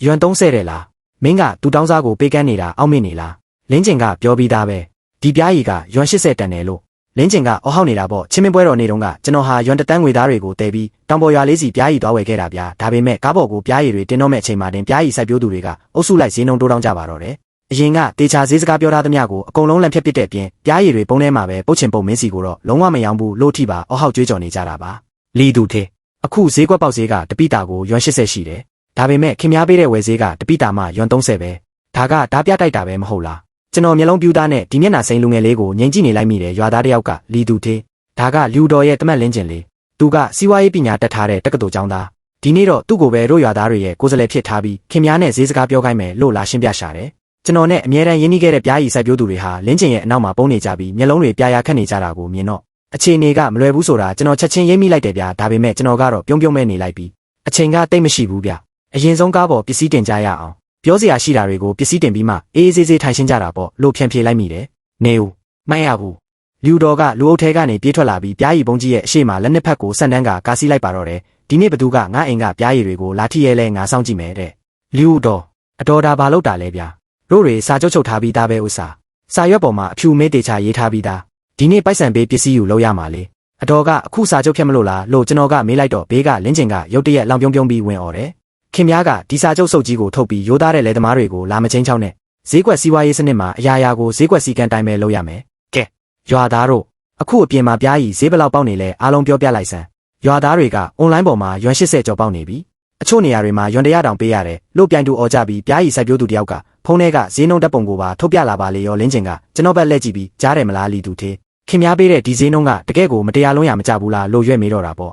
ရွံသုံးဆဲတယ်လားမင်းကတူတောင်းစားကိုပေးကမ်းနေတာအောက်မေ့နေလားလင်းကျင်ကပြောပြီးသားပဲဒီပြားရီကရွံ80တန်တယ်လို့လင်းကျင်ကအော်ဟောက်နေတာပေါ့ချင်းမင်းပွဲတော်နေတုန်းကကျွန်တော်ဟာရွံတတန်းငွေသားတွေကိုတဲပြီးတောင်ပေါ်ရွာလေးစီပြားရီသွားဝယ်ခဲ့တာဗျာဒါပေမဲ့ကားပေါ်ကိုပြားရီတွေတင်းတော့မဲ့အချိန်မှတင်ပြားရီစိုက်ပျိုးသူတွေကအုပ်စုလိုက်ဈေးနှုန်းတိုးတောင်းကြပါတော့တယ်အရင်ကတေချာဈေးစကားပြောထားသမျှကိုအကုန်လုံးလန့်ဖြတ်ပစ်တဲ့ပြင်ပြားရီတွေပုံထဲမှာပဲပုတ်ချင်ပုတ်မင်းစီကိုတော့လုံးဝမယောင်ဘူးလို့ထိပါအော်ဟောက်ကြွေးကြော်နေကြတာပါလီသူထေအခုဈေးကွက်ပေါက်ဈေးကတပိတာကိုရွံ80ရှိတယ်ဒါပေမဲ့ခင်များပေးတဲ့ဝယ်ဈေးကတပိတာမှရွံ30ပဲဒါကဓာပြတိုက်တာပဲမဟုတ်လားကျွန်တော်မျက်လုံးပြူးသားနဲ့ဒီမျက်နှာစိမ်းလူငယ်လေးကိုငြိမ်ကြည့်နေလိုက်မိတယ်ရွာသားတယောက်ကလီသူထေဒါကလူတော်ရဲ့တမက်လင်းကျင်လေးသူကစီးပွားရေးပညာတက်ထားတဲ့တက္ကသိုလ်ကျောင်းသားဒီနေ့တော့သူ့ကိုပဲတို့ရွာသားတွေရဲ့ကိုယ်စားလှယ်ဖြစ်ထားပြီးခင်များနဲ့ဈေးစကားပြောခိုင်းမယ်လို့လာရှင်းပြရှာတယ်ကျွန်တော်နဲ့အမြဲတမ်းရင်းနှီးခဲ့တဲ့ပြားရီစိုက်ပျိုးသူတွေဟာလင်းကျင်ရဲ့အနောက်မှာပုံနေကြပြီးမျက်လုံးတွေပြားရခတ်နေကြတာကိုမြင်တော့အခြေအနေကမလွယ်ဘူးဆိုတာကျွန်တော်ချက်ချင်းရိပ်မိလိုက်တယ်ဗျာဒါပေမဲ့ကျွန်တော်ကတော့ပြုံးမဲနေလိုက်ပြီးအချိန်ကတိတ်မရှိဘူးဗျအရင်ဆုံးကားပေါ်ပစ္စည်းတင်ကြရအောင်ပြောစရာရှိတာတွေကိုပစ္စည်းတင်ပြီးမှအေးအေးဆေးဆေးထိုင်ရှင်းကြတာပေါ့လို့ဖြန့်ဖြေလိုက်မိတယ်နေဦးမိုင်းရဘူးလူတော်ကလူအုပ်ထဲကနေပြေးထွက်လာပြီးပြားရီပုံကြီးရဲ့အရှိမလက်နှစ်ဖက်ကိုဆက်နှန်းကကားစီးလိုက်ပါတော့တယ်ဒီနေ့ဘသူကငါအိမ်ကပြားရီတွေကိုလာထီရဲလဲငါစောင့်ကြည့်မယ်တဲ့လူတော်အတော်ဒါဘာလို့တာလဲဗျာတို့တွေစာချုပ်ချုပ်ထားပြီးသားပဲဥစားစာရွက်ပေါ်မှာအဖြူမဲတေချာရေးထားပြီးသားဒီနေ့ပိုက်ဆံပေးပစ္စည်းယူလို့ရမှာလေအတော်ကအခုစာချုပ်ဖြတ်မလို့လားလို့ကျွန်တော်ကမေးလိုက်တော့ဘေးကလင်းကျင်ကရုတ်တရက်လောင်ပြုံးပြီးဝင်អော်တယ်ခင်များကဒီစာချုပ်စုပ်ကြီးကိုထုတ်ပြီးရိုးသားတဲ့လယ်သမားတွေကိုလာမချင်းချောင်းနဲ့ဈေးကွက်စီးပွားရေးစနစ်မှာအရာကိုဈေးကွက်စီကံတိုင်းပဲလုပ်ရမယ်ကဲရွာသားတို့အခုအပြင်မှာပြားရီဈေးဘလောက်ပေါက်နေလဲအားလုံးပြောပြလိုက်စမ်းရွာသားတွေကအွန်လိုင်းပေါ်မှာရွံ80ကျော်ပေါက်နေပြီအချို့နေရာတွေမှာရွံ100တောင်ပေးရတယ်လို့ပြိုင်တူអော်ကြပြီးပြားရီစိုက်ပျိုးသူတယောက်ကဖုန်းထဲကဈေးနှုန်းတက်ပုံကိုပါထုတ်ပြလာပါလေရောလင်းကျင်ကကျွန်တော်ဘက်လက်ကြည့်ပြီးကြားတယ်မလားလီသူသေးခင်များပေးတဲ့ဒီဈေးနှုန်းကတကယ်ကိုမတရားလုံးရမကြဘူးလားလို့ရွက်မေးတော့တာပေါ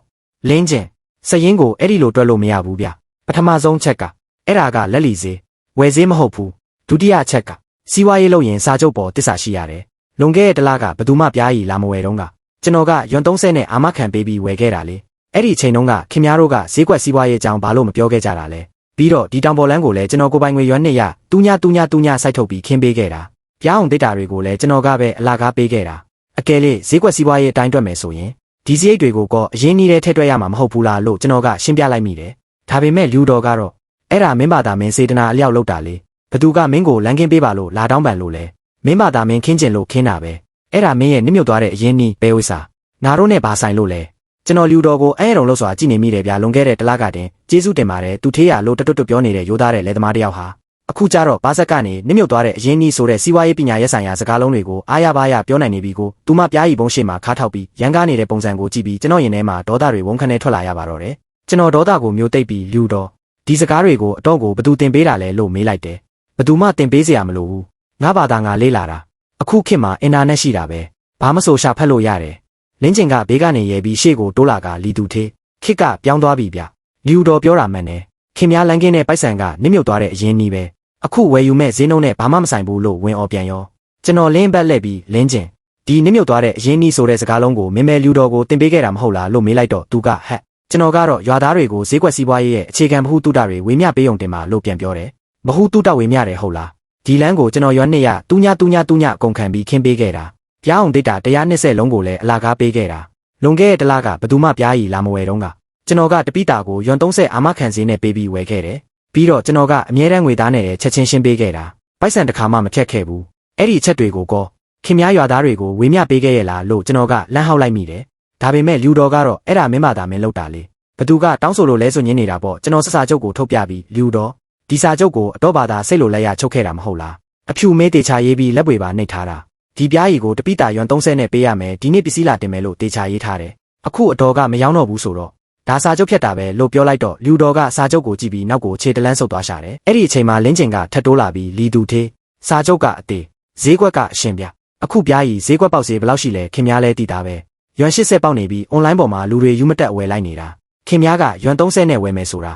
့လင်းကျင်စရင်ကိုအဲ့ဒီလိုတွက်လို့မရဘူးဗျပထမဆုံးချက်ကအဲ့ဒါကလက်လီဈေးဝယ်ဈေးမဟုတ်ဘူးဒုတိယချက်ကစီးပွားရေးလုပ်ရင်စာချုပ်ပေါ်တစ္ဆာရှိရတယ်လွန်ခဲ့တဲ့တလကဘသူမှပြားရီလာမဝယ်တော့ကကျွန်တော်ကရွံ30နဲ့အာမခံပေးပြီးဝယ်ခဲ့တာလေအဲ့ဒီချိန်တုန်းကခင်များတို့ကဈေးကွက်စီးပွားရေးအကြောင်းဘာလို့မပြောခဲ့ကြတာလဲပြီးတော့ဒီတောင်ပေါ်လန်းကိုလည်းကျွန်တော်ကိုပိုင်ငွေရွံ2ရတူညစိုက်ထုတ်ပြီးခင်းပေးခဲ့တာပြားအောင်ဒိတ်တာတွေကိုလည်းကျွန်တော်ကပဲအလာကားပေးခဲ့တာအကယ်၍ဈေးကွက်စီးပွားရေးအတိုင်းတွက်မယ်ဆိုရင်ဒီစရိတ်တွေကိုကအရင်းနှီးတဲ့ထည့်တွက်ရမှာမဟုတ်ဘူးလားလို့ကျွန်တော်ကရှင်းပြလိုက်မိတယ်ဒါပေမဲ့လူတော်ကတော့အဲ့ဒါမင်းဘာသာမင်းစေတနာအလျောက်လုပ်တာလေဘသူကမင်းကိုလမ်းကင်းပေးပါလို့လာတောင်းပန်လို့လဲမင်းဘာသာမင်းခင်းကျင်လို့ခင်းတာပဲအဲ့ဒါမင်းရဲ့နစ်မြုပ်သွားတဲ့အရင်းနှီးပဲဝိစာငါတို့နဲ့ဘာဆိုင်လို့လဲကျွန်တော်လူတော်ကိုအဲ့ရုံလို့ဆိုတာကြည့်နေမိတယ်ဗျာလွန်ခဲ့တဲ့တလကတင်ကျေးဇူးတင်ပါတယ်သူထေးရလို့တွတ်ပြောနေတဲ့ရိုးသားတဲ့လယ်သမားတယောက်ဟာအခုကျတော့ဘာဆက်ကနေနစ်မြုပ်သွားတဲ့အရင်းနှီးဆိုတဲ့စီးပွားရေးပညာရေးဆိုင်ရာစကားလုံးတွေကိုအားရပါးရပြောနိုင်နေပြီကိုသူမပြားရီပုံးရှိမှာခါထောက်ပြီးရန်ကားနေတဲ့ပုံစံကိုကြည့်ပြီးကျွန်တော်ရင်ထဲမှာဒေါသတွေဝုန်းခနဲ့ထွက်လာရပါတော့တယ်ကျွန်တော်ဒေါသကိုမျိုးသိပ်ပြီးလူတော်ဒီစကားတွေကိုအတော့ကိုဘသူတင်ပေးတာလဲလို့မေးလိုက်တယ်ဘသူမှတင်ပေးစရာမလိုဘူးငါဘာသာငါလေးလာတာအခုခေတ်မှာအင်တာနက်ရှိတာပဲဘာမဆိုရှာဖတ်လို့ရတယ်လင်းကျင်ကဘေးကနေရဲပြီးရှေ့ကိုတိုးလာကလီသူသေးခေတ်ကပြောင်းသွားပြီဗျလူတော်ပြောတာမှန်တယ်ခင်များလန်းကင်းတဲ့ပိုက်ဆံကနစ်မြုပ်သွားတဲ့အရင်းနှီးပဲအခုဝယ်ယူမဲ့ဈေးနှုန်းနဲ့ဘာမှမဆိုင်ဘူးလို့ဝင်អော်ပြန်ရောကျွန်တော်လင်းဘက်လက်ပြီးလင်းကျင်ဒီနစ်မြုပ်သွားတဲ့အရင်းနှီးဆိုတဲ့စကားလုံးကိုမင်းမဲလူတော်ကိုတင်ပေးခဲ့တာမဟုတ်လားလို့မေးလိုက်တော့သူကဟက်ကျွန်တော်ကတော့ရွာသားတွေကိုဈေးကွက်စီးပွားရေးရဲ့အခြေခံဗဟုသုတတွေဝေမျှပေးုံတင်ပါလို့ပြန်ပြောတယ်ဗဟုသုတဝေမျှတယ်ဟုတ်လားဒီလမ်းကိုကျွန်တော်ရွာ2ရတူညအကုန်ခံပြီးခင်းပေးခဲ့တာပြားအောင်ဒိတ်တာ120လုံးကိုလည်းအလာကားပေးခဲ့တာလွန်ခဲ့တဲ့တလကဘသူမှပြားရီလာမဝယ်တော့ကကျွန်တော်ကတပိတာကိုရွံ30အာမခံဈေးနဲ့ပေးပြီးဝယ်ခဲ့တယ်ပြီးတော့ကျွန်တော်ကအမြဲတမ်းငွေသားနဲ့ချက်ချင်းရှင်းပေးခဲ့တာပိုက်ဆံတစ်ခါမှမဖြတ်ခဲ့ဘူးအဲ့ဒီအချက်တွေကိုကောခင်များရွာသားတွေကိုဝေမျှပေးခဲ့ရလားလို့ကျွန်တော်ကလမ်းဟောက်လိုက်မိတယ်ဒါပေမဲ့လူတော်ကတော့အဲ့ဒါမင်းဘာသာမင်းလောက်တာလေဘသူကတောင်းဆိုလို့လဲဆိုညင်းနေတာပေါ့ကျွန်တော်စစာချုပ်ကိုထုတ်ပြပြီးလူတော်ဒီစာချုပ်ကိုအတော့ဘာသာစိတ်လိုလက်ရချုပ်ခဲ့တာမဟုတ်လားအဖြူမဲတေချာရေးပြီးလက်ပွေပါနှိပ်ထားတာဒီပြားရီကိုတပိတာရွံ30နဲ့ပေးရမယ်ဒီနေ့ပစ္စည်းလာတင်မယ်လို့တေချာရေးထားတယ်အခုအတော်ကမယောင်းတော့ဘူးဆိုတော့ဒါစာချုပ်ဖြတ်တာပဲလို့ပြောလိုက်တော့လူတော်ကစာချုပ်ကိုကြည့်ပြီးနောက်ကိုခြေတလန်းဆုပ်သွားရှာတယ်အဲ့ဒီအချိန်မှာလင်းကျင်ကထပ်တိုးလာပြီးလီသူသေးစာချုပ်ကအသေးဈေးကွက်ကအရှင်ပြအခုပြားရီဈေးကွက်ပေါက်ဈေးဘယ်လောက်ရှိလဲခင်များလဲသိတာပဲရွံ80ပေါက်နေပြီးအွန်လိုင်းပေါ်မှာလူတွေယူမတက်ဝယ်လိုက်နေတာခင်များကရွံ30နဲ့ဝယ်မယ်ဆိုတာ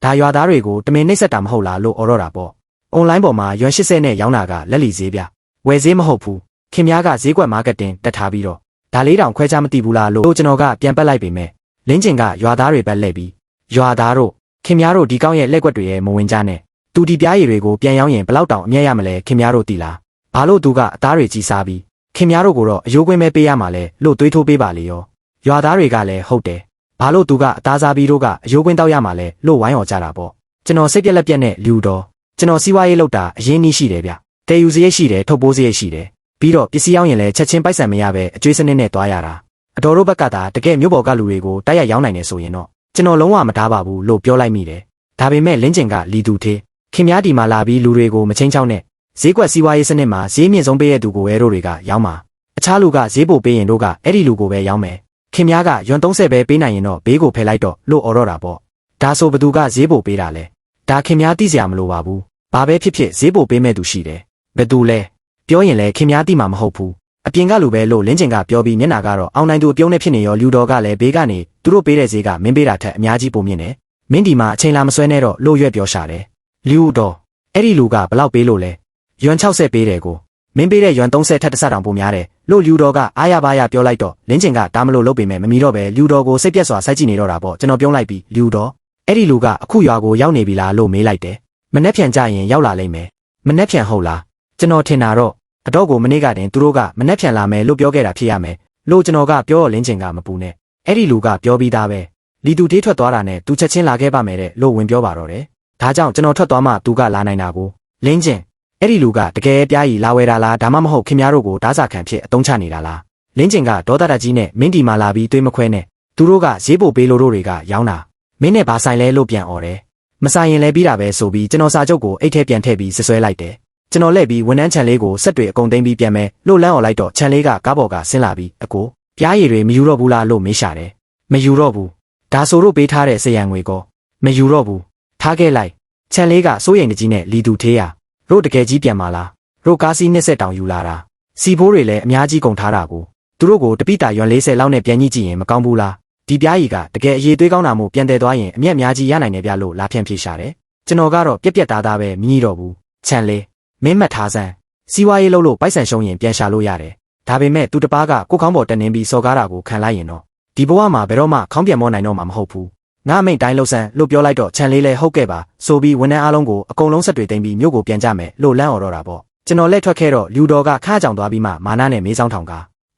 ဒါရွာသားတွေကိုတမင်နှိပ်စက်တာမဟုတ်လားလို့အော်တော့တာပေါ့အွန်လိုင်းပေါ်မှာရွံ80နဲ့ရောင်းတာကလက်လီဈေးပြဝယ်ဈေးမဟုတ်ဘူးခင်များကဈေးကွက်မားကတ်တင်တက်ထားပြီးတော့ဒါလေးတောင်ခွဲခြားမသိဘူးလားလို့ကျွန်တော်ကပြန်ပတ်လိုက်ပေမဲ့လင်းကျင်ကရွာသားတွေပဲလှည့်ပြီးရွာသားတို့ခင်များတို့ဒီကောင်းရဲ့လက်ကွက်တွေရဲ့မဝင်ကြနဲ့သူဒီပြားရည်တွေကိုပြန်ရောင်းရင်ဘလောက်တောင်အမြတ်ရမလဲခင်များတို့သိလားဘာလို့သူကအသားတွေကြီးစားပြီးခင်များတို့ကိုတော့အယိုးကွင်းပဲပေးရမှာလဲလို့တွေးထိုးပေးပါလေရောရွာသားတွေကလည်းဟုတ်တယ်ဘာလို့သူကအသားစားပြီးတို့ကအယိုးကွင်းတောက်ရမှာလဲလို့ဝိုင်းော်ကြတာပေါ့ ကျွန်တော်စိတ်ပြက်လက်ပြက်နဲ့လူတော်ကျွန်တော်စီးပွားရေးလုပ်တာအရင်နှီးရှိတယ်ဗျတဲယူစရိတ်ရှိတယ်ထုတ်ပိုးစရိတ်ရှိတယ်ပြီးတော့ပစ္စည်းရောက်ရင်လည်းချက်ချင်းပိုက်ဆံမရပဲအကျွေးစနစ်နဲ့တွားရတာအတော်တို့ဘက်ကသာတကယ်မြို့ပေါ်ကလူတွေကိုတိုက်ရိုက်ရောင်းနိုင်နေဆိုရင်တော့ကျွန်တော်လုံးဝမထားပါဘူးလို့ပြောလိုက်မိတယ်ဒါပေမဲ့လင်းကျင်ကလီသူသေးခင်များဒီမှာလာပြီးလူတွေကိုမချင်းချောင်းနဲ့ဈေးကွက်စီးပွားရေးစနစ်မှာဈေးမြင့်ဆုံးပေးရတဲ့သူကိုပဲတို့တွေကရောင်းမှာအခြားလူကဈေးပိုပေးရင်တို့ကအဲ့ဒီလူကိုပဲရောင်းမယ်ခင်များကယွမ်30ပဲပေးနိုင်ရင်တော့ဘေးကိုဖယ်လိုက်တော့လို့អော်တော့တာပေါ့ဒါဆိုဘသူကဈေးပိုပေးတာလဲဒါခင်များသိစရာမလိုပါဘူးဘာပဲဖြစ်ဖြစ်ဈေးပိုပေးမဲ့သူရှိတယ်ဘယ်သူလဲပြောရင်လည်းခင်များသိမှာမဟုတ်ဘူးအပြင်ကလူပဲလို့လင်းကျင်ကပြောပြီးမျက်နှာကတော့အောင်နိုင်သူအပြုံးနဲ့ဖြစ်နေရောလူတော်ကလည်းဘေးကနေသူတို့ပေးတဲ့ဈေးကမင်းပေးတာထက်အများကြီးပိုမြင့်တယ်မင်းဒီမှာအချိန်လာမဆွဲနဲ့တော့လို့ရွက်ပြောရှာတယ်လူတော်အဲ့ဒီလူကဘလောက်ပေးလို့လဲယွမ်60ပေးတယ်ကိုမင်းပေးတဲ့ယွမ်30ထက်တစ်ဆတောင်ပိုများတယ်လို့လူတော်ကအားရပါးရပြောလိုက်တော့လင်းကျင်ကတားမလို့လုပ်ပေမဲ့မမီတော့ပဲလူတော်ကိုစိတ်ပြက်စွာစိုက်ကြည့်နေတော့တာပေါ့ကျွန်တော်ပြုံးလိုက်ပြီးလူတော်အဲ့ဒီလူကအခုရွာကိုရောက်နေပြီလားလို့မေးလိုက်တယ်မနှက်ဖြန်ကြရင်ရောက်လာလိမ့်မယ်မနှက်ဖြန်ဟုတ်လားကျွန်တော်ထင်တာတော့အတော့ကိုမနေ့ကတင်သူတို့ကမနှက်ဖြန်လာမယ်လို့ပြောခဲ့တာဖြစ်ရမယ်လို့ကျွန်တော်ကပြောတော့လင်းကျင်ကမပူနဲ့အဲ့ဒီလူကပြောပြီးသားပဲလီသူတေးထွက်သွားတာနဲ့သူချက်ချင်းလာခဲ့ပါမယ်တဲ့လို့ဝင်ပြောပါတော့တယ်ဒါကြောင့်ကျွန်တော်ထွက်သွားမှသူကလာနိုင်တာကိုလင်းကျင်အဲ့ဒီလူကတကယ်ပြားကြီးလာဝဲတာလားဒါမှမဟုတ်ခင်များတို့ကိုဓာစာခံဖြစ်အတုံးချနေတာလားလင်းကျင်ကဒေါသတကြီးနဲ့မင်းဒီမာလာပြီးတွေးမခွဲနဲ့သူတို့ကဈေးပိုပေးလို့တို့တွေကရောင်းတာမင်းနဲ့ဘာဆိုင်လဲလို့ပြန်អော်တယ်မဆိုင်ရင်လဲပြီးတာပဲဆိုပြီးကျွန်တော်စာချုပ်ကိုအိတ်ထဲပြန်ထည့်ပြီးဆွဲလိုက်တယ်ကျွန်တော်လှည့်ပြီးဝန်ထမ်းခြံလေးကိုဆက်တွေအကုန်သိမ်းပြီးပြန်မယ်လို့လမ်းអော်လိုက်တော့ခြံလေးကကားပေါ်ကဆင်းလာပြီးအကိုပြားရည်တွေမယူတော့ဘူးလားလို့မေးရှာတယ်မယူတော့ဘူးဒါဆိုတို့ပေးထားတဲ့စရံငွေကောမယူတော့ဘူးထားခဲ့လိုက်ခြံလေးကစိုးရိမ်တကြီးနဲ့လီသူသေးရတို့တကယ်ကြီးပြန်มาလားတို့ကားစီး20တောင်ယူလာတာစီဖိုးတွေလည်းအများကြီးကုန်ထားတာကိုသူတို့ကိုတပိတာရွံ40လောက်နဲ့ပြန်ညှိကြည့်ရင်မကောင်းဘူးလားဒီပြားကြီးကတကယ်အရေးသွေးကောင်းတာမို့ပြန်တယ်သွားရင်အမျက်အများကြီးရနိုင်တယ်ဗျလို့လာဖြန့်ဖြေရှာတယ်ကျွန်တော်ကတော့ပြက်ပြက်သားသားပဲမညှိတော့ဘူးခြံလေးမင်းမှတ်ထားစမ်းစီးပွားရေးလုပ်လို့ပိုက်ဆံရှုံးရင်ပြန်ရှာလို့ရတယ်ဒါပေမဲ့သူတပားကကိုခေါင်းပေါ်တက်နေပြီးစော်ကားတာကိုခံလိုက်ရင်တော့ဒီဘဝမှာဘယ်တော့မှခေါင်းပြန်မောနိုင်တော့မှာမဟုတ်ဘူးငါအမိတ်တိုင်းလှုပ်ဆန်းလို့ပြောလိုက်တော့ခြံလေးလည်းဟုတ်ကဲ့ပါဆိုပြီးဝန်ထမ်းအားလုံးကိုအကုန်လုံးဆက်တွေသိမ်းပြီးမြို့ကိုပြန်ကြမယ်လို့လမ်းអော်တော့တာပေါ့ကျွန်တော်လက်ထွက်ခဲ့တော့လူတော်ကခါကြောင်သွားပြီးမှမာနနဲ့မေးဆောင်ထောင်က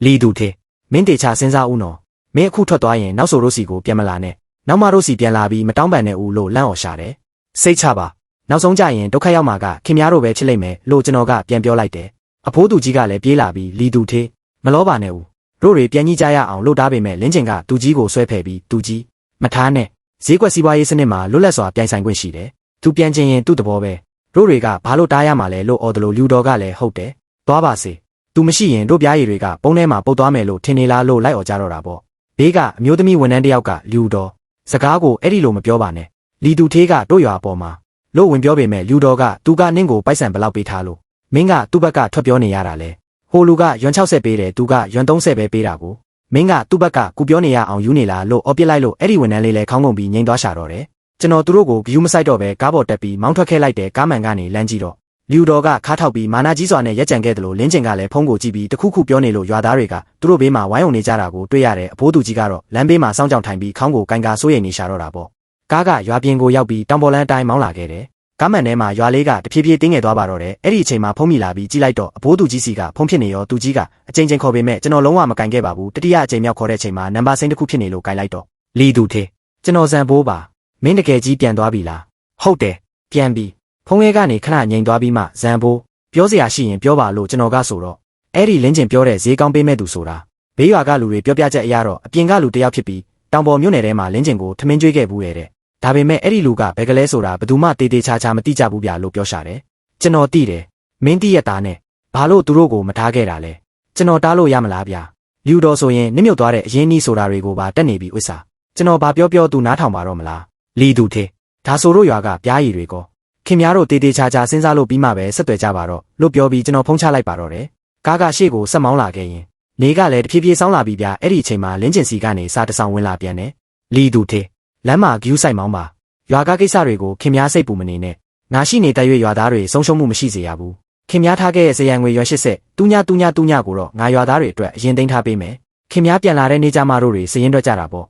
လီသူသေးမင်းတေချာစဉ်းစားဦးနော်မင်းအခုထွက်သွားရင်နောက်ဆိုတို့စီကိုပြန်မလာနဲ့နောက်မှတို့စီပြန်လာပြီးမတောင်းပန်နဲ့ဦးလို့လမ်းអော်ရှာတယ်စိတ်ချပါနောက်ဆုံးကြရင်ဒုက္ခရောက်မှာကခင်များတို့ပဲဖြစ်လိမ့်မယ်လို့ကျွန်တော်ကပြန်ပြောလိုက်တယ်အဖိုးသူကြီးကလည်းပြေးလာပြီးလီသူသေးမလောပါနဲ့ဦးတို့တွေပြန်ကြီးကြရအောင်လို့တားပေမဲ့လင်းကျင်ကသူကြီးကိုဆွဲဖယ်ပြီးသူကြီးမထားနဲ့ဈေးကွက်စီးပွားရေးစနစ်မှာလွတ်လပ်စွာပြိုင်ဆိုင်ခွင့်ရှိတယ်သူပြန်ကျင်ရင်သူ့သဘောပဲတို့တွေကဘာလို့တားရမှာလဲလို့អော်တယ်လို့လူတော်ကလည်းဟုတ်တယ်သွားပါစေသူမရှိရင်တို့ပြားရည်တွေကပုံထဲမှာပုတ်သွားမယ်လို့ထင်နေလားလို့လိုက်អော်ကြတော့တာပေါ့ဘေးကအမျိုးသမီးဝန်ထမ်းတစ်ယောက်ကလူတော်စကားကိုအဲ့ဒီလိုမပြောပါနဲ့လီသူသေးကတို့ရွာပေါ်မှာလို့ဝင်ပြောပေမဲ့လူတော်ကသူကနင့်ကိုပိုက်ဆံဘယ်လောက်ပေးထားလို့မင်းကသူ့ဘက်ကထွက်ပြောနေရတာလဲဟိုလူကယွမ်60ပေးတယ်သူကယွမ်30ပဲပေးတာကိုမင်းကသူ့ဘက်ကကူပြောနေရအောင်ယူနေလားလို့အော်ပစ်လိုက်လို့အဲ့ဒီဝန်ထမ်းလေးလည်းခေါင်းကုန်ပြီးငိမ့်သွားရှာတော့တယ်ကျွန်တော်သူတို့ကိုဂယူးမဆိုင်တော့ပဲကားပေါ်တက်ပြီးမောင်းထွက်ခဲ့လိုက်တဲ့ကားမှန်ကနေလမ်းကြည့်တော့လူတော်ကခါထောက်ပြီးမာနာကြီးစွာနဲ့ရက်ကြံခဲ့တယ်လို့လင်းကျင်ကလည်းဖုန်းကိုကြည့်ပြီးတခုခုပြောနေလို့ရွာသားတွေကသူတို့ဘေးမှာဝိုင်းုံနေကြတာကိုတွေ့ရတယ်အဖိုးသူကြီးကတော့လမ်းဘေးမှာစောင်းကြောင်ထိုင်ပြီးခေါင်းကိုကိုင်ကာစိုးရိမ်နေရှာတော့တာပေါ့ကားကရွာပြင်ကိုရောက်ပြီးတောင်ပေါ်လန်းအတိုင်းမောင်းလာခဲ့တယ်ကားမှန်ထဲမှာရွာလေးကတဖြည်းဖြည်းတင်းငယ်သွားပါတော့တယ်အဲ့ဒီအချိန်မှာဖုန်းမိလာပြီးကြည့်လိုက်တော့အဖိုးသူကြီးစီကဖုန်းဖြစ်နေရောသူကြီးကအချိန်ချင်းခေါ်ပေမဲ့ကျွန်တော်လုံးဝမကင်ခဲ့ပါဘူးတတိယအချိန်မြောက်ခေါ်တဲ့အချိန်မှာနံပါတ်စိမ်းတစ်ခုဖြစ်နေလို့ကင်လိုက်တော့လီသူသေးကျွန်တော်ဇန်ဘိုးပါမင်းတကယ်ကြီးပြန်သွားပြီလားဟုတ်တယ်ပြန်ပြီဖုန်းရဲကနေခဏငြိမ်သွားပြီးမှဇန်ဘိုးပြောစရာရှိရင်ပြောပါလို့ကျွန်တော်ကဆိုတော့အဲ့ဒီလင်းကျင်ပြောတဲ့ဈေးကောင်းပေးမဲ့သူဆိုတာဘေးရွာကလူတွေပြောပြချက်အရတော့အပြင်ကလူတယောက်ဖြစ်ပြီးတောင်ပေါ်မြို့နယ်ထဲမှာလင်းကျင်ကိုထမင်းကျွေးခဲ့ဘူးရဲ့တဲ့ဒါပေမဲ့အဲ့ဒီလူကဘယ်ကလေးဆိုတာဘယ်သူမှတေးသေးချာချာမသိကြဘူးဗျာလို့ပြောရှာတယ်ကျွန်တော်သိတယ်မင်းသိရတာနဲ့ဘာလို့သူတို့ကိုမထားခဲ့တာလဲကျွန်တော်တားလို့ရမလားဗျာလူတော်ဆိုရင်နစ်မြုပ်သွားတဲ့အရင်းနှီးဆိုတာတွေကိုပါတက်နေပြီဥစ္စာကျွန်တော်ဘာပြောသူနားထောင်ပါတော့မလားလီသူသေးဒါဆိုတို့ရွာကပြားရည်တွေကောခင်များတို့တေးသေးချာချာစဉ်းစားလို့ပြီးမှပဲဆက်သွယ်ကြပါတော့လို့ပြောပြီးကျွန်တော်ဖုန်းချလိုက်ပါတော့တယ်ကားကရှေ့ကိုဆက်မောင်းလာခဲ့ရင်နေကလည်းတဖြည်းဖြည်းဆောင်းလာပြီးဗျာအဲ့ဒီအချိန်မှာလင်းကျင်စီကနေစာတစောင်ဝင်လာပြန်တယ်လီသူသေးလမ်းမှာဂယူးဆိုင်မောင်းပါရွာကကိစ္စတွေကိုခင်များစိတ်ပူမနေနဲ့ငါရှိနေတဲ့ရွာသားတွေဆုံးရှုံးမှုမရှိစေရဘူးခင်များထားခဲ့ရဲ့ဇယံငွေရွာ80တူညကိုတော့ငါရွာသားတွေအတွက်အရင်သိမ်းထားပေးမယ်ခင်များပြန်လာတဲ့နေ့ကျမှတို့တွေစရင်တွက်ကြတာပေါ့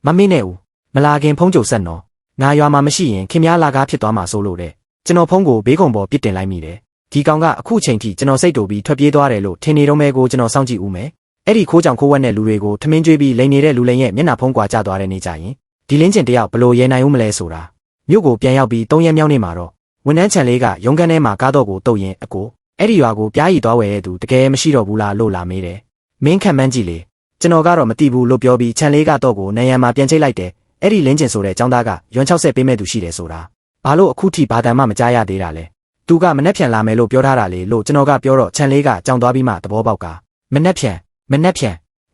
မမေ့နဲ့ဦးမလာခင်ဖုံးကြုံဆက်နော်ငါရွာမှာမရှိရင်ခင်များလာကားဖြစ်သွားမှာစိုးလို့တဲ့ကျွန်တော်ဖုံးကိုဘေးကုံပေါ်ပစ်တင်လိုက်မိတယ်ဒီကောင်ကအခုချိန်ထိကျွန်တော်စိတ်တူပြီးထွက်ပြေးသွားတယ်လို့ထင်နေတော့မဲကိုကျွန်တော်စောင့်ကြည့်ဦးမယ်အဲ့ဒီခိုးကြောင်ခိုးဝက်တဲ့လူတွေကိုထမင်းကျွေးပြီးလိန်နေတဲ့လူလိန်ရဲ့မျက်နှာဖုံးကွာကျသွားတဲ့နေ့ကျရင်ဒီလင်းကျင်တယောက်ဘလို့ရဲနိုင်ဦးမလဲဆိုတာ မြို့ကိုပြန်ရောက်ပြီး3ရက်မြောက်နေ့မှာတော့ဝန်ထမ်းချန်လေးကရုံးခန်းထဲမှာကားတော့ကိုတုတ်ရင်အကိုအဲ့ဒီရွာကိုပြားရီသွားဝယ်ရဲ့သူတကယ်မရှိတော့ဘူးလားလို့လာမေးတယ်မင်းခန့်မှန်းကြည့်လေကျွန်တော်ကတော့မသိဘူးလို့ပြောပြီးချန်လေးကတော့ကိုနယံမှာပြန်ချိတ်လိုက်တယ်အဲ့ဒီလင်းကျင်ဆိုတဲ့ចောင်းသားကရွမ်60ပေးမဲ့သူရှိတယ်ဆိုတာဘာလို့အခုထိဘာတန်မှမကြားရသေးတာလဲသူကမနှက်ဖြန်လာမယ်လို့ပြောထားတာလေလို့ကျွန်တော်ကပြောတော့ချန်လေးကကြောင်သွားပြီးမှသဘောပေါက်ကမနှက်ဖြန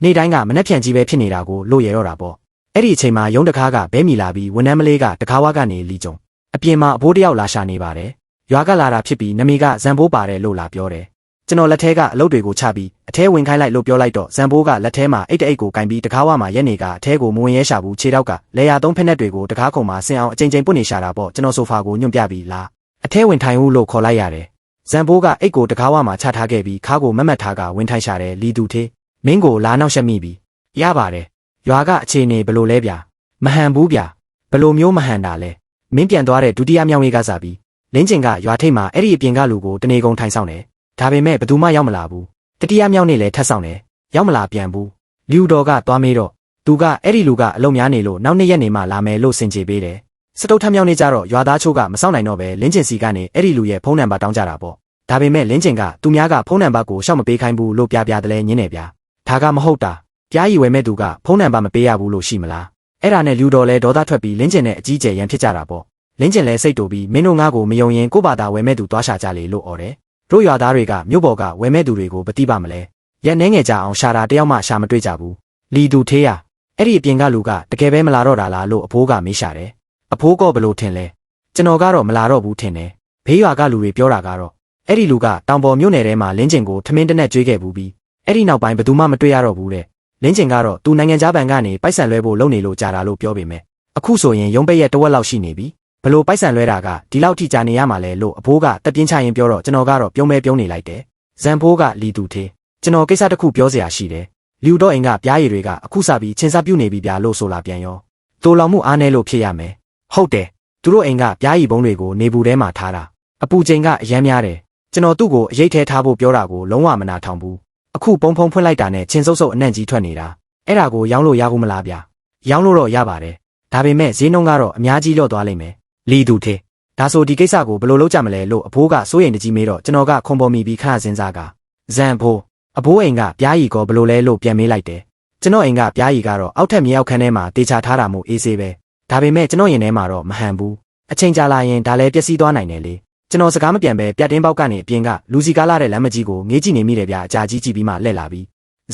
်နေ့တိုင်းကမနှက်ဖြန်ကြီးပဲဖြစ်နေတာကိုလို့ရတော့တာပေါ့အဲ့ဒီအချိန်မှာရုံးတကားကဘဲမီလာပြီးဝန်ထမ်းမလေးကတကားဝါကနေလီကြုံအပြင်မှာအဘိုးတယောက်လာရှာနေပါတယ်ရွာကလာတာဖြစ်ပြီးနမီကဇံဘိုးပါတယ်လို့လာပြောတယ်ကျွန်တော်လက်ထဲကအလုပ်တွေကိုချပြီးအထဲဝင်ခိုင်းလိုက်လို့ပြောလိုက်တော့ဇံဘိုးကလက်ထဲမှာအိတ်ကိုကင်ပြီးတကားဝါမှာရက်နေကအထဲကိုမဝင်ရဲရှာဘူးခြေထောက်ကလေယာသုံးဖက်နဲ့တွေကိုတကားခုံမှာဆင်အောင်အချိန်ပွတ်နေရှာတာပေါ့ကျွန်တော်ဆိုဖာကိုညွန့်ပြပြီးလာအထဲဝင်ထိုင်ဦးလို့ခေါ်လိုက်ရတယ်ဇံဘိုးကအိတ်ကိုတကားဝါမှာချထားခဲ့ပြီးခါကိုမတ်ထားကဝင်ထိုင်ရှာတယ်လီသူသေးမင်းကိုလာနောက်ရှက်မိပြီရပါတယ်ရွာကအခြေအနေဘယ်လိုလဲဗျာမဟန်ဘူးဗျာဘယ်လိုမျိုးမဟန်တာလဲမင်းပြန်သွားတဲ့ဒုတိယမြောက်နေ့ကစားပြီးလင်းကျင်ကရွာထိပ်မှာအဲ့ဒီအပြင်ကလူကိုတနေကုန်ထိုင်ဆောင်တယ်ဒါပေမဲ့ဘသူမှရောက်မလာဘူးတတိယမြောက်နေ့လည်းထပ်ဆောင်တယ်ရောက်မလာပြန်ဘူးလူတော်ကသွားမေးတော့သူကအဲ့ဒီလူကအလုံများနေလို့နောက်2ရက်နေမှလာမယ်လို့စင်ကြေပေးတယ်စတုတ်ထမြောက်နေ့ကျတော့ရွာသားချို့ကမဆောင်နိုင်တော့ပဲလင်းကျင်စီကနေအဲ့ဒီလူရဲ့ဖုန်းနံပါတ်တောင်းကြတာပေါ့ဒါပေမဲ့လင်းကျင်ကသူများကဖုန်းနံပါတ်ကိုရှောက်မပေးခိုင်းဘူးလို့ပြတယ်လဲညင်းနေဗျာဒါကမဟုတ်တာပြားရီဝဲမဲ့သူကဖုန်းနံပါတ်မပေးရဘူးလို့ရှိမလားအဲ့ဒါနဲ့လူတော်လဲဒေါသထွက်ပြီးလင်းကျင်နဲ့အကြီးကျယ်ရန်ဖြစ်ကြတာပေါ့လင်းကျင်လဲစိတ်တူပြီးမင်းတို့ငါ့ကိုမယုံရင်ကို့ဘာသာဝဲမဲ့သူသွားရှာကြလေလို့អော်တယ်တို့ရွာသားတွေကမြို့ပေါ်ကဝဲမဲ့သူတွေကိုမတိပါမလဲရက်နှဲငယ်ကြအောင်ရှာတာတယောက်မှရှာမတွေ့ကြဘူးလီသူသေးရအဲ့ဒီအပြင်ကလူကတကယ်ပဲမလာတော့တာလားလို့အဖိုးကမေးရှာတယ်အဖိုးကဘယ်လိုထင်လဲကျွန်တော်ကတော့မလာတော့ဘူးထင်တယ်ဘေးရွာကလူတွေပြောတာကတော့အဲ့ဒီလူကတောင်ပေါ်မြို့နယ်ထဲမှာလင်းကျင်ကိုထမင်းတနက်ကျွေးခဲ့ဘူးပြီးအဲ့ဒီနောက်ပိုင်းဘယ်သူမှမတွေ့ရတော့ဘူးတဲ့လင်းကျင်ကတော့သူနိုင်ငံခြားဘဏ်ကနေပိုက်ဆံလွှဲဖို့လုပ်နေလို့ကြာတာလို့ပြောပေမဲ့အခုဆိုရင်ရုံးပိတ်ရဲ့တဝက်လောက်ရှိနေပြီဘလို့ပိုက်ဆံလွှဲတာကဒီလောက်ထိကြာနေရမှာလဲလို့အဖိုးကတက်ပြင်းချရင်ပြောတော့ကျွန်တော်ကတော့ပြုံးနေလိုက်တယ်ဇန်ဖိုးကလီသူသေးကျွန်တော်ကိစ္စတစ်ခုပြောစရာရှိတယ်လူတော့အိမ်ကပြားရည်တွေကအခုစပြီးချင်းစားပြုတ်နေပြီဗျာလို့ဆိုလာပြန်ရောတိုးလောင်မှုအားနည်းလို့ဖြစ်ရမယ်ဟုတ်တယ်သူတို့အိမ်ကပြားရည်ဘုံတွေကိုနေဘူးထဲမှာထားတာအပူချိန်ကအယမ်းများတယ်ကျွန်တော်သူ့ကိုအရေးထဲထားဖို့ပြောတာကိုလုံးဝမနာထောင်ဘူးအခုပုံဖုံးဖွင့်လိုက်တာနဲ့ချင်းစုပ်အနံ့ကြီးထွက်နေတာအဲ့ဒါကိုရောင်းလို့ရဘူးမလားဗျာရောင်းလို့တော့ရပါတယ်ဒါပေမဲ့ဈေးနှုန်းကတော့အများကြီးလျော့သွားလိမ့်မယ်လီသူသေးဒါဆိုဒီကိစ္စကိုဘယ်လိုလုပ်ကြမလဲလို့အဖိုးကစိုးရိမ်တကြီးမေးတော့ကျွန်တော်ကခုံပေါ်မိပြီးခဏစဉ်းစားကဇန်ဖိုးအဖိုးအိမ်ကပြားရီကောဘယ်လိုလဲလို့ပြန်မေးလိုက်တယ်ကျွန်တော်အိမ်ကပြားရီကတော့အောက်ထပ်မြေအောက်ခန်းထဲမှာတေချာထားတာမို့အေးဆေးပဲဒါပေမဲ့ကျွန်တော်ရင်ထဲမှာတော့မဟန်ဘူးအချိန်ကြာလာရင်ဒါလည်းပျက်စီးသွားနိုင်တယ်လေကျွန်တော်စကားမပြန်ပဲပြတ်တင်းပေါက်ကနေအပြင်ကလူစီကားလာတဲ့လမ်းမကြီးကိုငေးကြည့်နေမိတယ်ဗျာအကြာကြီးကြည့်ပြီးမှလှည့်လာပြီ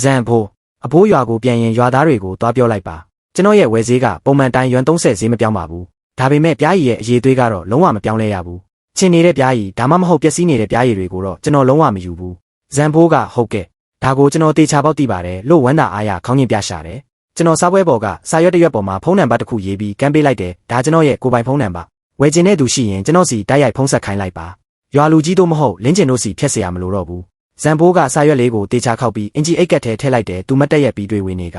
းဇန်ဖိုးအဖိုးရွာကိုပြန်ရင်ရွာသားတွေကိုသွားပြောလိုက်ပါကျွန်တော်ရဲ့ဝယ်ဈေးကပုံမှန်တိုင်းရွမ်30ဈေးမပြောင်းပါဘူးဒါပေမဲ့ပြားရီရဲ့အရေးသွေးကတော့လုံးဝမပြောင်းလဲရဘူးချင်းနေတဲ့ပြားရီဒါမှမဟုတ်ပျက်စီးနေတဲ့ပြားရီတွေကိုတော့ကျွန်တော်လုံးဝမယူဘူးဇန်ဖိုးကဟုတ်ကဲ့ဒါကိုကျွန်တော်တေချာပေါက်သိပါတယ်လို့ဝမ်းသာအားရခေါင်းညင်ပြရှာတယ်ကျွန်တော်စားပွဲပေါ်ကစာရွက်တစ်ရွက်ပေါ်မှာဖုန်းနံပါတ်တစ်ခုရေးပြီးကမ်းပေးလိုက်တယ်ဒါကျွန်တော်ရဲ့ကိုယ်ပိုင်ဖုန်းနံပါတ်ဝယ်ချင်တဲ့သူရှိရင်ကျွန်တော်စီတိုက်ရိုက်ဖုန်းဆက်ခိုင်းလိုက်ပါရွာလူကြီးတို့မဟုတ်လင်းကျင်တို့စီဖြတ်เสียရမလို့တော့ဘူးဇန်ဖိုးကစာရွက်လေးကိုတေချာခောက်ပြီးအင်ဂျီအိတ်ကက်ထဲထည့်လိုက်တယ်သူမတက်ရက်ပြီးတွေ့ဝင်နေက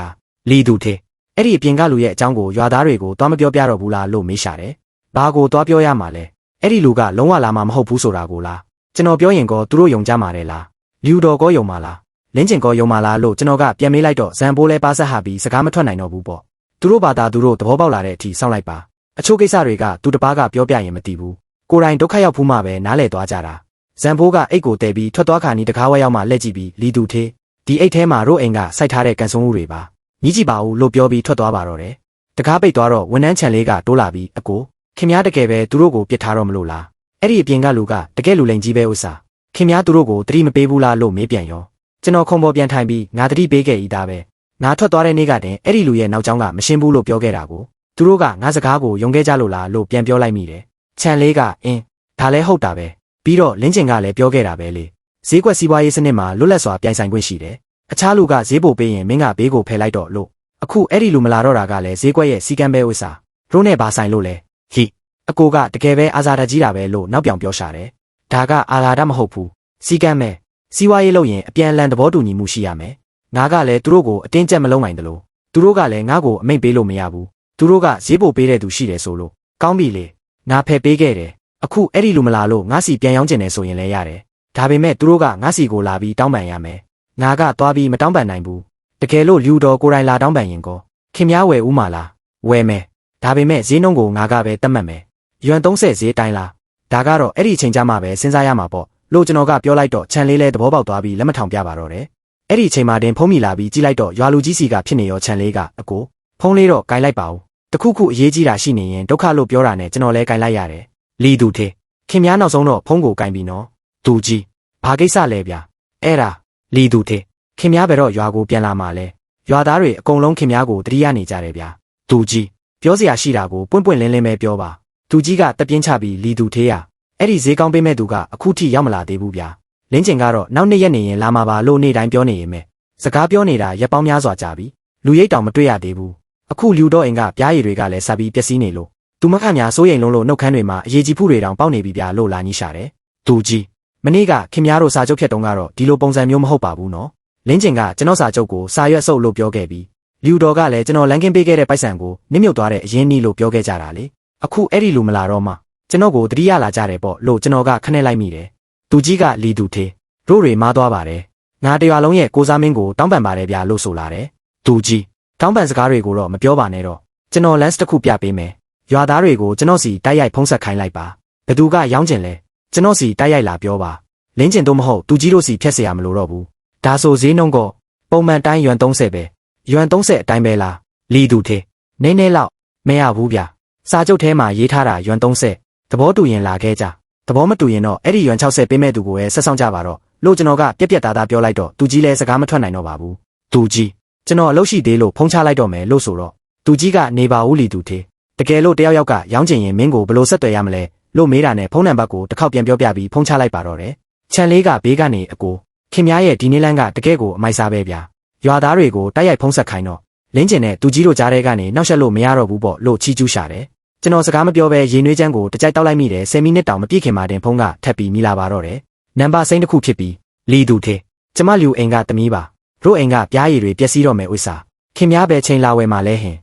လီသူသေးအဲ့ဒီအပြင်ကလူရဲ့အကြောင်းကိုရွာသားတွေကိုသွားမပြောပြတော့ဘူးလားလို့မေးရှာတယ်ဘာကိုသွားပြောရမှာလဲအဲ့ဒီလူကလုံးဝလာမှာမဟုတ်ဘူးဆိုတာကိုလားကျွန်တော်ပြောရင်ကောသူတို့ယုံကြမှာတယ်လားလူတော်ကောယုံမှာလားလင်းကျင်ကောယုံမှာလားလို့ကျွန်တော်ကပြန်မေးလိုက်တော့ဇန်ဖိုးလဲပါဆက်ဟာပြီးစကားမထွက်နိုင်တော့ဘူးပေါ့သူတို့ဘာသာသူတို့သဘောပေါက်လာတဲ့အထိစောင့်လိုက်ပါအချို့ကိစ္စတွေကသူတစ်ပါးကပြောပြရင်မသိဘူးကိုယ်တိုင်ဒုက္ခရောက်ဖူးမှပဲနားလည်သွားကြတာဇန်ဖိုးကအိတ်ကိုတဲပြီးထွက်သွားခါနီးတကားဝဲရောက်မှလက်ကြည့်ပြီးလီသူသေးဒီအိတ်ထဲမှာတို့အိမ်ကစိုက်ထားတဲ့ကန်စုံမှုတွေပါညီးကြည့်ပါဦးလို့ပြောပြီးထွက်သွားပါတော့တယ်တကားပိတ်သွားတော့ဝန်ထမ်းချန်လေးကတိုးလာပြီးအကိုခင်များတကယ်ပဲသူတို့ကိုပြစ်ထားတော့မလို့လားအဲ့ဒီအပြင်ကလူကတကယ်လူလိန်ကြီးပဲဥစ္စာခင်များသူတို့ကိုတတိမပေးဘူးလားလို့မေးပြန်ရောကျွန်တော်ခုံပေါ်ပြန်ထိုင်ပြီးငါတတိပေးခဲ့ဤသားပဲငါထွက်သွားတဲ့နေ့ကတည်းအဲ့ဒီလူရဲ့နောက်ကျောင်းကမရှင်းဘူးလို့ပြောခဲ့တာကိုသူတို့ကငါစကားကိုယုံခဲ့ကြလို့လားလို့ပြန်ပြောလိုက်မိတယ်ချန်လေးကအင်းဒါလည်းဟုတ်တာပဲပြီးတော့လင်းကျင်ကလည်းပြောခဲ့တာပဲလေဈေးကွက်စီးပွားရေးစနစ်မှာလွတ်လပ်စွာပြိုင်ဆိုင်ခွင့်ရှိတယ်အခြားလူကဈေးပိုပေးရင်မင်းကဘေးကိုဖယ်လိုက်တော့လို့အခုအဲ့ဒီလူမလာတော့တာကလည်းဈေးကွက်ရဲ့စီကံပဲဥစ္စာတို့နဲ့ဘာဆိုင်လို့လဲဟိအကိုကတကယ်ပဲအာဇာတကြီးတာပဲလို့နောက်ပြောင်ပြောရှာတယ်ဒါကအာဃာတမဟုတ်ဘူးစီကံပဲစီးပွားရေးလုပ်ရင်အပြန်အလှန်သဘောတူညီမှုရှိရမယ်ငါကလည်းသူတို့ကိုအတင်းကျပ်မလုပ်နိုင်တယ်လို့သူတို့ကလည်းငါ့ကိုအမိန့်ပေးလို့မရဘူးသူတို့ကဈေးပိုပေးတဲ့သူရှိတယ်ဆိုလို့ကောင်းပြီလေငါဖယ်ပေးခဲ့တယ်အခုအဲ့ဒီလူမလာလို့ငါစီပြန်ရောင်းကျင်တယ်ဆိုရင်လည်းရတယ်ဒါပေမဲ့သူတို့ကငါစီကိုလာပြီးတောင်းပန်ရမယ်ငါကသွားပြီးမတောင်းပန်နိုင်ဘူးတကယ်လို့လူတော်ကိုယ်တိုင်လာတောင်းပန်ရင်ကောခင်များဝယ်ဦးမှာလားဝယ်မယ်ဒါပေမဲ့ဈေးနှုန်းကိုငါကပဲတတ်မှတ်မယ် ယွမ်30ဈေးတိုင်းလားဒါကတော့အဲ့ဒီအချိန်ကြမှာပဲစဉ်းစားရမှာပေါ့လို့ကျွန်တော်ကပြောလိုက်တော့ခြံလေးလဲသဘောပေါက်သွားပြီးလက်မထောင်ပြပါတော့တယ်အဲ့ဒီအချိန်မှာတင်ဖုံးမိလာပြီးကြည့်လိုက်တော့ရွာလူကြီးစီကဖြစ်နေရောခြံလေးကအကိုဖုံးလေးတော့ကင်လိုက်ပါဦးတခုခုအရေးကြီးတာရှိနေရင်ဒုက္ခလို့ပြောတာနဲ့ကျွန်တော်လဲကင်လိုက်ရတယ်လီသူထေခင်များနောက်ဆုံးတော့ဖုံးကိုကင်ပြီနော်သူကြီးဘာကိစ္စလဲဗျာအဲ့ဒါလီသူထေခင်များဘယ်တော့ရွာကိုပြန်လာမှာလဲရွာသားတွေအကုန်လုံးခင်များကိုတတိယနေကြတယ်ဗျာသူကြီးပြောစရာရှိတာကိုပွင့်ပွင့်လင်းလင်းပဲပြောပါသူကြီးကတပြင်းချပြီးလီသူထေးရအဲ့ဒီဈေးကောင်းပေးမဲ့သူကအခုထိရောက်မလာသေးဘူးဗျာလင်းကျင်ကတော့နောက်2ရက်နေရင်လာမှာပါလို့နေ့တိုင်းပြောနေရင်ပဲစကားပြောနေတာရက်ပေါင်းများစွာကြာပြီလူရိတ်တောင်မတွေ့ရသေးဘူးအခုလူတော့အိမ်ကပြားရည်တွေကလည်းစားပြီးပျက်စီးနေလို့သူမခများစိုးရိမ်လုံးလို့နှုတ်ခမ်းတွေမှာအရေးကြီးဖူးတွေတောင်ပေါက်နေပြီဗျာလို့လာညှိရှာတယ်သူကြီးမနေ့ကခင်များတို့စာချုပ်ဖြတ်တုန်းကတော့ဒီလိုပုံစံမျိုးမဟုတ်ပါဘူးနော်လင်းကျင်ကကျွန်တော်စာချုပ်ကိုစာရွက်စုပ်လို့ပြောခဲ့ပြီးလူတော်ကလည်းကျွန်တော်လမ်းကင်းပေးခဲ့တဲ့ပိုက်ဆံကိုနစ်မြုပ်သွားတဲ့အရင်းနှီးလို့ပြောခဲ့ကြတာလေအခုအဲ့ဒီလူမလာတော့မှကျွန်တော်ကိုတတိယလာကြတယ်ပေါ့လို့ကျွန်တော်ကခနဲ့လိုက်မိတယ်သူကြီးကလီသူထေတို့တွေမားသွားပါတယ်ငါတရွာလုံးရဲ့ကိုစားမင်းကိုတောင်းပန်ပါတယ်ဗျာလို့ဆိုလာတယ်သူကြီးတောင်းပန်စကားတွေကိုတော့မပြောပါနဲ့တော့ကျွန်တော်လမ်းတစ်ခုပြပေးမယ်ရွာသားတွေကိုကျွန်တော်စီတိုက်ရိုက်ဖုံးဆက်ခိုင်းလိုက်ပါဘသူကရောင်းကျင်လဲကျွန်တော်စီတိုက်ရိုက်လာပြောပါလင်းကျင်တော့မဟုတ်သူကြီးတို့စီဖြတ်เสียရမလို့တော့ဘူးဒါဆိုဈေးနှုန်းကပုံမှန်တိုင်းယွမ်30ပဲယွမ်30အတိုင်းပဲလားလီသူထေနည်းနည်းလောက်မရဘူးဗျာစာချုပ်ထဲမှာရေးထားတာယွမ်30သဘောတူရင်လာခဲ့ကြသဘောမတူရင်တော့အဲ့ဒီယွမ်60ပေးမဲ့သူကိုပဲဆက်ဆောင်ကြပါတော့လို့ကျွန်တော်ကပြက်ပြက်သားသားပြောလိုက်တော့သူကြီးလည်းစကားမထွက်နိုင်တော့ပါဘူးသူကြီးကျွန်တော်အလုပ်ရှိသေးလို့ဖုံးချလိုက်တော့မယ်လို့ဆိုတော့သူကြီးကနေပါဦးလီသူထေတကယ်လို့တယောက်ယောက်ကရောင်းချင်ရင်မင်းကိုဘလို့ဆက်သွယ်ရမလဲလို့မေးတာနဲ့ဖုန်းနံပါတ်ကိုတစ်ခေါက်ပြန်ပြောပြပြီးဖုံးချလိုက်ပါတော့တယ်ခြံလေးကဘေးကနေအကိုခင်များရဲ့ဒီနေ့လန်းကတကယ်ကိုအမိုက်စားပဲဗျာရွာသားတွေကိုတိုက်ရိုက်ဖုံးဆက်ခိုင်းတော့လင်းကျင်နဲ့သူကြီးတို့ကြားထဲကနေနှောက်ယှက်လို့မရတော့ဘူးပေါ့လို့ချီးကျူးရှာတယ်ကျွန်တော်စကားမပြောဘဲရေနွေးချမ်းကိုတကြိုက်တောက်လိုက်မိတယ်10မိနစ်တောင်မပြည့်ခင်မှာတင်ဖုန်းကထပ်ပြီးမိလာပါတော့တယ်နံပါတ်စိမ့်တစ်ခုဖြစ်ပြီးလီသူထေကျမလူအိမ်ကတမီးပါတို့အိမ်ကပြားရည်တွေပျက်စီးတော့မယ်ဥစ္စာခင်များပဲချိန်လာဝယ်မှာလဲဟင်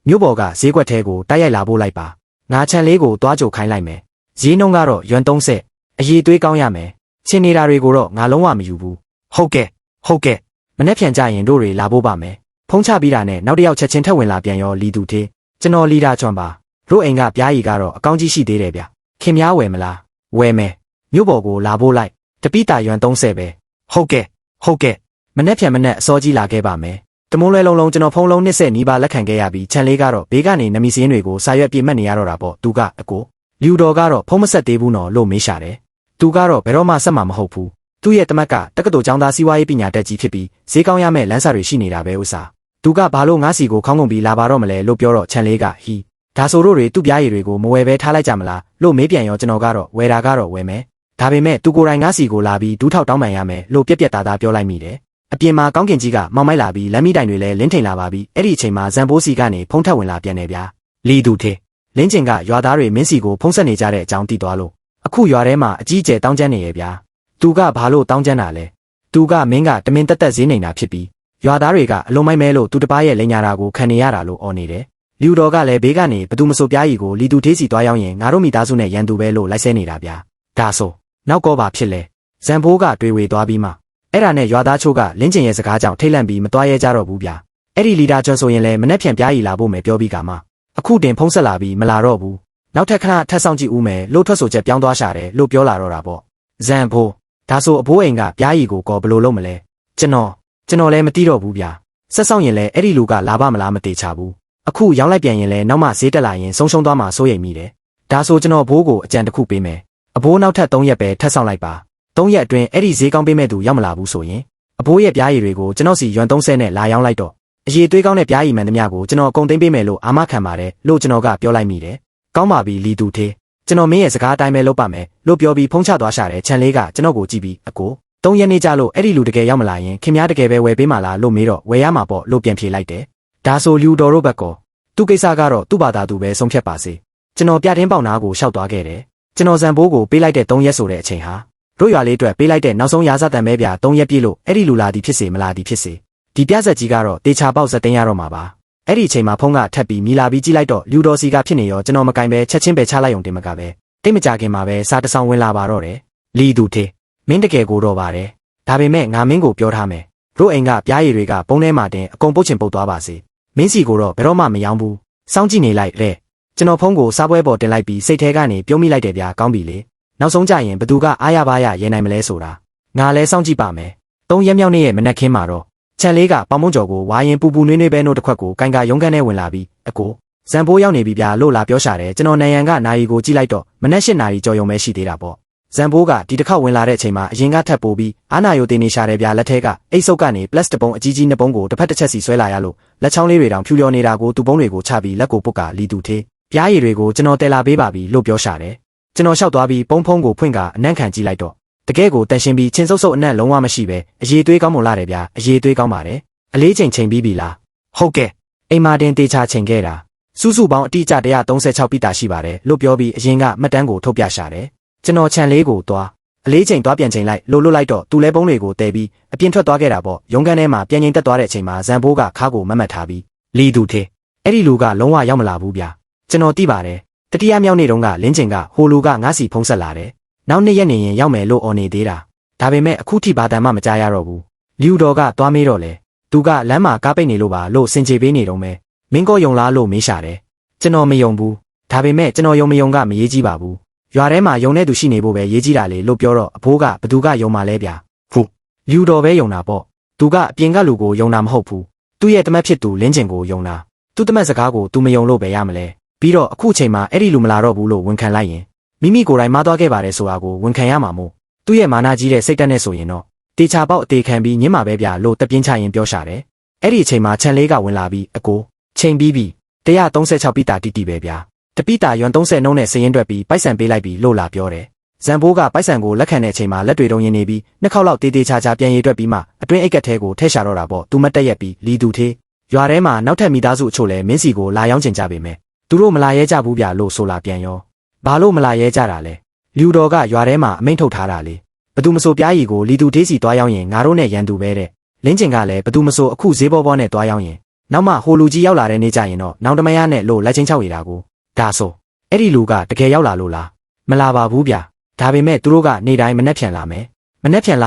မြို့ပေါ်ကဈေးကွက်ထဲကိုတိုက်ရိုက်လာဖို့လိုက်ပါငါချန်လေးကိုတွားကြိုခိုင်းလိုက်မယ်ဈေးနှုန်းကတော့ယွမ်30အရေးသွေးကောင်းရမယ်ချင်းနေတာတွေကိုတော့ငါလုံးဝမယူဘူးဟုတ်ကဲ့မနေ့ပြန်ကြရင်တို့တွေလာဖို့ပါမယ်ဖုံးချပြီးတာနဲ့နောက်တစ်ယောက်ချက်ချင်းထက်ဝင်လာပြန်ရောလီသူထေကျွန်တော်လီဒါချွန်ပါတို့အိမ်ကပြားရည်ကတော့အကောင်းကြီးရှိသေးတယ်ဗျခင်များဝယ်မလားဝယ်မယ်မြို့ပေါ်ကိုလာဖို့လိုက်တပိတာယွမ်30ပဲဟုတ်ကဲ့မနေ့ပြန်မနေ့အစောကြီးလာခဲ့ပါမယ်တမိုးလဲလုံးကျွန်တော်ဖုန်းလုံး20နီးပါးလက်ခံခဲ့ရပြီးခြံလေးကတော့ဘေးကနေနမီစင်းတွေကိုစာရွက်ပြမှတ်နေရတော့တာပေါ့သူကအကိုလူတော်ကတော့ဖုန်းမဆက်သေးဘူးနော်လို့မေးရှာတယ်သူကတော့ဘယ်တော့မှဆက်မှာမဟုတ်ဘူးသူ့ရဲ့တမက်ကတက္ကသိုလ်ကျောင်းသားစီးပွားရေးပညာတတ်ကြီးဖြစ်ပြီးဈေးကောင်းရမယ့်လမ်းစာတွေရှိနေတာပဲဥစားသူကဘာလို့ငါးစီကိုခေါင်းငုံပြီးလာပါတော့မလဲလို့ပြောတော့ခြံလေးကဟီဒါဆိုတို့တွေသူ့ပြားရည်တွေကိုမဝယ်ဘဲထားလိုက်ကြမလားလို့မေးပြန်ရောကျွန်တော်ကတော့ဝယ်တာကတော့ဝယ်မယ်ဒါပေမဲ့သူကိုယ်တိုင်ငါးစီကိုလာပြီးဒူးထောက်တောင်းပန်ရမယ်လို့ပြက်ပြက်သားသားပြောလိုက်မိတယ်အပြင်မှာကောင်းကင်ကြီးကမောင်မိုက်လာပြီးလမ်းမီတိုင်တွေလည်းလင်းထိန်လာပါပြီအဲ့ဒီအချိန်မှာဇန်ဘိုးစီကနေဖုံးထက်ဝင်လာပြန်တယ်ဗျာလီသူထေလင်းကျင်ကရွာသားတွေမင်းစီကိုဖုံးဆက်နေကြတဲ့အကြောင်းသိသွားလို့အခုရွာထဲမှာအကြီးကျယ်တောင်းကျမ်းနေရဲ့ဗျာသူကဘာလို့တောင်းကျမ်းတာလဲသူကမင်းကတမင်တက်တက်ဈေးနေတာဖြစ်ပြီးရွာသားတွေကအလုံးမိုက်မဲလို့သူတပားရဲ့လိန်ညာတာကိုခံနေရတာလို့အော်နေတယ်လူတော်ကလည်းဘေးကနေဘသူမဆိုပြားရီကိုလီသူထေးစီသွားရောက်ရင်ငါတို့မိသားစုနဲ့ရန်သူပဲလို့လိုက်ဆဲနေတာဗျာဒါဆိုနောက်ကောပါဖြစ်လဲဇန်ဘိုးကတွေးဝေသွားပြီးမှအဲ့ဒါနဲ့ရွာသားချို့ကလင်းကျင်ရဲ့စကားကြောင့်ထိတ်လန့်ပြီးမသွားရဲကြတော့ဘူးဗျာအဲ့ဒီလီဒါကျွန်းဆိုရင်လည်းမနှက်ဖြန်ပြားရီလာဖို့မယ်ပြောပြီးကမှအခုတင်ဖုံးဆက်လာပြီးမလာတော့ဘူးနောက်ထပ်ခဏထပ်ဆောင်ကြည့်ဦးမယ်လို့ထွက်ဆိုချက်ပြောင်းသွားရှာတယ်လို့ပြောလာတော့တာပေါ့ဇန်ဘိုးဒါဆိုအဘိုးအိမ်ကပြားရီကိုကောဘယ်လိုလုပ်မလဲကျွန်တော်လည်းမသိတော့ဘူးဗျာဆက်ဆောင်ရင်လည်းအဲ့ဒီလူကလာပါမလားမသေးချဘူးအခုရောက်လိုက်ပြန်ရင်လည်းနောက်မှဈေးတက်လာရင်ဆုံးရှုံးသွားမှာစိုးရိမ်မိတယ်ဒါဆိုကျွန်တော်ဘိုးကိုအကြံတစ်ခုပေးမယ်အဘိုးနောက်ထပ်3ရက်ပဲထပ်ဆောင်လိုက်ပါ3ရက်အတွင်းအဲ့ဒီဈေးကောင်းပေးမဲ့သူရောက်မလာဘူးဆိုရင်အဘိုးရဲ့ပြားရည်တွေကိုကျွန်တော်စီယွမ်30နဲ့လာရောင်းလိုက်တော့အရေးသွေးကောင်းတဲ့ပြားရည်မှန်သမျှကိုကျွန်တော်အကုန်သိမ်းပေးမယ်လို့အာမခံပါတယ်လို့ကျွန်တော်ကပြောလိုက်မိတယ်ကောင်းပါပြီလီသူထေးကျွန်တော်မင်းရဲ့စကားအတိုင်းပဲလုပ်ပါမယ်လို့ပြောပြီးဖုံးချသွားရှာတဲ့ခြံလေးကကျွန်တော်ကိုကြည့်ပြီးအကို3ရက်နေကြလို့အဲ့ဒီလူတကယ်ရောက်မလာရင်ခင်ဗျားတကယ်ပဲဝယ်ပေးမှလားလို့မေးတော့ဝယ်ရမှာပေါ့လို့ပြန်ဖြေလိုက်တယ်ဒါဆိုလူတော်တို့ဘက်ကောသူ့ကိစ္စကတော့သူ့ဘာသာသူပဲဆုံးဖြတ်ပါစေကျွန်တော်ပြတင်းပေါက်နာကိုရှောက်သွားခဲ့တယ်ကျွန်တော်ဇန်ဘိုးကိုပေးလိုက်တဲ့3ရက်ဆိုတဲ့အချိန်ဟာတို့ရွာလေးအတွက်ပေးလိုက်တဲ့နောက်ဆုံးရာဇတန်ပဲဗျာ3ရက်ပြည့်လို့အဲ့ဒီလူလာသည်ဖြစ်စေမလာသည်ဖြစ်စေဒီပြဆက်ကြီးကတော့တေချာပေါက်ဇက်တင်ရတော့မှာပါအဲ့ဒီအချိန်မှာဖုန်းကထပ်ပြီးမိလာပြီးကြည့်လိုက်တော့လူတော်စီကဖြစ်နေရောကျွန်တော်မကင်ပဲချက်ချင်းပဲချလိုက်ုံတင်မကပဲတိတ်မကြခင်မှာပဲစားတဆောင်ဝင်လာပါတော့တယ်လီသူထေးမင်းတကယ်ကိုတော့ပါတယ်ဒါပေမဲ့ငါမင်းကိုပြောထားမယ်တို့အိမ်ကပြားရည်တွေကပုံထဲမှာတင်အကုန်ပုတ်ချင်ပုတ်သွားပါစေမင်းစီကိုတော့ဘယ်တော့မှမယောင်းဘူးစောင့်ကြည့်နေလိုက်လေ ကျွန်တော်ဖုန်းကိုစားပွဲပေါ်တင်လိုက်ပြီးစိတ်ထဲကနေပြုံးမိလိုက်တယ်ဗျာကောင်းပြီလေနောက်ဆုံးကြရင်ဘသူကအားရပါရရဲနိုင်မလဲဆိုတာငါလဲစောင့်ကြည့်ပါမယ်3ရက်မြောက်နေ့ရဲ့မနက်ခင်းမှာတော့ချန်လေးကပေါင်မုံကျော်ကိုဝါရင်ပူပူနွေးနွေးပဲနို့တစ်ခွက်ကိုကန်ကရုံးခန်းထဲဝင်လာပြီးအကိုဇံပိုးရောက်နေပြီဗျာလို့လာပြောရှာတယ်ကျွန်တော်နန်ရန်ကနာရီကိုကြည့်လိုက်တော့မနက်8နာရီကျော်ရုံပဲရှိသေးတာပေါ့ဇံပိုးကဒီတစ်ခေါက်ဝင်လာတဲ့အချိန်မှာအရင်ကထပ်ပိုးပြီးအာနာယိုတင်နေရှာတယ်ဗျာလက်ထဲကအိတ်ဆုပ်ကနေပလတ်စတစ်ပုံအကြီးကြီးနှစ်ပုံကိုတစ်ဖက်တစ်ချက်စီဆွဲလာရလို့လက်ချောင်းလေးတွေတောင်ဖြူလျော်နေတာကိုသူ့ပုံတွေကိုချပြီးလက်ကိုပုတ်ကလီတူသေးပြားရည်တွေကိုကျွန်တော်တဲလာပေးပါပြီလို့ပြောရှာတယ်ကျွန်တော်လျှောက်သွားပြီးပုံဖုံးကိုဖွင့်ကအနံ့ခံကြည့်လိုက်တော့တကယ်ကိုတန်ရှင်းပြီးချင်းစုပ်စုပ်အနံ့လုံးဝမရှိပဲအရေးသွေးကောင်းမလာတယ်ဗျာအရေးသွေးကောင်းပါတယ်အလေးချိန်ပြီးပြီလားဟုတ်ကဲ့အိမ်မာတင်တေချာချိန်ခဲ့တာစုစုပေါင်းအတိအကျ136ပိတာရှိပါတယ်လို့ပြောပြီးအရင်ကမှတ်တမ်းကိုထုတ်ပြရှာတယ်ကျွန်တော်ခြံလေးကိုသွားအလေးချိန်သွားပြန်ချိန်လိုက်လို့လွတ်လိုက်တော့သူလဲပုံးတွေကိုတဲပြီးအပြင်ထွက်သွားခဲ့တာပေါ့ရုံးခန်းထဲမှာပြန်ငိမ့်တက်သွားတဲ့အချိန်မှာဇန်ဘိုးကခါးကိုမတ်ထားပြီးလီသူသေးအဲ့ဒီလူကလုံးဝရောက်မလာဘူးဗျာကျွန်တော်သိပါတယ်တတိယမြောက်နေ့တုန်းကလင်းကျင်ကဟိုလူကငါ့စီဖုံးဆက်လာတယ်နောက်နေ့ရက်နေရင်ရောက်မယ်လို့အော်နေသေးတာဒါပေမဲ့အခုထိဘာတန်မှမကြားရတော့ဘူးလီယူတော်ကသွားမေးတော့လေသူကလမ်းမှာကားပိတ်နေလို့ပါလို့စင်ကြေပေးနေတော့မယ်မင်းကောယုံလားလို့မေးရှာတယ်ကျွန်တော်မယုံဘူးဒါပေမဲ့ကျွန်တော်ယုံမယုံကမရေးကြီးပါဘူးရွာထဲမှာယုံတဲ့သူရှိနေဖို့ပဲရေးကြီးတာလေလို့ပြောတော့အဖိုးကဘသူကယုံမှလဲဗျာဟုတ်လီယူတော်ပဲယုံတာပေါ့သူကအပြင်ကလူကိုယုံတာမဟုတ်ဘူးသူ့ရဲ့တမက်ဖြစ်သူလင်းကျင်ကိုယုံတာသူ့တမက်စကားကိုသူမယုံလို့ပဲရမလဲပြီးတော့အခုချိန်မှာအဲ့ဒီလူမလာတော့ဘူးလို့ဝန်ခံလိုက်ရင်မိမိကိုယ်တိုင်မှားသွားခဲ့ပါတယ်ဆိုတာကိုဝန်ခံရမှာမို့သူ့ရဲ့မာနကြီးတဲ့စိတ်ဓာတ်နဲ့ဆိုရင်တော့တေချာပေါက်အသေးခံပြီးညင်မှာပဲဗျာလို့တပြင်းချရင်ပြောရှာတယ်အဲ့ဒီအချိန်မှာခြံလေးကဝင်လာပြီးအကိုချိန်ပြီးပြီ136ပိတာတီတီပဲဗျာတပိတာယွမ်30နှုန်းနဲ့စရင်တွက်ပြီးပိုက်ဆံပေးလိုက်ပြီးလို့လာပြောတယ်ဇန်ဘိုးကပိုက်ဆံကိုလက်ခံတဲ့အချိန်မှာလက်တွေတုံးရင်နေပြီးနှစ်ခေါက်လောက်တေးသေးချာချာပြန်ရေးတွက်ပြီးမှအတွင်းအိတ်ကက်ထဲကိုထည့်ရှာတော့တာပေါ့သူမတက်ရက်ပြီးလီသူသေးရွာထဲမှာနောက်ထပ်မိသားစုအချို့လဲမင်းစီကိုလာရောက်ကျင်ကြပေမဲ့သူတို့မလာရဲကြဘူးဗျာလို့ဆိုလာပြန်ရောဘာလို့မလာရဲကြတာလဲလီယူတော်ကရွာထဲမှာအမိန့်ထုတ်ထားတာလေဘသူမဆိုပြားရီကိုလီသူသေးစီသွားရောက်ရင်ငါတို့နဲ့ရန်သူပဲတဲ့လင်းကျင်ကလည်းဘသူမဆိုအခုဈေးဘောဘောနဲ့သွားရောက်ရင်နောက်မှဟိုလူကြီးရောက်လာတဲ့နေ့ကျရင်တော့နောင်တမရနဲ့လို့လက်ချင်းချောက်ရတာကိုဒါဆိုအဲ့ဒီလူကတကယ်ရောက်လာလို့လားမလာပါဘူးဗျာဒါပေမဲ့သူတို့ကနေ့တိုင်းမနှက်ဖြန်လ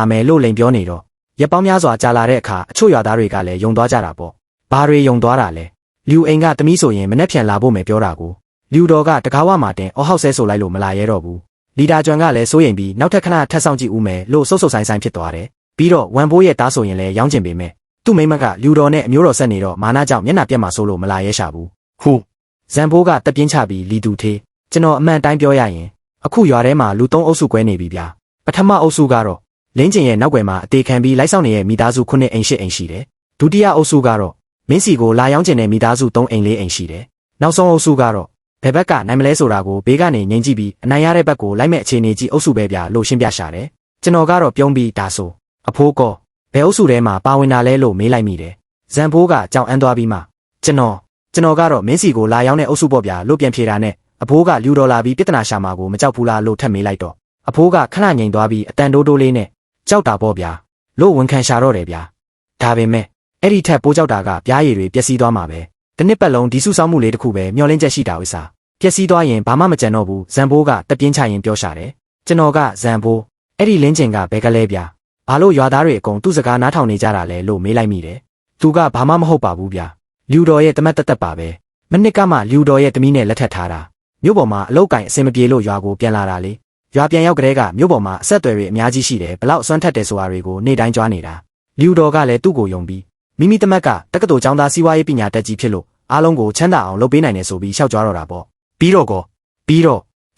ာမယ်လို့လိန်ပြောနေတော့ရက်ပေါင်းများစွာကြာလာတဲ့အခါအချို့ရွာသားတွေကလည်းယုံသွားကြတာပေါ့ဘာတွေယုံသွားတာလဲလူအိမ်ကတမီးဆိုရင်မနှက်ဖြန်လာဖို့မယ်ပြောတာကိုလူတော်ကတကားဝမှာတင်အော်ဟောက်ဆဲဆိုလိုက်လို့မလာရဲတော့ဘူးလီဒါကျွမ်ကလည်းစိုးရိမ်ပြီးနောက်ထပ်ခဏထပ်ဆောင်ကြည့်ဦးမယ်လို့စုပ်ဆိုင်ဖြစ်သွားတယ်ပြီးတော့ဝမ်ဘိုးရဲ့တားဆိုရင်လည်းရောင်းကျင်ပေမဲ့သူ့မိမကလူတော်နဲ့အမျိုးတော်ဆက်နေတော့မာနကြောင့်မျက်နှာပြက်မှဆိုးလို့မလာရဲရှာဘူးဟုတ်ဇန်ဘိုးကတက်ပြင်းချပြီးလီတူသေးကျွန်တော်အမှန်တိုင်းပြောရရင်အခုရွာထဲမှာလူ3အုပ်စုကွဲနေပြီဗျာပထမအုပ်စုကတော့လင်းကျင်ရဲ့နောက်ွယ်မှာအသေးခံပြီးလိုက်ဆောင်နေတဲ့မိသားစု9အိမ်10အိမ်ရှိတယ်ဒုတိယအုပ်စုကတော့မင်းစီကိုလာရောင်းကျင်တဲ့မိသားစု3အိမ်4အိမ်ရှိတယ်နောက်ဆုံးအုပ်စုကတော့ဘယ်ဘက်ကနိုင်မလဲဆိုတာကိုဘေးကနေငြိမ်ကြည့်ပြီးအနိုင်ရတဲ့ဘက်ကိုလိုက်မဲ့အခြေအနေကြီးအုပ်စုပဲဗျာလို့ရှင်းပြရှာတယ်ကျွန်တော်ကတော့ပြုံးပြီးဒါဆိုအဖိုးကောဘယ်အုပ်စုထဲမှာပါဝင်တာလဲလို့မေးလိုက်မိတယ်ဇန်ဘိုးကကြောင်အန်းသွားပြီးမှကျွန်တော်ကတော့မင်းစီကိုလာရောင်းတဲ့အုပ်စုပေါ့ဗျာလို့ပြန်ဖြေတာနဲ့အဖိုးကလူတော်လာပြီးပြဿနာရှာမှာကိုမကြောက်ဘူးလားလို့ထပ်မေးလိုက်တော့အဖိုးကခဏငြိမ်သွားပြီးအတန်တိုးလေးနဲ့ကြောက်တာပေါ့ဗျာလို့ဝန်ခံရှာတော့တယ်ဗျာဒါပေမဲ့အဲ့ဒီထက်ပိုးကြောက်တာကပြားရည်တွေပျက်စီးသွားမှာပဲတနစ်ပတ်လုံးဒီစုဆောင်းမှုလေးတစ်ခုပဲမျောလင်းချက်ရှိတာဥစားပျက်စီးသွားရင်ဘာမှမကြံတော့ဘူးဇန်ဘိုးကတပြင်းချရင်ပြောရှာတယ်ကျွန်တော်ကဇန်ဘိုးအဲ့ဒီလင်းကျင်ကဘဲကလေးဗျာဘာလို့ရွာသားတွေအကုန်သူ့စကားနားထောင်နေကြတာလဲလို့မေးလိုက်မိတယ်သူကဘာမှမဟုတ်ပါဘူးဗျာလူတော်ရဲ့တမက်တက်ပါပဲမနစ်ကမှလူတော်ရဲ့တမီးနဲ့လက်ထပ်ထားတာမြို့ပေါ်မှာအလုတ်ကင်အစင်မပြေလို့ရွာကိုပြန်လာတာလေရွာပြန်ရောက်ကလေးကမြို့ပေါ်မှာအဆက်အသွယ်တွေအများကြီးရှိတယ်ဘလောက်အစွမ်းထက်တယ်ဆိုတာတွေကိုနေ့တိုင်းကြွားနေတာလူတော်ကလည်းသူ့ကိုယုံပြီးမိမိတမက်ကတက္ကသိုလ်ကျောင်းသားစီးပွားရေးပညာတတ်ကြီးဖြစ်လို့အားလုံးကိုချမ်းသာအောင်လုပ်ပေးနိုင်တယ်ဆိုပြီးရှောက်ကြွားတော့တာပေါ့ပြီးတော့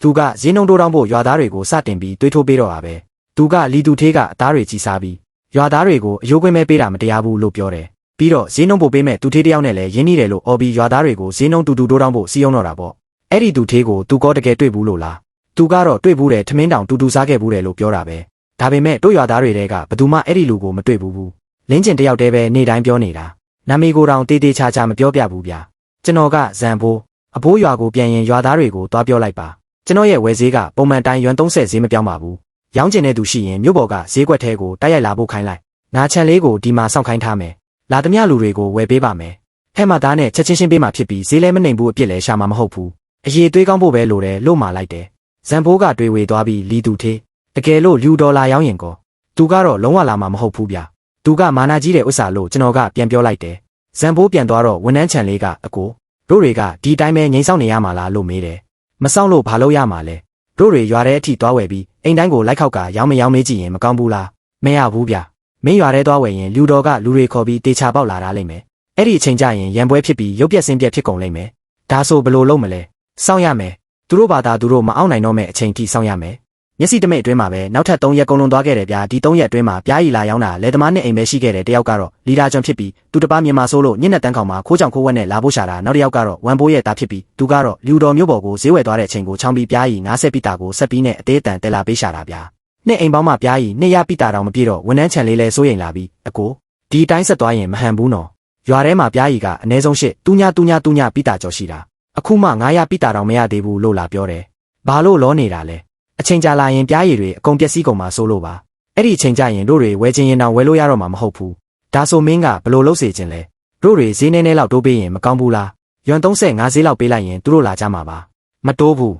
သူကဈေးနှုန်းတိုးတောင်းဖို့ရွာသားတွေကိုစတင်ပြီးတွေးထိုးပေးတော့တာပဲသူကလီတူသေးကအသားတွေကြီးစားပြီးရွာသားတွေကိုအယိုးခွင်းမဲ့ပေးတာမတရားဘူးလို့ပြောတယ်ပြီးတော့ဈေးနှုန်းပို့ပေးမဲ့သူသေးတယောက်နဲ့လည်းရင်းနှီးတယ်လို့အော်ပြီးရွာသားတွေကိုဈေးနှုန်းတူတိုးတောင်းဖို့စီးအောင်တော့တာပေါ့အဲ့ဒီသူသေးကိုသူကောတကယ်တွေ့ဘူးလို့လားသူကတော့တွေ့ဘူးတယ်ထမင်းတောင်တူစားခဲ့ဘူးတယ်လို့ပြောတာပဲဒါပေမဲ့တို့ရွာသားတွေကဘယ်သူမှအဲ့ဒီလူကိုမတွေ့ဘူးလင်းကျင်တယောက်တည်းပဲနေ့တိုင်းပြောနေတာနာမည်ကိုတောင်တေးသေးချာချာမပြောပြဘူးဗျာကျွန်တော်ကဇန်ဘိုးအဘိုးရွာကိုပြန်ရင်ရွာသားတွေကိုသွားပြောလိုက်ပါကျွန်တော်ရဲ့ဝယ်ဈေးကပုံမှန်တိုင်းယွမ်30ဈေးမပြောင်းပါဘူးရောင်းကျင်တဲ့သူရှိရင်မြို့ပေါ်ကဈေးကွက်ထဲကိုတိုက်ရိုက်လာဖို့ခိုင်းလိုက်ငါချန်လေးကိုဒီမှာစောင့်ခိုင်းထားမယ်လာသမျှလူတွေကိုဝယ်ပေးပါမယ်ဟဲ့မသားနဲ့ချက်ချင်းရှင်းပေးမှဖြစ်ပြီးဈေးလည်းမနှိမ်ဘူးအပြစ်လည်းရှာမှာမဟုတ်ဘူးအရေးသွေးကောင်းဖို့ပဲလိုတယ်လို့မှလိုက်တယ်ဇန်ဘိုးကတွေးဝေသွားပြီးလီတူသေးတကယ်လို့လူဒေါ်လာရောင်းရင်ကောသူကတော့လုံးဝလာမှာမဟုတ်ဘူးဗျသူကမာနာကြီးတဲ့ဥစ္စာလို့ကျွန်တော်ကပြန်ပြောလိုက်တယ်ဇန်ဘိုးပြန်သွားတော့ဝန်ထမ်းချန်လေးကအကို တို့တွေကဒီတိုင်းပဲငိမ့်ဆောင်နေရမှာလားလို့မေးတယ်မဆောင်လို့ဘာလို့ရမှာလဲတို့တွေရွာတဲ့အထိသွားဝယ်ပြီးအိမ်တိုင်းကိုလိုက်ခောက်ကရောင်းမရောင်းမေးကြည့်ရင်မကောင်းဘူးလားမရဘူးဗျမင်းရွာထဲသွားဝယ်ရင်လူတော်ကလူတွေခေါ်ပြီးတေချာပေါက်လာတာလိမ့်မယ်အဲ့ဒီအချိန်ကျရင်ရံပွဲဖြစ်ပြီးရုပ်ပြက်စင်းပြက်ဖြစ်ကုန်လိမ့်မယ်ဒါဆိုဘယ်လိုလုပ်မလဲစောင့်ရမယ်သူတို့ဘာသာသူတို့မအောင်နိုင်တော့မဲ့အချိန်ထိစောင့်ရမယ်မျက်စိတမိတ်အတွင်းမှာပဲနောက်ထပ်3ရက်ကုန်လွန်သွားခဲ့တယ်ဗျာဒီ3ရက်အတွင်းမှာပြားရီလာရောက်တာလေသမားနဲ့အိမ်ပဲရှိခဲ့တယ်တယောက်ကတော့လီဒါကျွန်းဖြစ်ပြီးသူတပားမြန်မာဆိုးလို့ညစ်နဲ့တန်းခေါင်မှာခိုးကြောင်ခိုးဝက်နဲ့လာဖို့ရှာတာနောက်တစ်ယောက်ကတော့ဝမ်ဘိုးရဲ့သားဖြစ်ပြီးသူကတော့လူတော်မျိုးပေါ်ကိုဈေးဝယ်သွားတဲ့အချိန်ကိုချောင်းပြီးပြားရီ90ပိတာကိုဆက်ပြီးနဲ့အသေးအတန်တက်လာပေးရှာတာဗျာနှစ်အိမ်ပေါင်းမှာပြားရီ200ပိတာတောင်မပြည့်တော့ဝန်ထမ်းချန်လေးလဲစိုးရိမ်လာပြီးအကိုဒီတိုင်းဆက်သွားရင်မဟန်ဘူးနော်ရွာထဲမှာပြားရီကအနည်းဆုံး8ပိတာကျော်ရှိတာအခုမှ900ပိတာတောင်မရသေးဘူးလို့လာပြောတယ်ဘာလို့လောနေတာလဲအချိန်ကြာလာရင်ပြားရည်တွေအကုန်ပျက်စီးကုန်မှာစိုးလို့ပါအဲ့ဒီအချိန်ကြာရင်တို့တွေဝယ်ခြင်းရင်တောင်ဝယ်လို့ရတော့မှာမဟုတ်ဘူးဒါဆိုမင်းကဘယ်လိုလုပ်စေခြင်းလဲတို့တွေဈေးနှဲနှဲလောက်တိုးပေးရင်မကောင်းဘူးလားရွမ်35ဈေးလောက်ပေးလိုက်ရင်သူတို့လာကြမှာပါမတိုးဘူး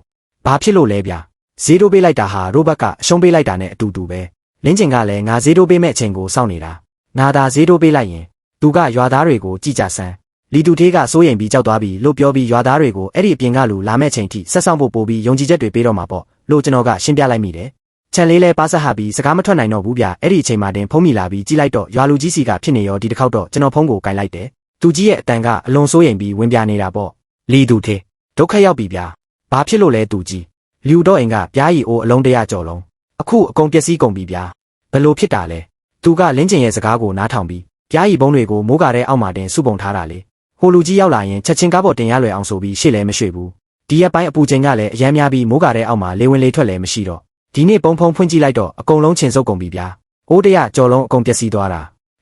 ဘာဖြစ်လို့လဲဗျဈေးတိုးပေးလိုက်တာဟာတို့ဘက်ကအရှုံးပေးလိုက်တာနဲ့အတူတူပဲလင်းကျင်ကလည်းငါဈေးတိုးပေးမဲ့အချိန်ကိုစောင့်နေတာငါသာဈေးတိုးပေးလိုက်ရင်သူကရွာသားတွေကိုကြည်ကြဆန်းလီတူသေးကစိုးရိမ်ပြီးကြောက်သွားပြီးလို့ပြောပြီးရွာသားတွေကိုအဲ့ဒီအပြင်ကလူလာမဲ့ချိန်ထိဆက်ဆောင်ဖို့ပို့ပြီးယုံကြည်ချက်တွေပေးတော့မှာပေါ့လို့ကျွန်တော်ကရှင်းပြလိုက်မိတယ်ချန်လေးလဲပါဆက်ဟာပြီးစကားမထွက်နိုင်တော့ဘူးဗျအဲ့ဒီအချိန်မှတင်ဖုံးမိလာပြီးကြည့်လိုက်တော့ရွာလူကြီးစီကဖြစ်နေရောဒီတစ်ခေါက်တော့ကျွန်တော်ဖုံးကိုကင်လိုက်တယ်သူကြီးရဲ့အတန်ကအလွန်စိုးရိမ်ပြီးဝင်ပြနေတာပေါ့လီတူသေးဒုက္ခရောက်ပြီဗျာဘာဖြစ်လို့လဲသူကြီးလူတော့အိမ်ကပြားရီအိုးအလုံး100ကျော်လုံးအခုအကုန်ပျက်စီးကုန်ပြီဗျာဘယ်လိုဖြစ်တာလဲသူကလင်းကျင်ရဲ့စကားကိုနားထောင်ပြီးပြားရီဘုံတွေကိုမိုးကားတဲ့အောက်မှာတင်စုပုံထားတာလေဟိုလူကြီးရောက်လာရင်ချက်ချင်းကားပေါ်တင်ရလွယ်အောင်ဆိုပြီးရှေ့လဲမရွှေ့ဘူးဒီရက်ပိုင်းအပူချိန်ကလည်းအရမ်းများပြီးမိုးကားတဲ့အောက်မှာလေဝင်လေထွက်လည်းမရှိတော့ဒီနေ့ပုံဖုံးဖွင့်ကြည့်လိုက်တော့အကုန်လုံးချင်စုပ်ကုန်ပြီဗျာအိုး100ကျော်လုံးအကုန်ပျက်စီးသွားတ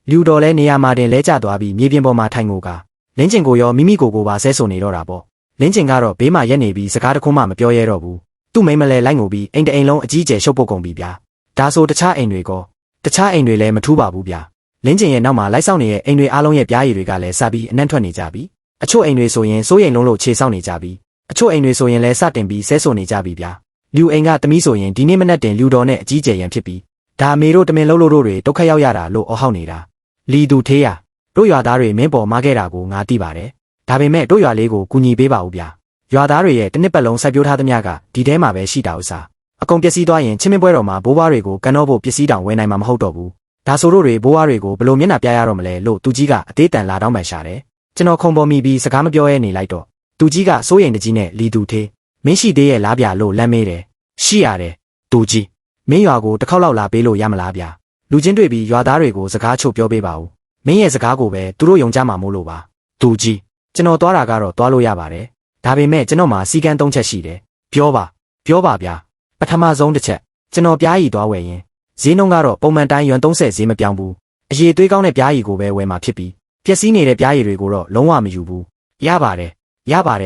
ာလူတော်လဲနေရာမှာတင်လဲကျသွားပြီးမြေပြင်ပေါ်မှာထိုင်ငိုကလင်းကျင်ကိုရောမိမိကိုပါဆဲဆိုနေတော့တာပေါ့လင်းကျင်ကတော့ဘေးမှာရက်နေပြီးစကားတခုမှမပြောရဲတော့ဘူးသူ့မိန်းမလဲလိုက်ငိုပြီးအိမ်တအိမ်လုံးအကြီးကျယ်ရှုပ်ပုတ်ကုန်ပြီဗျာဒါဆိုတခြားအိမ်တွေလည်းမထူးပါဘူးဗျာလင်းကျင်ရဲ့နောက်မှာလိုက်ဆောင်နေတဲ့အိမ်တွေအားလုံးရဲ့ပြားရည်တွေကလည်းစပြီးအနှံ့ထွက်နေကြပြီအချို့အိမ်တွေဆိုရင်စိုးရိမ်လုံးလို့ခြေဆောက်နေကြပြီအချို့အိမ်တွေဆိုရင်လည်းစတင်ပြီးဆဲဆိုနေကြပြီဗျာလူအိမ်ကသမီးဆိုရင်ဒီနေ့မနက်တင်လူတော်နဲ့အကြီးကျယ်ရန်ဖြစ်ပြီးဒါအမေတို့တမင်လုံးလို့တို့တွေဒုက္ခရောက်ရတာလို့အော်ဟောက်နေတာလီသူထေးရတို့ရွာသားတွေမင်းပေါ်မားခဲ့တာကိုငါသိပါတယ်ဒါပေမဲ့တို့ရွာလေးကိုကူညီပေးပါဦးဗျာရွာသားတွေရဲ့တစ်နှစ်ပတ်လုံးစိုက်ပျိုးထားသမျှကဒီထဲမှာပဲရှိတာဥစားအကုန်ပျက်စီးသွားရင်ချင်းမင်းပွဲတော်မှာဘိုးဘွားတွေကိုကန်တော့ဖို့ပစ္စည်းတောင်ဝယ်နိုင်မှာမဟုတ်တော့ဘူးဒါဆိုတို့တွေဘိုးဘွားတွေကိုဘယ်လိုမျက်နှာပြရတော့မလဲလို့သူကြီးကအသေးတန်လာတောင်းပန်ရှာတယ်ကျွန်တော်ခုံပေါ်မိပြီးစကားမပြောရဲနေလိုက်တော့သူကြီးကစိုးရိမ်တကြီးနဲ့လီသူသေးမင်းရှိသေးရဲ့လားဗျာလို့လမ်းမေးတယ်ရှိရတယ်သူကြီးမင်းရွာကိုတစ်ခေါက်လောက်လာပေးလို့ရမလားဗျာလူချင်းတွေ့ပြီးရွာသားတွေကိုစကားချုပ်ပြောပေးပါဦးမင်းရဲ့စကားကိုပဲသူတို့ယုံကြမှာမို့လို့ပါသူကြီးကျွန်တော်သွားတာကတော့သွားလို့ရပါတယ်ဒါပေမဲ့ကျွန်တော်မှာစီကန်း3ချက်ရှိတယ်ပြောပါဗျာပထမဆုံးတစ်ချက်ကျွန်တော်ပြားရီသွားဝယ်ရင်ဈေးနှုန်းကတော့ပုံမှန်တိုင်းရွမ်30ဈေးမပြောင်းဘူးအရေးသွေးကောင်းတဲ့ပြားရီကိုပဲဝယ်မှာဖြစ်ပြီးပျက်စီးနေတဲ့ပြားရီတွေကိုတော့လုံးဝမယူဘူးရပါတယ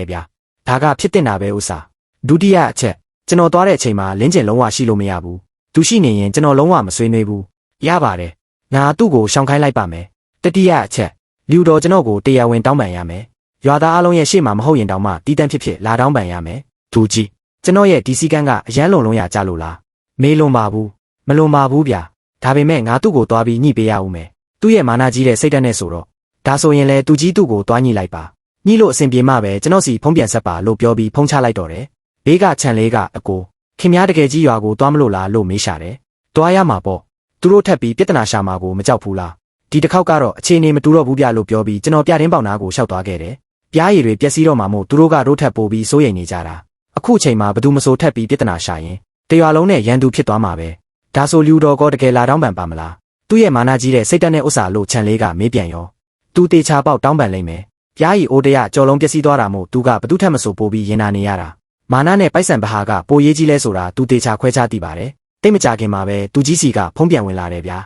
်ဗျာဒါကဖြစ်တင်တာပဲဥစားဒုတိယအချက်ကျွန်တော်သွားတဲ့အချိန်မှာလင်းကျင်လုံးဝရှိလို့မရဘူးသူရှိနေရင်ကျွန်တော်လုံးဝမဆွေးနွေးဘူးရပါတယ်ငါသူ့ကိုရှောင်ခိုင်းလိုက်ပါမယ်တတိယအချက်လူတော်ကျွန်တော်ကိုတရားဝင်တောင်းပန်ရမယ်ရွာသားအလုံးရဲ့ရှေ့မှာမဟုတ်ရင်တောင်မှတီးတန်းဖြစ်လာတောင်းပန်ရမယ်သူကြီးကျွန်တော်ရဲ့ဒီစီကန်းကအရန်လုံးရကြလို့လားမေးလွန်ပါဘူးမလွန်ပါဘူးဗျာဒါပေမဲ့ငါသူ့ကိုသွားပြီးညှိပေးရဦးမယ်သူ့ရဲ့မာနာကြီးတဲ့စိတ်ဓာတ်နဲ့ဆိုတော့ဒါဆိုရင်လေသူကြီးသူ့ကိုသွားညှိလိုက်ပါညှိလို့အဆင်ပြေမှပဲကျွန်တော်စီဖုံးပြန်ဆက်ပါလို့ပြောပြီးဖုံးချလိုက်တော့တယ်ဘေးကခြံလေးကအကိုခင်များတကယ်ကြီးရွာကိုသွားမလို့လားလို့မေးရှာတယ်သွားရမှာပေါ့သူတို့ထပ်ပြီးပြဿနာရှာမှာကိုမကြောက်ဘူးလားဒီတစ်ခေါက်ကတော့အခြေအနေမတူတော့ဘူးဗျလို့ပြောပြီးကျွန်တော်ပြတင်းပေါင်နာကိုရှောက်သွားခဲ့တယ်ပြားရည်တွေပျက်စီးတော့မှမို့သူတို့ကတို့ထပ်ပို့ပြီးစိုးရိမ်နေကြတာအခုချိန်မှာဘသူမဆိုထပ်ပြီးပြဿနာရှာရင်တရွာလုံးနဲ့ရန်သူဖြစ်သွားမှာပဲဒါဆိုလူတော်ကောတကယ်လာတောင်းပန်ပါမလားသူ့ရဲ့မာနာကြီးတဲ့စိတ်တက်တဲ့ဥစ္စာလို့ခြံလေးကမေးပြန်ရောသူတေချာပေါက်တောင်းပန်လိမ့်မယ်ပြားရီအိုတရကြော်လုံးပျက်စီးသွားတာမို့သူကဘသူထက်မဆိုပိုပြီးရင်နာနေရတာမာနာနဲ့ပိုက်ဆံဘဟာကပိုရေးကြီးလဲဆိုတာသူတေချာခွဲခြားသိပါတယ်တိတ်မကြခင်မှာပဲသူကြီးစီကဖုံးပြန်ဝင်လာတယ်ဗျာ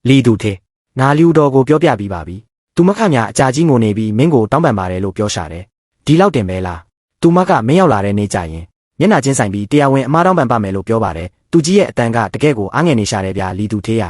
လီသူသေးငါလူတော်ကိုပြောပြပြီးပါပြီသူမခမြအကြာကြီးငိုနေပြီးမင်းကိုတောင်းပန်ပါတယ်လို့ပြောရှာတယ်ဒီလောက်တင်ပဲလားသူမကမင်းရောက်လာတဲ့နေ့ကျရင်မျက်နှာချင်းဆိုင်ပြီးတရားဝင်အမားတောင်းပန်ပါမယ်လို့ပြောပါတယ်သူကြီးရဲ့အတန်ကတကယ့်ကိုအားငယ်နေရှာတယ်ဗျာလီသူသေးရ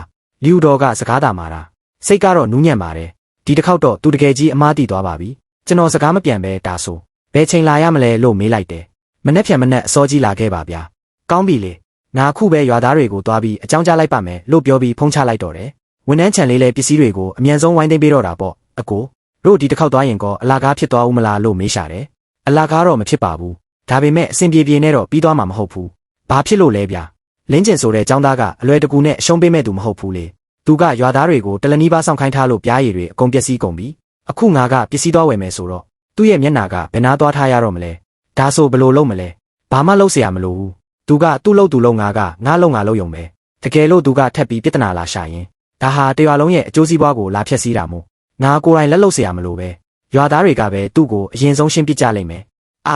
လီတော်ကစကားသာမာတာစိတ်ကတော့နူးညံ့ပါတယ်ဒီတစ်ခေါက်တော့သူတကယ်ကြီးအမားတီသွားပါပြီကျွန်တော်စကားမပြန်ပဲဒါဆိုဘယ်ချိန်လာရမလဲလို့မေးလိုက်တယ်မနေ့ဖြန်မနေ့အစောကြီးလာခဲ့ပါဗျာကောင်းပြီလေငါအခုပဲရွာသားတွေကိုသွားပြီးအကြောင်းကြားလိုက်ပါမယ်လို့ပြောပြီးဖုံးချလိုက်တော့တယ်ဝန်ထမ်းချန်လေးလဲပစ္စည်းတွေကိုအမြန်ဆုံးဝိုင်းသိမ်းပေးတော့တာပေါ့အကိုတို့ဒီတစ်ခေါက်သွားရင်ကောအလာကားဖြစ်သွားဦးမလားလို့မေးရှာတယ် အလာကားတော့မဖြစ်ပါဘူးဒါပေမဲ့အဆင်ပြေပြေနဲ့တော့ပြီးသွားမှာမဟုတ်ဘူးဘာဖြစ်လို့လဲဗျာလင်းကျင်ဆိုတဲ့ចောင်းသားကအလွယ်တကူနဲ့အရှုံးပေးမဲ့သူမဟုတ်ဘူးလေသူကရွာသားတွေကိုတလနီးပါးဆောင်ခိုင်းထားလို့ပြားရည်တွေအကုန်ပျက်စီးကုန်ပြီအခုငါကပစ္စည်းသွားဝယ်မယ်ဆိုတော့သူ့ရဲ့မျက်နှာကဘယ်နာသွားထားရတော့မလဲဒါဆိုဘယ်လိုလုပ်မလဲဘာမှလုပ်เสียရမလို့ဘူးသူကသူ့လုပ်သူလုပ်ငါကငါလုပ်ငါလုပ်ယုံပဲတကယ်လို့သူကထက်ပြီးပြဿနာလာရှာရင်ဒါဟာတရွာလုံးရဲ့အကျိုးစီးပွားကိုလာဖျက်ဆီးတာမို့ငါကိုယ်တိုင်လက်လုပ်เสียရမလို့ပဲရွာသားတွေကပဲသူ့ကိုအရင်ဆုံးရှင်းပြကြလိမ့်မယ်အ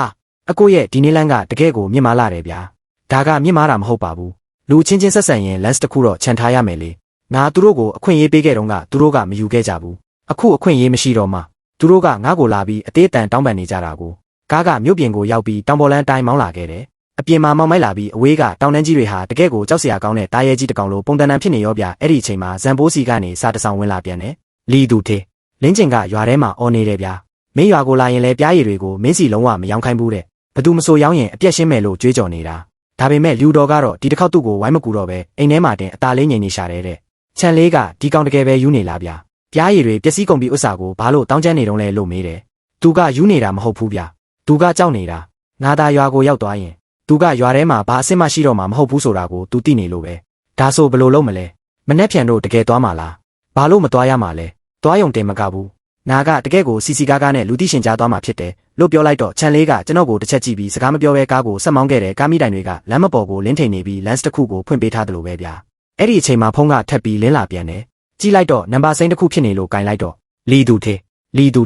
ာအကိုရဲ့ဒီနေ့လန်းကတကယ်ကိုမြင့်မားလာတယ်ဗျာဒါကမြင့်မားတာမဟုတ်ပါဘူးလူချင်းချင်းဆက်ဆံရင်လန့်တစ်ခုတော့ခြံထားရမယ်လေငါသူတို့ကိုအခွင့်အရေးပေးခဲ့တော့ကသူတို့ကမယူခဲ့ကြဘူးအခုအခွင့်အရေးမရှိတော့မှသူတို့ကငါ့ကိုလာပြီးအသေးအတန်တောင်းပန်နေကြတာကိုကားကမြို့ပြင်ကိုရောက်ပြီးတောင်ပေါ်လန်းတိုင်းမောင်းလာခဲ့တယ်အပြင်မှာမောင်းမိုက်လာပြီးအဝေးကတောင်တန်းကြီးတွေဟာတကယ့်ကိုကြောက်စရာကောင်းတဲ့တားရဲကြီးတစ်ကောင်လိုပုံတန်တန်ဖြစ်နေရောဗျအဲ့ဒီအချိန်မှာဇန်ပိုးစီကနေစာတဆောင်ဝင်လာပြန်တယ်လီသူသေးလင်းကျင်ကရွာထဲမှာအော်နေတယ်ဗျာမင်းရွာကိုလာရင်လည်းပြားရည်တွေကိုမင်းစီလုံးဝမယောင်းခိုင်းဘူးတဲ့ဘသူမဆိုရောင်းရင်အပြက်ရှင်းမယ်လို့ကြွေးကြော်နေတာဒါပေမဲ့လူတော်ကတော့ဒီတစ်ခေါက်သူ့ကိုဝိုင်းမကူတော့ပဲအိမ်ထဲမှာတင်အသားလေးငြိမ်နေရှာတယ်တဲ့ခြံလေးကဒီကောင်တကယ်ပဲယူနေလားဗျာပြားရည်တွေပျက်စီးကုန်ပြီးဥစ္စာကိုဘာလို့တောင်းကျမ်းနေတုံးလဲလို့မေးတယ်သူကယူနေတာမဟုတ်ဘူးဗျာသူကကြောက်နေတာငါသာရွာကိုရောက်သွားရင်သူကရွာထဲမှာဘာအစ်မရှိတော့မှမဟုတ်ဘူးဆိုတာကိုသူသိနေလို့ပဲဒါဆိုဘယ်လိုလုပ်မလဲမနှက်ဖြန်တို့တကယ်သွားမှာလားဘာလို့မသွားရမှာလဲသွားယုံတင်မကဘူးနာကတကယ်ကိုစီစီကားကားနဲ့လူသိရှင်ကြားသွားမှာဖြစ်တယ်လို့ပြောလိုက်တော့ခြံလေးကကျွန်တော်ကိုတစ်ချက်ကြည့်ပြီးစကားမပြောဘဲကားကိုဆက်မောင်းခဲ့တဲ့ကားမိတိုင်တွေကလမ်းမပေါ်ကိုလင်းထိန်နေပြီးလမ်းတစ်ခုကိုဖွင့်ပေးထားတယ်လို့ပဲဗျာအဲ့ဒီအချိန်မှာဖုန်းကထပ်ပြီးလင်းလာပြန်တယ်ကြည့်လိုက်တော့နံပါတ်စိမ်းတစ်ခုဖြစ်နေလို့ကင်လိုက်တော့လီသူ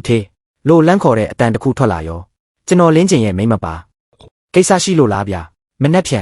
သေးလို့လမ်းခေါ်တဲ့အတန်တစ်ခုထွက်လာရောကျွန်တော်လင်းကျင်ရဲ့မိမပါကိစ္စရှိလို့လားဗျာမနှက်ဖြ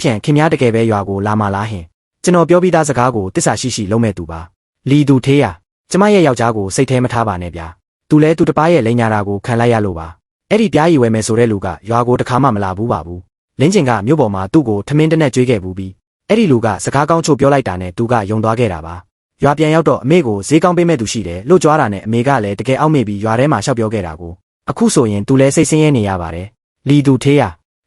န်ခင်များတကယ်ပဲရွာကိုလာမလားဟင်ကျွန်တော်ပြောပြီးသားစကားကိုတစ္ဆာရှိလုံးမဲ့သူပါလီသူသေးရကျမရဲ့ယောက်ျားကိုစိတ်ထဲမထားပါနဲ့ဗျာသူလဲသူတပားရဲ့လိန်ညာတာကိုခံလိုက်ရလို့ပါအဲ့ဒီပြားရည်ဝဲမယ်ဆိုတဲ့လူကရွာကိုတခါမှမလာဘူးပါဘူးလင်းကျင်ကမြို့ပေါ်မှာသူ့ကိုထမင်းတနက်ကြွေးခဲ့ဘူးပြီးအဲ့ဒီလူကစကားကောင်းချို့ပြောလိုက်တာနဲ့သူကယုံသွားခဲ့တာပါရွာပြန်ရောက်တော့အမေကိုဈေးကောင်းပေးမဲ့သူရှိတယ်လို့ကြွားတာနဲ့အမေကလည်းတကယ်အောက်မေ့ပြီးရွာထဲမှာရှောက်ပြောခဲ့တာကိုအခုဆိုရင်သူလဲစိတ်ဆင်းရဲနေရပါတယ်လီသူသေးရ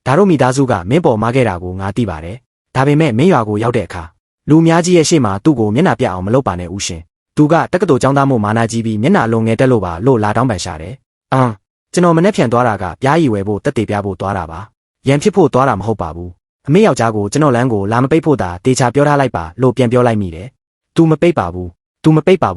ဒါတို့မိသားစုကမင်းပေါ်မားခဲ့တာကိုငါသိပါတယ်ဒါပေမဲ့မင်းရွာကိုရောက်တဲ့အခါလူများကြီးရဲ့ရှေ့မှာသူ့ကိုမျက်နှာပြအောင်မလုပ်ပါနဲ့ဦးရှင်သူကတက္ကသိုလ်ကျောင်းသားမို့မာနာကြီးပြီးမျက်နှာအလုံးငယ်တက်လို့ပါလို့လာတောင်းပန်ရှာတယ်ကျွန်တော်မနှက်ဖြန်သွားတာကပြားရည်ဝဲဖို့တက်တေပြဖို့သွားတာပါရန်ဖြစ်ဖို့သွားတာမဟုတ်ပါဘူးအမေယောက်ျားကိုကျွန်တော်လမ်းကိုလာမပိတ်ဖို့တာတေချာပြောထားလိုက်ပါလို့ပြန်ပြောလိုက်မိတယ်သူမပိတ်ပါဘူ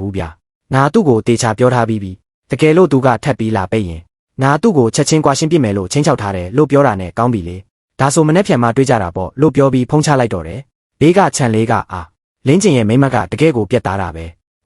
းဗျာငါသူ့ကိုတေချာပြောထားပြီးတကယ်လို့သူကထပ်ပြီးလာပိတ်ရင်ငါသူ့ကိုချက်ချင်းကွာရှင်းပြမယ်လို့ချင်းချောက်ထားတယ်လို့ပြောတာနဲ့ကောင်းပြီလေဒါဆိုမနှက်ဖြန်မှတွေးကြတာပေါ့လို့ပြောပြီးဖုံးချလိုက်တော့တယ်ဘေးကခြံလေးကလင်းကျင်ရဲ့မိမကတကယ်ကိုပြက်သားတာပဲ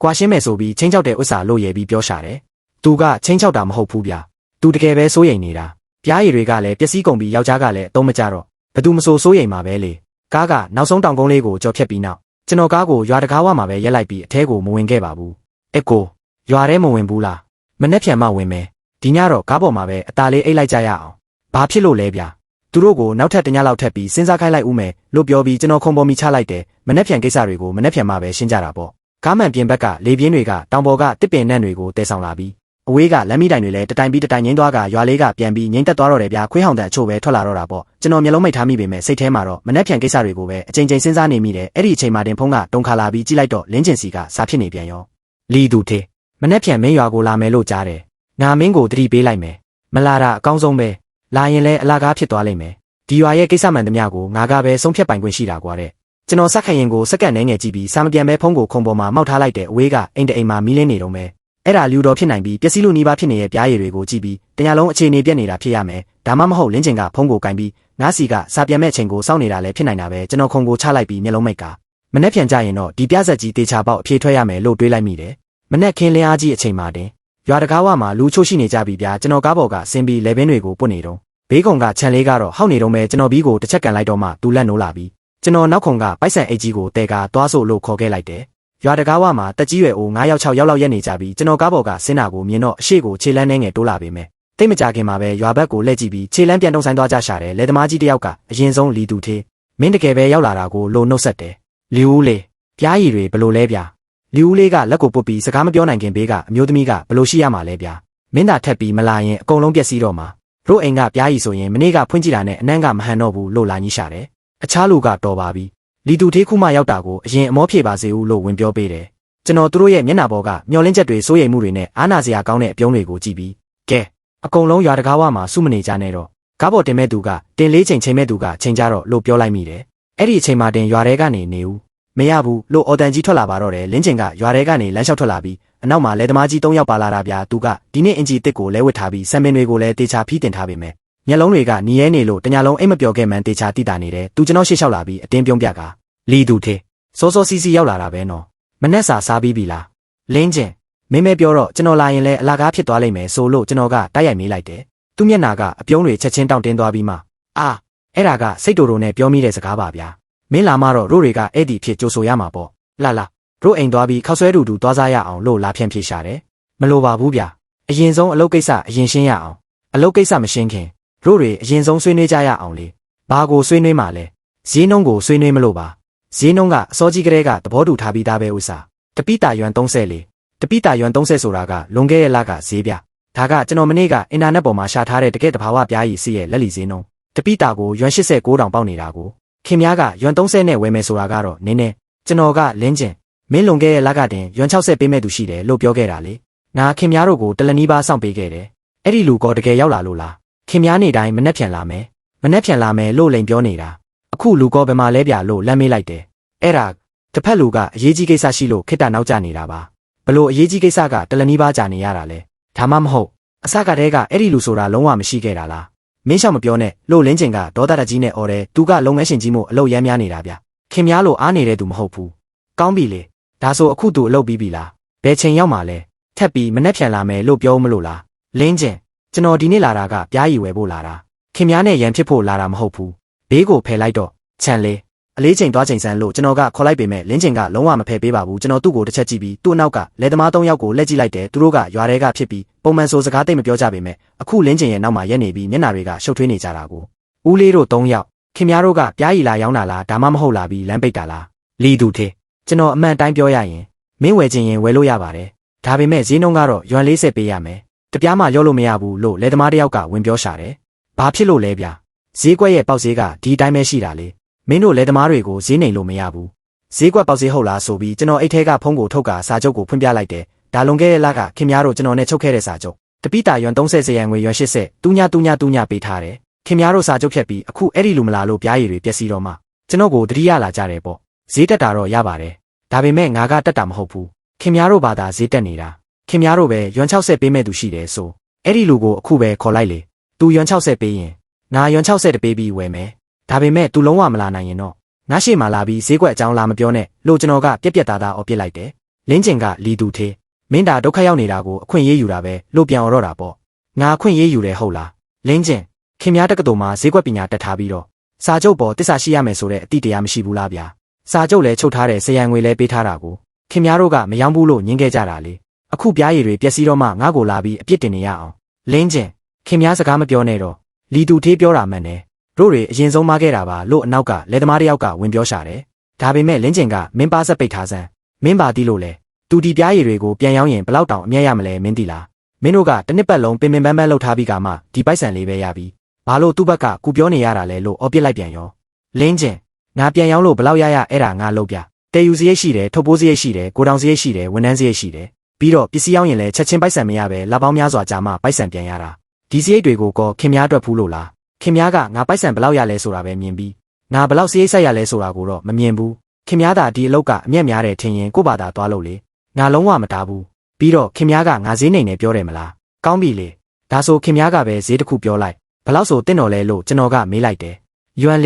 ကွာရှင်းမယ်ဆိုပြီးချင်းချောက်တဲ့ဥစ္စာလို့ရည်ပြီးပြောရှာတယ်သူကချင်းချောက်တာမဟုတ်ဘူးဗျာသူတကယ်ပဲစိုးရိမ်နေတာပြားရည်တွေကလည်းပျက်စီးကုန်ပြီးယောက်ျားကလည်းအသုံးမကျတော့ဘသူမဆိုစိုးရိမ်မှာပဲလေကားကနောက်ဆုံးတောင်ကုန်းလေးကိုကြော်ဖြတ်ပြီးနောက်ကျွန်တော်ကားကိုရွာတကားဝမှာပဲရက်လိုက်ပြီးအထဲကိုမဝင်ခဲ့ပါဘူးကိုရွာထဲမဝင်ဘူးလားမနှက်ဖြန်မှဝင်မယ်ဒီညတော့ကားပေါ်မှာပဲအตาလေးအိတ်လိုက်ကြရအောင်ဘာဖြစ်လို့လဲဗျာသူတို့ကိုနောက်ထပ်တညလောက်ထပ်ပြီးစဉ်းစားခိုင်းလိုက်ဦးမယ်လို့ပြောပြီးကျွန်တော်ခုံပေါ်မိချလိုက်တယ်မနှက်ဖြန်ကိစ္စတွေကိုမနှက်ဖြန်မှပဲရှင်းကြတာပေါ့ကားမှန်ပြင်ဘက်ကလေပြင်းတွေကတောင်ပေါ်ကတစ်ပင်နှံ့တွေကိုတဲဆောင်လာပြီးအဝေးကလမ်းမီးတိုင်တွေလည်းတတိုင်ပြီးတတိုင်ငိမ့်သွားကရွာလေးကပြန်ပြီးငိမ့်သက်သွားတော့တယ်ဗျာခွေးဟောင်တဲ့အချို့ပဲထွက်လာတော့တာပေါ့ကျွန်တော်မျက်လုံးမိတ်ထားမိပေမဲ့စိတ်ထဲမှာတော့မနှက်ဖြန်ကိစ္စတွေကိုပဲအချိန်ချင်းစဉ်းစားနေမိတယ်အဲ့ဒီအချိန်မှာတင်ဖုန်းကတုံခါလာပြီးကြည့်လိုက်တော့လင်းကျင်စီကစာဖြစ်နေပြန်ရောလီသူသေးမနှက်ဖြန်မင်းရွာကိုလာမယ်လို့ကြားတယ်ငါမင်းကိုတတိပေးလိုက်မယ်မလာတာအကောင်းဆုံးပဲလာရင်လည်းအလားကားဖြစ်သွားလိမ့်မယ်ဒီရွာရဲ့ကိစ္စမှန်သမျှကိုငါကပဲဆုံးဖြတ်ပိုင်ခွင့်ရှိတာကွာတဲ့ကျွန်တော်စက်ခရင်ကိုစက္ကန့်နဲ့ငယ်ကြည့်ပြီးစာမပြန်ပဲဖုန်းကိုခုံပေါ်မှာမောက်ထားလိုက်တဲ့အဝေးကအိမ်တအိမ်မှာမီးလင်းနေတော့မယ်အဲ့ဒါလူတော်ဖြစ်နိုင်ပြီးပျက်စီးလို့နီးပါးဖြစ်နေတဲ့ပြားရည်တွေကိုကြည့်ပြီးတညာလုံးအခြေအနေပြက်နေတာဖြစ်ရမယ်ဒါမှမဟုတ်လင်းကျင်ကဖုန်းကိုကင်ပြီးငါးစီကစာပြန်မဲ့ချိန်ကိုစောင့်နေတာလည်းဖြစ်နိုင်တာပဲကျွန်တော်ခုံကိုချလိုက်ပြီးမျက်လုံးမိတ်ကမနှက်ပြန်ကြရင်တော့ဒီပြဆက်ကြီးတေချာပေါက်အဖြေထွက်ရမယ်လို့တွေးလိုက်မိတယ်မနှက်ခင်းလင်းအားကြီးအချိန်မှာတင်ရွာတကားဝမှာလူချို့ရှိနေကြပြီဗျာကျွန်တော်ကားပေါ်ကဆင်းပြီးလေဘင်းတွေကိုပွတ်နေတော့ဘေးကုံကခြံလေးကတော့ဟောက်နေတော့မဲကျွန်တော်ဘီးကိုတစ်ချက်ကန်လိုက်တော့မှသူလက်နိုးလာပြီးကျွန်တော်နောက်ခုံကပိုက်ဆန်အိတ်ကြီးကိုတဲကားသွားဆိုလို့ခေါ်ခဲ့လိုက်တယ်ရွာတကားဝမှာတက်ကြီးရွယ်အို9ယောက်6ယောက်လောက်ရက်နေကြပြီးကျွန်တော်ကားပေါ်ကဆင်းတာကိုမြင်တော့အရှိကိုခြေလန်းနှဲငယ်တိုးလာပေမဲ့တိတ်မကြခင်မှာပဲရွာဘက်ကိုလှည့်ကြည့်ပြီးခြေလန်းပြန်တုံဆိုင်သွားကြရှာတယ်လေသမားကြီးတယောက်ကအရင်ဆုံးလီသူသေးမင်းတကယ်ပဲရောက်လာတာကိုလိုနှုတ်ဆက်တယ်လီဦးလေးပြားရည်တွေဘလို့လဲဗျာလီဦးလေးကလက်ကိုပုတ်ပြီးစကားမပြောနိုင်ခင်ဘေးကအမျိုးသမီးကဘလို့ရှိရမှာလဲဗျာမင်းသာထက်ပြီးမလာရင်အကုန်လုံးပျက်စီးတော့မှာတို့အိမ်ကပြားရည်ဆိုရင်မနေ့ကဖွင့်ကြည့်တာနဲ့အနမ်းကမဟန်တော့ဘူးလို့လာကြီးရှာတယ်အခြားလူကတော်ပါပြီလီသူသေးခုမှရောက်တာကိုအရင်အမောဖြေပါစေဦးလို့ဝင်ပြောပေးတယ်ကျွန်တော်တို့ရဲ့မျက်နှာပေါ်ကမျောလင်းချက်တွေစိုးရိမ်မှုတွေနဲ့အားနာစရာကောင်းတဲ့အပြုံးတွေကိုကြည့်ပြီးကဲ အကုန်လုံးရွာတကားဝမှာစုမနေကြနဲ့တော့ကားပေါ်တင်မဲ့သူကတင်လေးချိန်ချိန်မဲ့သူကချိန်ကြတော့လို့ပြောလိုက်မိတယ်အဲ့ဒီအချိန်မှာတင်ရွာထဲကနေနေဦးမရဘူးလို့အော်တန်ကြီးထွက်လာပါတော့တယ်လင်းကျင်ကရွာထဲကနေလမ်းလျှောက်ထွက်လာပြီးအနောက်မှာလဲသမားကြီး3ယောက်ပါလာတာဗျာသူကဒီနေ့အင်ဂျီတစ်ကိုလဲဝစ်ထားပြီးဆံပင်တွေကိုလည်းတေချာဖီးတင်ထားပေမဲ့မျက်လုံးတွေကနီးရဲနေလို့တညာလုံးအိမ်မပျော်ခဲ့မှန်တေချာတိတာနေတယ်သူကျွန်တော်ရှေ့လျှောက်လာပြီးအတင်းပြုံးပြကလီသူထေစောစောစီးစီးရောက်လာတာပဲနော်မနဲ့စာစားပြီးပြီလားလင်းကျင်မင်းမဲပြောတော့ကျွန်တော်လာရင်လည်းအလာကားဖြစ်သွားလိမ့်မယ်ဆိုလို့ကျွန်တော်ကတိုက်ရိုက်မေးလိုက်တယ်သူ့မျက်နှာကအပြုံးတွေချက်ချင်းတောင့်တင်းသွားပြီးမှအာအဲ့ဒါကစိတ်တူတူနဲ့ပြောမိတဲ့စကားပါဗျာမင်းလာမှတော့တို့တွေကအဲ့ဒီဖြစ်ကြိုဆိုရမှာပေါ့လာတို့အိမ်သွားပြီးခောက်ဆွဲတူသွားစားရအောင်လို့လာဖြန့်ဖြေရှာတယ်မလိုပါဘူးဗျာအရင်ဆုံးအလုပ်ကိစ္စအရင်ရှင်းရအောင်အလုပ်ကိစ္စမရှင်းခင်တို့တွေအရင်ဆုံးဆွေးနွေးကြရအောင်လေဘာကိုဆွေးနွေးမှလဲဈေးနှုန်းကိုဆွေးနွေးမလို့ပါဈေးနှုန်းကအစောကြီးကတည်းကသဘောတူထားပြီးသားပဲဥစ္စာတပိတာယွမ်30လေတပိတာယွမ်30ဆိုတာကလွန်ခဲ့တဲ့လကဈေးပြဒါကကျွန်တော်မနေ့ကအင်တာနက်ပေါ်မှာရှာထားတဲ့တကယ့်တဘာဝပြားရည်စီရဲ့လက်လီဈေးနှုန်းတပိတာကိုယွမ်89တောင်ပေါက်နေတာကိုခင်များကယွမ်30နဲ့ဝယ်မယ်ဆိုတာကတော့နင်းနေကျွန်တော်ကလင်းကျင်မင်းလွန်ခဲ့တဲ့လကတင်ယွမ်60ပေးမဲ့သူရှိတယ်လို့ပြောခဲ့တာလေငါခင်များတို့ကိုတလနီးပါးစောင့်ပေးခဲ့တယ်အဲ့ဒီလူကတကယ်ရောက်လာလို့လားခင်များနေတိုင်းမနှက်ဖြန်လာမယ်လို့လိန်ပြောနေတာအခုလူကဘယ်မှာလဲဗျာလို့လမ်းမေးလိုက်တယ်အဲ့ဒါတစ်ဖက်လူကအရေးကြီးကိစ္စရှိလို့ခိတ္တနောက်ကျနေတာပါဘလို့အရေးကြီးကိစ္စကတလနီးပါးကြာနေရတာလဲဒါမှမဟုတ်အစကတည်းကအဲ့ဒီလူဆိုတာလုံးဝမရှိခဲ့တာလားမင်းရှောင်မပြောနဲ့လို့လင်းကျင်ကဒေါသတကြီးနဲ့អော်တယ်သူကလုပ်ငန်းရှင်ကြီးမို့အလုပ်ရမ်းများနေတာဗျခင်များလို့အားနေတဲ့သူမဟုတ်ဘူးကောင်းပြီလေဒါဆိုအခုသူအလုပ်ပြီးပြီလားဘယ်ချိန်ရောက်မှလဲထက်ပြီးမနှက်ဖြန်လာမယ်လို့ပြောမလို့လားလင်းကျင်ကျွန်တော်ဒီနေ့လာတာကပြားရည်ဝယ်ဖို့လာတာခင်များနဲ့ရန်ဖြစ်ဖို့လာတာမဟုတ်ဘူးဘေးကိုဖယ်လိုက်တော့ခြံလေအလေးချိန်သွားချိန်ဆန်းလို့ကျွန်တော်ကခေါ်လိုက်ပေမဲ့လင်းကျင်ကလုံးဝမဖယ်ပေးပါဘူးကျွန်တော်သူ့ကိုတစ်ချက်ကြည့်ပြီးသူ့နောက်ကလက်သမား3ယောက်ကိုလက်ကြည့်လိုက်တယ်သူတို့ကရွာထဲကဖြစ်ပြီးပုံမှန်ဆိုစကားတိတ်မပြောကြပေမဲ့အခုလင်းကျင်ရဲ့နောက်မှာရက်နေပြီးမျက်နှာတွေကရှုပ်ထွေးနေကြတာကိုဦးလေးတို့3ယောက်ခင်များတို့ကပြားရည်လာရောင်းတာလားဒါမှမဟုတ်လာပြီးလမ်းပိတ်တာလားလီသူထေကျွန်တော်အမှန်တိုင်းပြောရရင်မင်းဝယ်ခြင်းရင်ဝယ်လို့ရပါတယ်ဒါပေမဲ့ဈေးနှုန်းကတော့ယွမ်40ပေးရမယ်တပြားမှရောလို့မရဘူးလို့လက်သမားတယောက်ကဝင်ပြောရှာတယ်ဘာဖြစ်လို့လဲဗျာဈေးကွက်ရဲ့ပေါက်ဈေးကဒီအတိုင်းပဲရှိတာလေမင်းတို့လက်သမားတွေကိုဈေးနှိမ်လို့မရဘူးဈေးကွက်ပေါက်ဈေးဟုတ်လားဆိုပြီးကျွန်တော်အိတ်ထဲကဖုန်းကိုထုတ်ကာစာချုပ်ကိုဖွင့်ပြလိုက်တယ်ဒါလွန်ခဲ့တဲ့လကခင်များတို့ကျွန်တော်နဲ့ချုပ်ခဲ့တဲ့စာချုပ်တပိတာယွမ်30စရန်ငွေယွမ်80တူညာပေးထားတယ်ခင်များတို့စာချုပ်ဖြတ်ပြီးအခုအဲ့ဒီလူမလာလို့ပြားရည်တွေပျက်စီးတော့မှကျွန်တော်ကိုတတိယလာကြတယ်ပေါ့ဈေးတက်တာတော့ရပါတယ်ဒါပေမဲ့ငါကတက်တာမဟုတ်ဘူးခင်များတို့ဘာသာဈေးတက်နေတာခင်များတို့ပဲယွမ်60ပေးမဲ့သူရှိတယ်ဆိုအဲ့ဒီလူကိုအခုပဲခေါ်လိုက်လေသူယွမ်60ပေးရင်ငါယွမ်60တပေးပြီးဝယ်မယ်ဒါပေမဲ့သူလုံးဝမလာနိုင်ရင်တော့ငါရှေ့မှာလာပြီးဈေးကွက်အကြောင်းလာမပြောနဲ့လို့ကျွန်တော်ကပြက်သားသားအော်ပြစ်လိုက်တယ်လင်းကျင်ကလီသူသေးမင်းဒါဒုက္ခရောက်နေတာကိုအခွင့်ရေးယူတာပဲလို့ပြန်អော်တော့တာပေါ့ငါအခွင့်ရေးယူတယ်ဟုတ်လားလင်းကျင်ခင်များတက္ကသိုလ်မှာဈေးကွက်ပညာတက်ထားပြီးတော့စာချုပ်ပေါ်တစ္ဆာရှိရမယ်ဆိုတဲ့အတိတရားမရှိဘူးလားဗျာစာချုပ်လဲချုပ်ထားတဲ့ဇယံငွေလဲပေးထားတာကိုခင်များတို့ကမယောင်းဘူးလို့ညင်းခဲ့ကြတာလေအခုပြားရည်တွေပျက်စီးတော့မှငါ့ကိုလာပြီးအပြစ်တင်နေရအောင်လင်းကျင်ခင်များစကားမပြောနဲ့တော့လီသူသေးပြောတာမှန်တယ်တို့တွေအရင်ဆုံးမခဲ့တာပါလို့အနောက်ကလက်သမားတယောက်ကဝင်ပြောရှာတယ်ဒါပေမဲ့လင်းကျင်ကမင်းပါဆက်ပိတ်ထားစမ်းမင်းပါတီးလို့လဲသူဒီပြားရည်တွေကိုပြန်ရောင်းရင်ဘလောက်တောင်အမြတ်ရမလဲမင်းတီလားမင်းတို့ကတစ်နှစ်ပတ်လုံးပင်ပန်းလှုပ်ထားပြီးကမှဒီပိုက်ဆံလေးပဲရပြီဘာလို့သူ့ဘက်ကကူပြောနေရတာလဲလို့အော်ပြစ်လိုက်ပြန်ရောလင်းကျင်ငါပြန်ရောင်းလို့ဘလောက်ရအဲ့ဒါငါလုပ်ပြတဲယူစရိတ်ရှိတယ်ထုတ်ပိုးစရိတ်ရှိတယ်ကိုတောင်စရိတ်ရှိတယ်ဝန်ထမ်းစရိတ်ရှိတယ်ပြီးတော့ပစ္စည်းရောင်းရင်လည်းချက်ချင်းပိုက်ဆံမရပဲလပေါင်းများစွာကြာမှပိုက်ဆံပြန်ရတာဒီစရိတ်တွေကိုကောခင်များအတွက်ဖူးလို့လားခင်များကငါပိုက်ဆံဘလောက်ရလဲဆိုတာပဲမြင်ပြီးငါဘလောက်စရိတ်ဆက်ရလဲဆိုတာကိုတော့မမြင်ဘူးခင်များသာဒီအလုပ်ကအမျက်များတယ်ထင်ရင်ကို့ဘာသာသွားလို့လေငါလုံးဝမတားဘူးပြီးတော့ခင်များကငါဈေးနှိမ်နေပြောတယ်မလားကောင်းပြီလေဒါဆိုခင်များကပဲဈေးတစ်ခုပြောလိုက်ဘလောက်ဆိုတင့်တော်လဲလို့ကျွန်တော်ကမေးလိုက်တယ်ယွမ်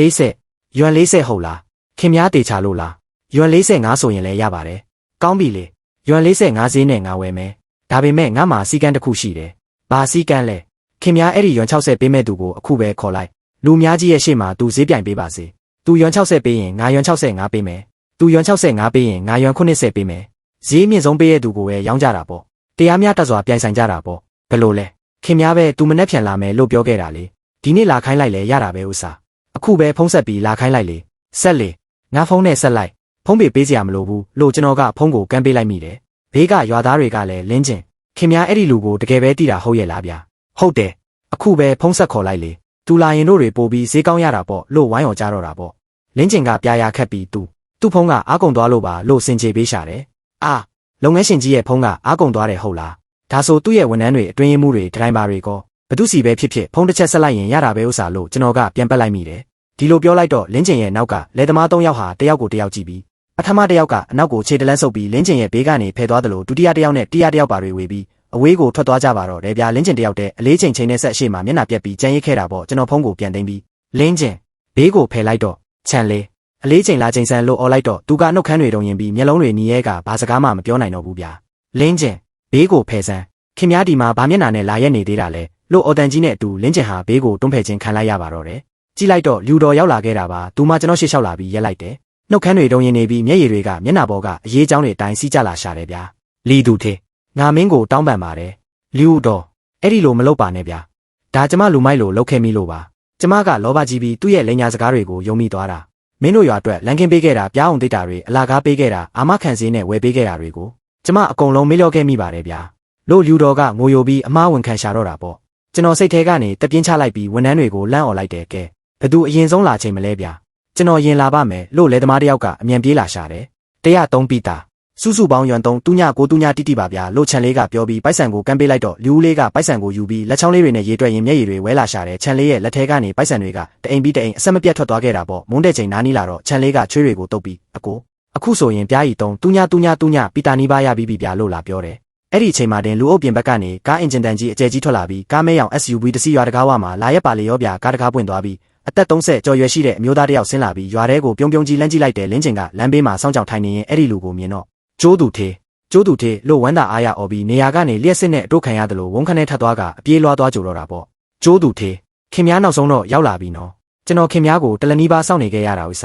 40ဟုတ်လားခင်များတေချာလို့လားယွမ်45ဆိုရင်လည်းရပါတယ်ကောင်းပြီလေယွမ်45ဈေးနဲ့ငါဝယ်မယ်ဒါပေမဲ့ငါမှာစီကန်းတစ်ခုရှိတယ်ဘာစီကန်းလဲခင်များအဲ့ဒီယွမ်60ပေးမဲ့သူကိုအခုပဲခေါ်လိုက်လူများကြီးရဲ့ရှေ့မှာသူဈေးပြိုင်ပေးပါစေသူယွမ်60ပေးရင်ငါယွမ်65ပေးမယ်သူယွမ်65ပေးရင်ငါယွမ်80ပေးမယ်ဈေးမြင့်ဆုံးပေးရဲ့သူကိုပဲရောင်းကြတာပေါ့တရားများတက်စွာပြိုင်ဆိုင်ကြတာပေါ့ဘယ်လိုလဲခင်များပဲသူမနှက်ဖြန်လာမယ်လို့ပြောခဲ့တာလေဒီနေ့လာခိုင်းလိုက်လေရတာပဲဥစားအခုပဲဖုံးဆက်ပြီးလာခိုင်းလိုက်လေဆက်လေငါဖုံးနဲ့ဆက်လိုက်ဖုံးပေးစရာမလိုဘူးလို့ကျွန်တော်ကဖုံးကိုကမ်းပေးလိုက်မိတယ်ဘေးကရွာသားတွေကလည်းလင်းကျင်ခင်များအဲ့ဒီလူကိုတကယ်ပဲတီးတာဟုတ်ရဲ့လားဗျာဟုတ်တယ်အခုပဲဖုံးဆက်ခေါ်လိုက်လေသူလာရင်တို့တွေပို့ပြီးဈေးကောင်းရတာပေါ့လို့ဝိုင်းော်ကြတော့တာပေါ့လင်းကျင်ကပြားရခက်ပြီးသူ့ဖုံးကအားကုန်သွားလို့ပါလို့စင်ကြေပေးရှာတယ်အာလုပ်ငန်းရှင်ကြီးရဲ့ဖုံးကအားကုန်သွားတယ်ဟုတ်လားဒါဆိုသူ့ရဲ့ဝန်ထမ်းတွေအတွင်းရေးမှုတွေဒရိုင်ဘာတွေကော ဘသူစီပဲဖြစ်ဖြစ်ဖုံးတစ်ချက်ဆက်လိုက်ရင်ရတာပဲဥစ္စာလို့ကျွန်တော်ကပြန်ပတ်လိုက်မိတယ်ဒီလိုပြောလိုက်တော့လင်းကျင်ရဲ့နောက်ကလယ်သမား၃ယောက်ဟာတယောက်ကိုတယောက်ကြည့်ပြီးပထမတစ်ယောက်ကအနောက်ကိုခြေတလန်းဆုပ်ပြီးလင်းကျင်ရဲ့ဘေးကနေဖယ်သွားတယ်လို့ဒုတိယတစ်ယောက်နဲ့တိယတစ်ယောက်ပါတွေဝေပြီးအဝေးကိုထွက်သွားကြပါတော့တယ်ဗျာလင်းကျင်တစ်ယောက်တည်းအလေးချိန်နဲ့ဆက်အရှိမှမျက်နှာပြက်ပြီးကြမ်းရိပ်ခဲ့တာပေါ့ကျွန်တော်ဖုံးကိုပြန်သိမ်းပြီးလင်းကျင်ဘေးကိုဖယ်လိုက်တော့ခြံလေးအလေးချိန်လာချိန်ဆန်လို့អော်လိုက်တော့သူကနှုတ်ခမ်းတွေတုံရင်ပြီးမျက်လုံးတွေနီးရဲကဘာစကားမှမပြောနိုင်တော့ဘူးဗျာလင်းကျင်ဘေးကိုဖယ်စမ်းခင်များဒီမှာဘာမျက်နှာနဲ့လာရက်နေသေးတာလဲလို့အော်တန်ကြီးနဲ့အတူလင်းကျင်ဟာဘေးကိုတွန်းဖယ်ခြင်းခံလိုက်ရပါတော့တယ်ကြည့်လိုက်တော့လူတော်ရောက်လာခဲ့တာပါသူမှကျွန်တော်ရှေ့လျှောက်လာပြီးရက်လိုက်တယ်နှုတ်ခမ်းတွေတုံရင်နေပြီးမျက်ရည်တွေကမျက်နှာပေါ်ကအရေးကြောင်းတွေအတိုင်းစီးကြလာရှာတယ်ဗျာလီသူထေငါမင်းကိုတောင်းပန်ပါတယ်လူတော်အဲ့ဒီလိုမလုပ်ပါနဲ့ဗျာဒါကျမလူမိုက်လို့လုပ်ခဲ့မိလို့ပါကျမကလောဘကြီးပြီးသူ့ရဲ့လိန်ညာစကားတွေကိုယုံမိသွားတာမင်းတို့ရွာအတွက်လန်ကင်းပေးခဲ့တာပြားအောင်တိတ်တာတွေအလာကားပေးခဲ့တာအာမခံစည်းနဲ့ဝယ်ပေးခဲ့တာတွေကိုကျမအကုန်လုံးမေ့လျော့ခဲ့မိပါတယ်ဗျာလို့လူတော်ကငိုယိုပြီးအမားဝန်ခံရှာတော့တာပေါ့ကျွန်တော်စိတ်ထဲကနေတပြင်းချလိုက်ပြီးဝန်ထမ်းတွေကိုလန့်អော်လိုက်တယ်ကဲဘသူအရင်ဆုံးလာချိန်မလဲဗျာကျွန်တော်ရင်လာပါမယ်လို့လဲသမားတယောက်ကအမြန်ပြေးလာရှာတယ်103ပိတာစုစုပေါင်းရွံ3 3 9 9 3တိတိပါဗျာလို့ခြံလေးကပြောပြီးပိုက်ဆံကိုကမ်းပေးလိုက်တော့လူဦးလေးကပိုက်ဆံကိုယူပြီးလက်ချောင်းလေးတွေနဲ့ရေတွက်ရင်မျက်ရည်တွေဝဲလာရှာတယ်ခြံလေးရဲ့လက်ထဲကနေပိုက်ဆံတွေကတအိမ်ပြီးတအိမ်အဆက်မပြတ်ထွက်သွားခဲ့တာပေါ့မုန်းတဲ့ချိန်နားနီးလာတော့ခြံလေးကချွေးတွေကိုတုပ်ပြီးအခုဆိုရင်ပြားရီ3 3 9 3 9 3 9ပိတာနီးပါးရပြီးပြီဗျာလို့လာပြောတယ်အဲ့ဒီအချိန်မှာတင်လူအုပ်ပြင်ဘက်ကနေကားအင်ဂျင်တန်ကြီးအကျယ်ကြီးထွက်လာပြီးကားမဲရောင် SUV တစ်စီးရွာတကားဝမှာလာရက်ပါလေရောဗျာကားတကားပွင့်သွားပြီးအသက်30ကျော်ရွယ်ရှိတဲ့အမျိုးသားတစ်ယောက်ဆင်းလာပြီးရွာထဲကိုပြုံးကြီးလမ်းကြည့်လိုက်တယ်လင်းကျင်ကလမ်းဘေးမှာစောင့်ကြောင်ထိုင်နေရင်အဲ့ဒီလူကိုမြင်တော့ကျိုးသူထေလို့ဝမ်းသာအားရအော်ပြီးနေရာကနေလျှက်စစ်နဲ့အတို့ခံရတယ်လို့ဝုန်းခနဲ့ထပ်သွားကအပြေးလွှားသွားကြတော့တာပေါ့ကျိုးသူထေခင်များနောက်ဆုံးတော့ရောက်လာပြီနော်ကျွန်တော်ခင်များကိုတလနီးပါးစောင့်နေခဲ့ရတာဥစ္စ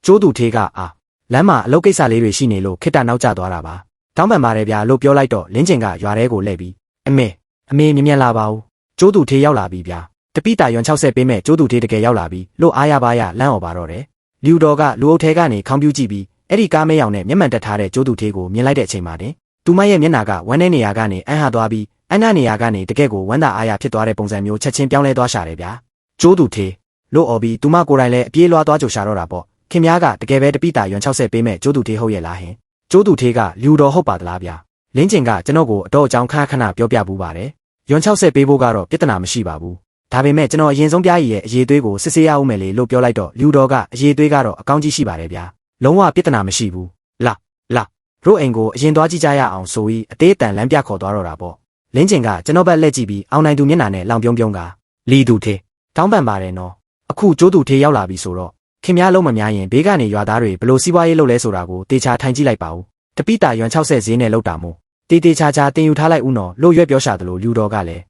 ာကျိုးသူထေကလမ်းမှာအလုပ်ကိစ္စလေးတွေရှိနေလို့ခိတ္တနောက်ကျသွားတာပါတောင်းပန်ပါတယ်ဗျာလို့ပြောလိုက်တော့လင်းကျင်ကရွာထဲကိုလှည့်ပြီးအမေမြင်လာပါဦးကျိုးသူထေရောက်လာပြီဗျာတပိတာရွံ60ပေးမဲ့ကျိုးသူထေတကယ်ရောက်လာပြီလို့အားရပါရလမ်းអော်ပါတော့တယ်လူတော်ကလူအုပ်ထဲကနေခေါင်းပြူးကြည့်ပြီးအဲ့ဒီကားမဲရောင်နဲ့မျက်မှန်တက်ထားတဲ့ကျိုးသူထေကိုမြင်လိုက်တဲ့အချိန်မှာတင်သူမရဲ့မျက်နှာကဝမ်းတဲ့နေရာကနေအန်းဟာသွားပြီးအန်းနာနေရာကနေတကယ်ကိုဝမ်းသာအားရဖြစ်သွားတဲ့ပုံစံမျိုးချက်ချင်းပြောင်းလဲသွားရှာတယ်ဗျာကျိုးသူထေလို့អော်ပြီးသူမကိုယ်တိုင်လည်းအပြေးလွှားသွားကြရှာတော့တာပေါ့ခင်များကတကယ်ပဲတပိတာရွံ60ပေးမဲ့ကျိုးသူထေဟုတ်ရဲ့လားဟင်ကျိုးသူထေကလူတော်ဟုတ်ပါသလားဗျာလင်းကျင်ကကျွန်တော်ကိုအတော့အကြောင်းခဏပြောပြဘူးပါတယ်ရွံ60ပေးဖို့ကတော့ပြဿနာမရှိပါဘူးဒါပေမဲ့ကျွန်တော်အရင်ဆုံးပြားရည်ရဲ့အရေးသွေးကိုစစ်ဆေးရအောင်မယ်လေလို့ပြောလိုက်တော့လူတော်ကအရေးသွေးကတော့အကောင်းကြီးရှိပါတယ်ဗျာလုံးဝပြဿနာမရှိဘူးလာရို့အိမ်ကိုအရင်သွားကြည့်ကြရအောင်ဆိုပြီးအသေးအတန်လမ်းပြခေါ်သွားတော့တာပေါ့လင်းကျင်ကကျွန်တော်ဘက်လက်ကြည့်ပြီးအောင်နိုင်သူမျက်နှာနဲ့လောင်ပြုံးကလီသူထေတောင်းပန်ပါတယ်နော်အခုကျိုးသူထေရောက်လာပြီဆိုတော့ခင်များလုံးမများရင်ဘေးကနေရွာသားတွေဘလို့စီးပွားရေးလုပ်လဲဆိုတာကိုတေချာထိုင်ကြည့်လိုက်ပါဦးတပိတာရွံ60ဈေးနဲ့လောက်တာမို့တေချာတင်ယူထားလိုက်ဦးနော်လို့ရွက်ပြောရှာသလိုလူတော်ကလည်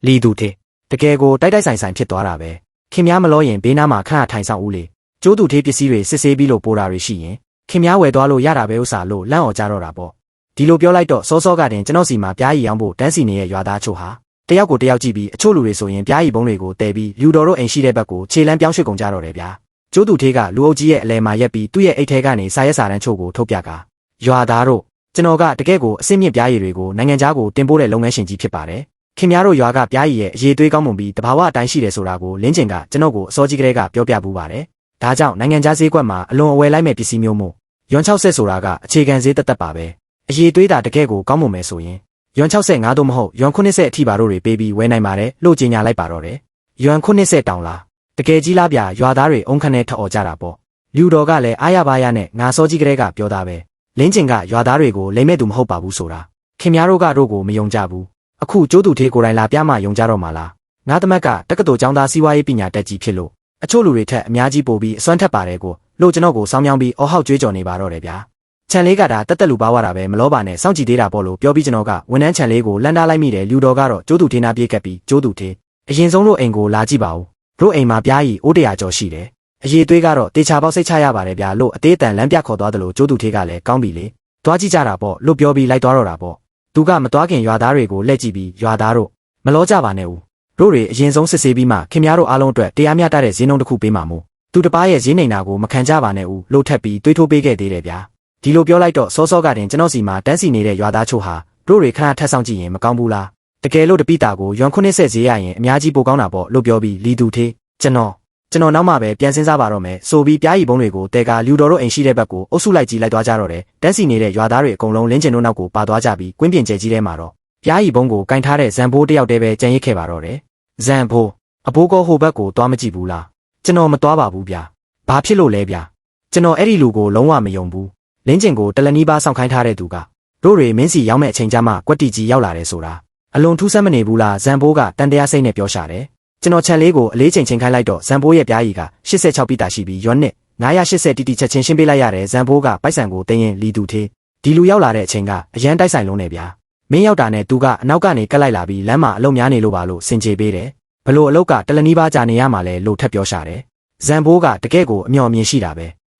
းလီသူထေတကယ်ကိုတိုက်ဆိုင်ဖြစ်သွားတာပဲခင်များမလို့ရင်ဘေးနားမှာခဏထိုင်ဆောင်ဦးလေကျိုးသူထေပစ္စည်းတွေစစ်ဆေးပြီးလို့ပိုးတာတွေရှိရင်ခင်များဝယ်သွားလို့ရတာပဲဥစ္စာလို့လန့်អော်ကြတော့တာပေါ့ဒီလိုပြောလိုက်တော့စောကတင်ကျွန်တော်စီမှာပြားရီရောင်းဖို့တန်းစီနေတဲ့ရွာသားချို့ဟာတယောက်ကိုတယောက်ကြည့်ပြီးအချို့လူတွေဆိုရင်ပြားရီဘုံတွေကိုတဲပြီးလူတော်တို့အိမ်ရှိတဲ့ဘက်ကိုခြေလမ်းပြောင်းရွှေ့ကုန်ကြတော့တယ်ဗျာကျိုးသူထေကလူအုပ်ကြီးရဲ့အလဲမှာရက်ပြီးသူ့ရဲ့အိတ်ထဲကနေစာရက်စာတန်းချို့ကိုထုတ်ပြကရွာသားတို့ကျွန်တော်ကတကယ့်ကိုအစ်စ်မြင့်ပြားရီတွေကိုနိုင်ငံခြားကိုတင်ပို့တဲ့လုပ်ငန်းရှင်ကြီးဖြစ်ပါတယ်ခင်များတို့ရွာကပြားရီရဲ့အရေးသွေးကောင်းမွန်ပြီးတဘာဝအတိုင်းရှိတယ်ဆိုတာကိုလင်းကျင်ကကျွန်တော်ကိုအစောကြီးကလေးကပြောပြပူးပါတယ်ဒါကြောင့်နိုင်ငံခြားဈေးကွက်မှာအလွန်အဝယ်လိုက်မဲ့ပစ္စည်းမျိုးမို့ရွံ60ဆိုတာကအခြေခံဈေးတက်ပါပဲအရေးသွေးတာတကယ့်ကိုကောင်းမွန်မယ်ဆိုရင်ရွံ65တို့မဟုတ်ရွံ80အထိပါတို့တွေပေးပြီးဝယ်နိုင်ပါတယ်လို့ကြေညာလိုက်ပါတော့တယ်ရွံ80တောင်လားတကယ်ကြီးလားဗျာရွာသားတွေအုံခနဲ့ထအော်ကြတာပေါ့လူတော်ကလည်းအားရပါရနဲ့ငါစောကြီးကလေးကပြောတာပဲလင်းကျင်ကရွာသားတွေကိုလိမ့်မဲ့သူမဟုတ်ပါဘူးဆိုတာခင်များတို့ကိုမယုံကြဘူးအခုကျိုးသူထေကိုယ်တိုင်လာပြမှယုံကြတော့မှာလားငါသမက်ကတက္ကသိုလ်ကျောင်းသားစီးပွားရေးပညာတတ်ကြီးဖြစ်လို့အချို့လူတွေထက်အများကြီးပိုပြီးအစွမ်းထက်ပါတယ်ကိုလို့ကျွန်တော်ကိုစောင်းမြောင်းပြီးအော်ဟောက်ကြွေးကြော်နေပါတော့တယ်ဗျာခြံလေးကဒါတက်လူပါဝါတာပဲမလောပါနဲ့စောင့်ကြည့်သေးတာပေါ့လို့ပြောပြီးကျွန်တော်ကဝန်ထမ်းခြံလေးကိုလန်တားလိုက်မိတယ်လူတော်ကတော့ကျိုးသူထေနာပြေးကပ်ပြီးကျိုးသူထေအရင်ဆုံးတို့အိမ်ကိုလာကြည့်ပါဦးတို့အိမ်မှာပြားရီအိုး100ကျော်ရှိတယ်အရေးသွေးကတော့တေချာပေါက်စိတ်ချရပါတယ်ဗျာလို့အသေးအတန်လမ်းပြခေါ်သွားတယ်လို့ကျိုးသူထေကလည်းကောင်းပြီလေသွားကြည့်ကြတာပေါ့လို့ပြောပြီးလိုက်သွားတော့တာပေါ့သူကမသွားခင်ရွာသားတွေကိုလှည့်ကြည့်ပြီးရွာသားတို့မလောကြပါနဲ့ဦးတို့တွေအရင်ဆုံးစစ်ဆေးပြီးမှခင်များတို့အားလုံးအတွက်တရားမျှတတဲ့ဈေးနှုန်းတစ်ခုပေးမှာမို့သူတပားရဲ့ဈေးနှိမ်တာကိုမခံကြပါနဲ့ဦးလို့ထပ်ပြီးတွေးထိုးပေးခဲ့သေးတယ်ဗျာဒီလိုပြောလိုက်တော့စောကတင်ကျွန်တော်စီမှာတန်းစီနေတဲ့ရွာသားချို့ဟာတို့တွေခဏထပ်ဆောင်ကြည့်ရင်မကောင်းဘူးလားတကယ်လို့တပိတာကိုရွံ80ဈေးရရင်အများကြီးပိုကောင်းတာပေါ့လို့ပြောပြီးလီသူထေကျွန်တော်နောက်မှပဲပြန်စဉ်းစားပါတော့မယ်ဆိုပြီးပြားရီဘုံတွေကိုတဲကလူတော်တို့အိမ်ရှိတဲ့ဘက်ကိုအုပ်စုလိုက်ကြီးလိုက်သွားကြတော့တယ်တန်းစီနေတဲ့ရွာသားတွေအကုန်လုံးလင်းကျင်တို့နောက်ကိုပါသွားကြပြီးကွင်းပြင်ကျဲကြီးထဲမှာတော့ ပြားရီဘုံကိုကင်ထားတဲ့ဇန်ဘိုးတယောက်တည်းပဲကြံရစ်ခဲ့ပါတော့တယ်ဇန်ဘိုးအဘိုးကောဟိုဘက်ကိုသွားမကြည့်ဘူးလားကျွန်တော်မသွားပါဘူးဗျာဘာဖြစ်လို့လဲဗျာကျွန်တော်အဲ့ဒီလူကိုလုံးဝမယုံဘူးလင်းကျင်ကိုတလနီးပါးစောင့်ခိုင်းထားတဲ့သူကတို့တွေမင်းစီရောက်မဲ့အချိန်ကျမှကွက်တီကြီးရောက်လာတယ်ဆိုတာအလွန်ထူးဆန်းမနေဘူးလားဇန်ဘိုးကတန်တရားစိတ်နဲ့ပြောရှာတယ်ကျွန်တော်ခြံလေးကိုအလေးချိန်ချိန်ခိုင်းလိုက်တော့ဇန်ဘိုးရဲ့ပြားရီက86ပိတာရှိပြီးရွန်းနဲ့980တီတီချက်ချင်းရှင်းပေးလိုက်ရတယ်ဇန်ဘိုးကပိုက်ဆံကိုတင်းရင်လီတူသေးဒီလူရောက်လာတဲ့အချိန်ကအရန်တိုက်ဆိုင်လုံးနေဗျာမင်းရောက်တာနဲ့သူကအနောက်ကနေကက်လိုက်လာပြီးလမ်းမှာအလုံများနေလို့ပါလို့စင်ကြေပေးတယ်ဘလို့အလုတ်ကတလနီးပါးကြာနေရမှာလဲလို့ထပ်ပြောရှာတယ်ဇန်ဘိုးကတကယ့်ကိုအမျှော်မြင်ရှိတာပဲ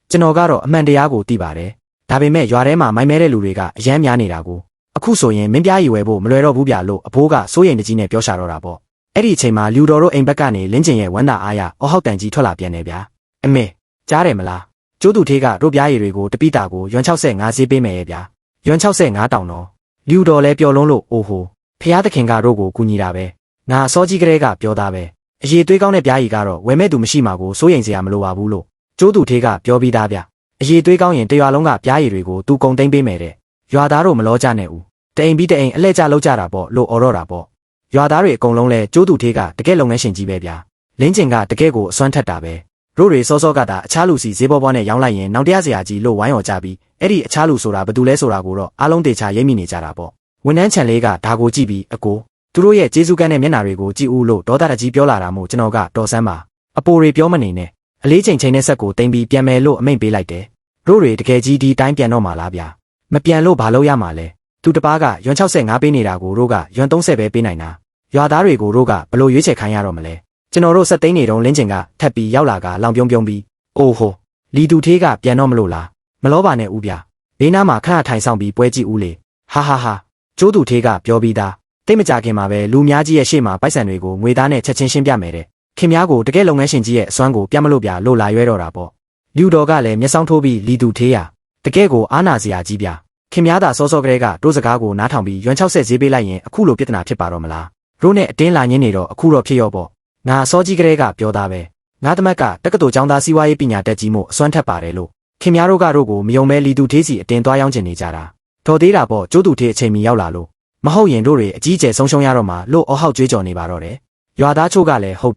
ကျွန်တော်ကတော့အမှန်တရားကိုသိပါတယ်ဒါပေမဲ့ရွာထဲမှာမိုင်းမဲတဲ့လူတွေကအရန်များနေတာကိုအခုဆိုရင်မင်းပြားရီဝယ်ဖို့မလွယ်တော့ဘူးဗျာလို့အဘိုးကစိုးရိမ်တကြီးနဲ့ပြောရှာတော့တာပေါ့အဲ့ဒီအချိန်မှာလူတော်တို့အိမ်ဘက်ကနေလင်းကျင်ရဲ့ဝမ်းသာအားရအော်ဟောက်တန်ကြီးထွက်လာပြန်တယ်ဗျာအမေကြားတယ်မလားကျိုးသူထေးကတို့ပြားရီတွေကိုတပိတာကိုရွမ်65ဈေးပေးမယ်ရဲ့ဗျာရွမ်65တောင်တော့လူတော်လဲပျော်လုံးလို့အိုဟိုဖျားသခင်ကတို့ကိုကူညီတာပဲငါအစောကြီးကလေးကပြောသားပဲအရေးသွေးကောင်းတဲ့ပြားရီကတော့ဝယ်မဲ့သူမရှိမှာကိုစိုးရိမ်စရာမလိုပါဘူးလို့ကျိုးသူထေးကပြောပြီးသားဗျအရေးသွေးကောင်းရင်တရွာလုံးကပြားရီတွေကိုသူကုံသိမ်းပေးမယ်တဲ့ရွာသားတို့မလောကြနဲ့ဦးတအိမ်ပြီးတအိမ်အလှည့်ကျလောက်ကြတာပေါ့လို့အော်တော့တာပေါ့ရွာသားတွေအကုန်လုံးလဲကျိုးသူထေးကတကယ်လုပ်ငန်းရှင်ကြီးပဲဗျာလင်းကျင်ကတကယ်ကိုအစွမ်းထက်တာပဲတို့တွေစောစောကတာအခြားလူစီဈေးပေါ်ပေါ်နဲ့ရောင်းလိုက်ရင်နောက်တရားစရာကြီးလို့ဝိုင်းော်ကြပြီးအဲ့ဒီအခြားလူဆိုတာဘယ်သူလဲဆိုတာကိုတော့အားလုံးတေချာရိပ်မိနေကြတာပေါ့ဝန်ထမ်းချန်လေးကဒါကိုကြည့်ပြီးအကိုသူတို့ရဲ့ကျေးဇူးကမ်းတဲ့မျက်နှာတွေကိုကြည့်ဦးလို့ဒေါသတကြီးပြောလာတာမို့ကျွန်တော်ကတော်ဆန်းပါအပိုတွေပြောမနေနဲ့အလေးချိန်ချိန်နဲ့ဆက်ကိုတင်ပြီးပြန်မယ်လို့အမိန့်ပေးလိုက်တယ်တို့တွေတကယ်ကြီးဒီတိုင်းပြန်တော့မှာလားဗျာမပြန်လို့ဘာလို့ရမှာလဲသူတပားကရွမ်65ပေးနေတာကိုတို့ကရွမ်30ပဲပေးနိုင်တာရွာသားတွေကိုတို့ကဘလို့ရွေးချယ်ခိုင်းရတော့မလဲကျွန်တော်တို့စက်သိန်းနေတုံးလင်းကျင်ကထပ်ပြီးရောက်လာကလောင်ပြုံးပြုံးပြီးအိုးဟိုလီတူထေးကပြန်တော့မလို့လားမလောပါနဲ့ဦးဗျာဘေးနားမှာခဏထိုင်ဆောင်ပြီးပွဲကြည့်ဦးလေဟာဟာဟာကျိုးသူထေးကပြောပြီးသားတိတ်မကြခင်မှာပဲလူများကြီးရဲ့ရှေ့မှာပိုက်ဆံတွေကိုငွေသားနဲ့ချက်ချင်းရှင်းပြမယ်တဲ့ခင်များကိုတကယ်လုပ်ငန်းရှင်ကြီးရဲ့အစွမ်းကိုပြတ်မလို့ဗျာလို့လာရွဲတော့တာပေါ့လူတော်ကလည်းမျက်စောင်းထိုးပြီးလီတူထေးရတကယ်ကိုအားနာစရာကြီးဗျာခင်များသာစောစောကလေးကတို့စကားကိုနားထောင်ပြီးရွမ်60ဈေးပေးလိုက်ရင်အခုလိုပြဿနာဖြစ်ပါတော့မလားတို့နဲ့အတင်းလာညင်းနေတော့အခုတော့ဖြစ်ရောပေါ့ငါအစောကြီးကလေးကပြောသားပဲငါသမက်ကတက္ကသိုလ်ကျောင်းသားစီးပွားရေးပညာတတ်ကြီးမို့အစွမ်းထက်ပါတယ်လို့ခင်များတို့ကတော့ကိုမယုံမဲလီတူထေးစီအတင်းသွားရောင်းချင်နေကြတာတော်သေးတာပေါ့ကျိုးသူထေးအချိန်မီရောက်လာလို့မဟုတ်ရင်တို့တွေအကြီးကျယ်ဆုံးရှုံးရတော့မှလို့အော်ဟောက်ကြွေးကြော်နေပါတော့တယ်ရွာသားချို့ကလည်းဟုတ်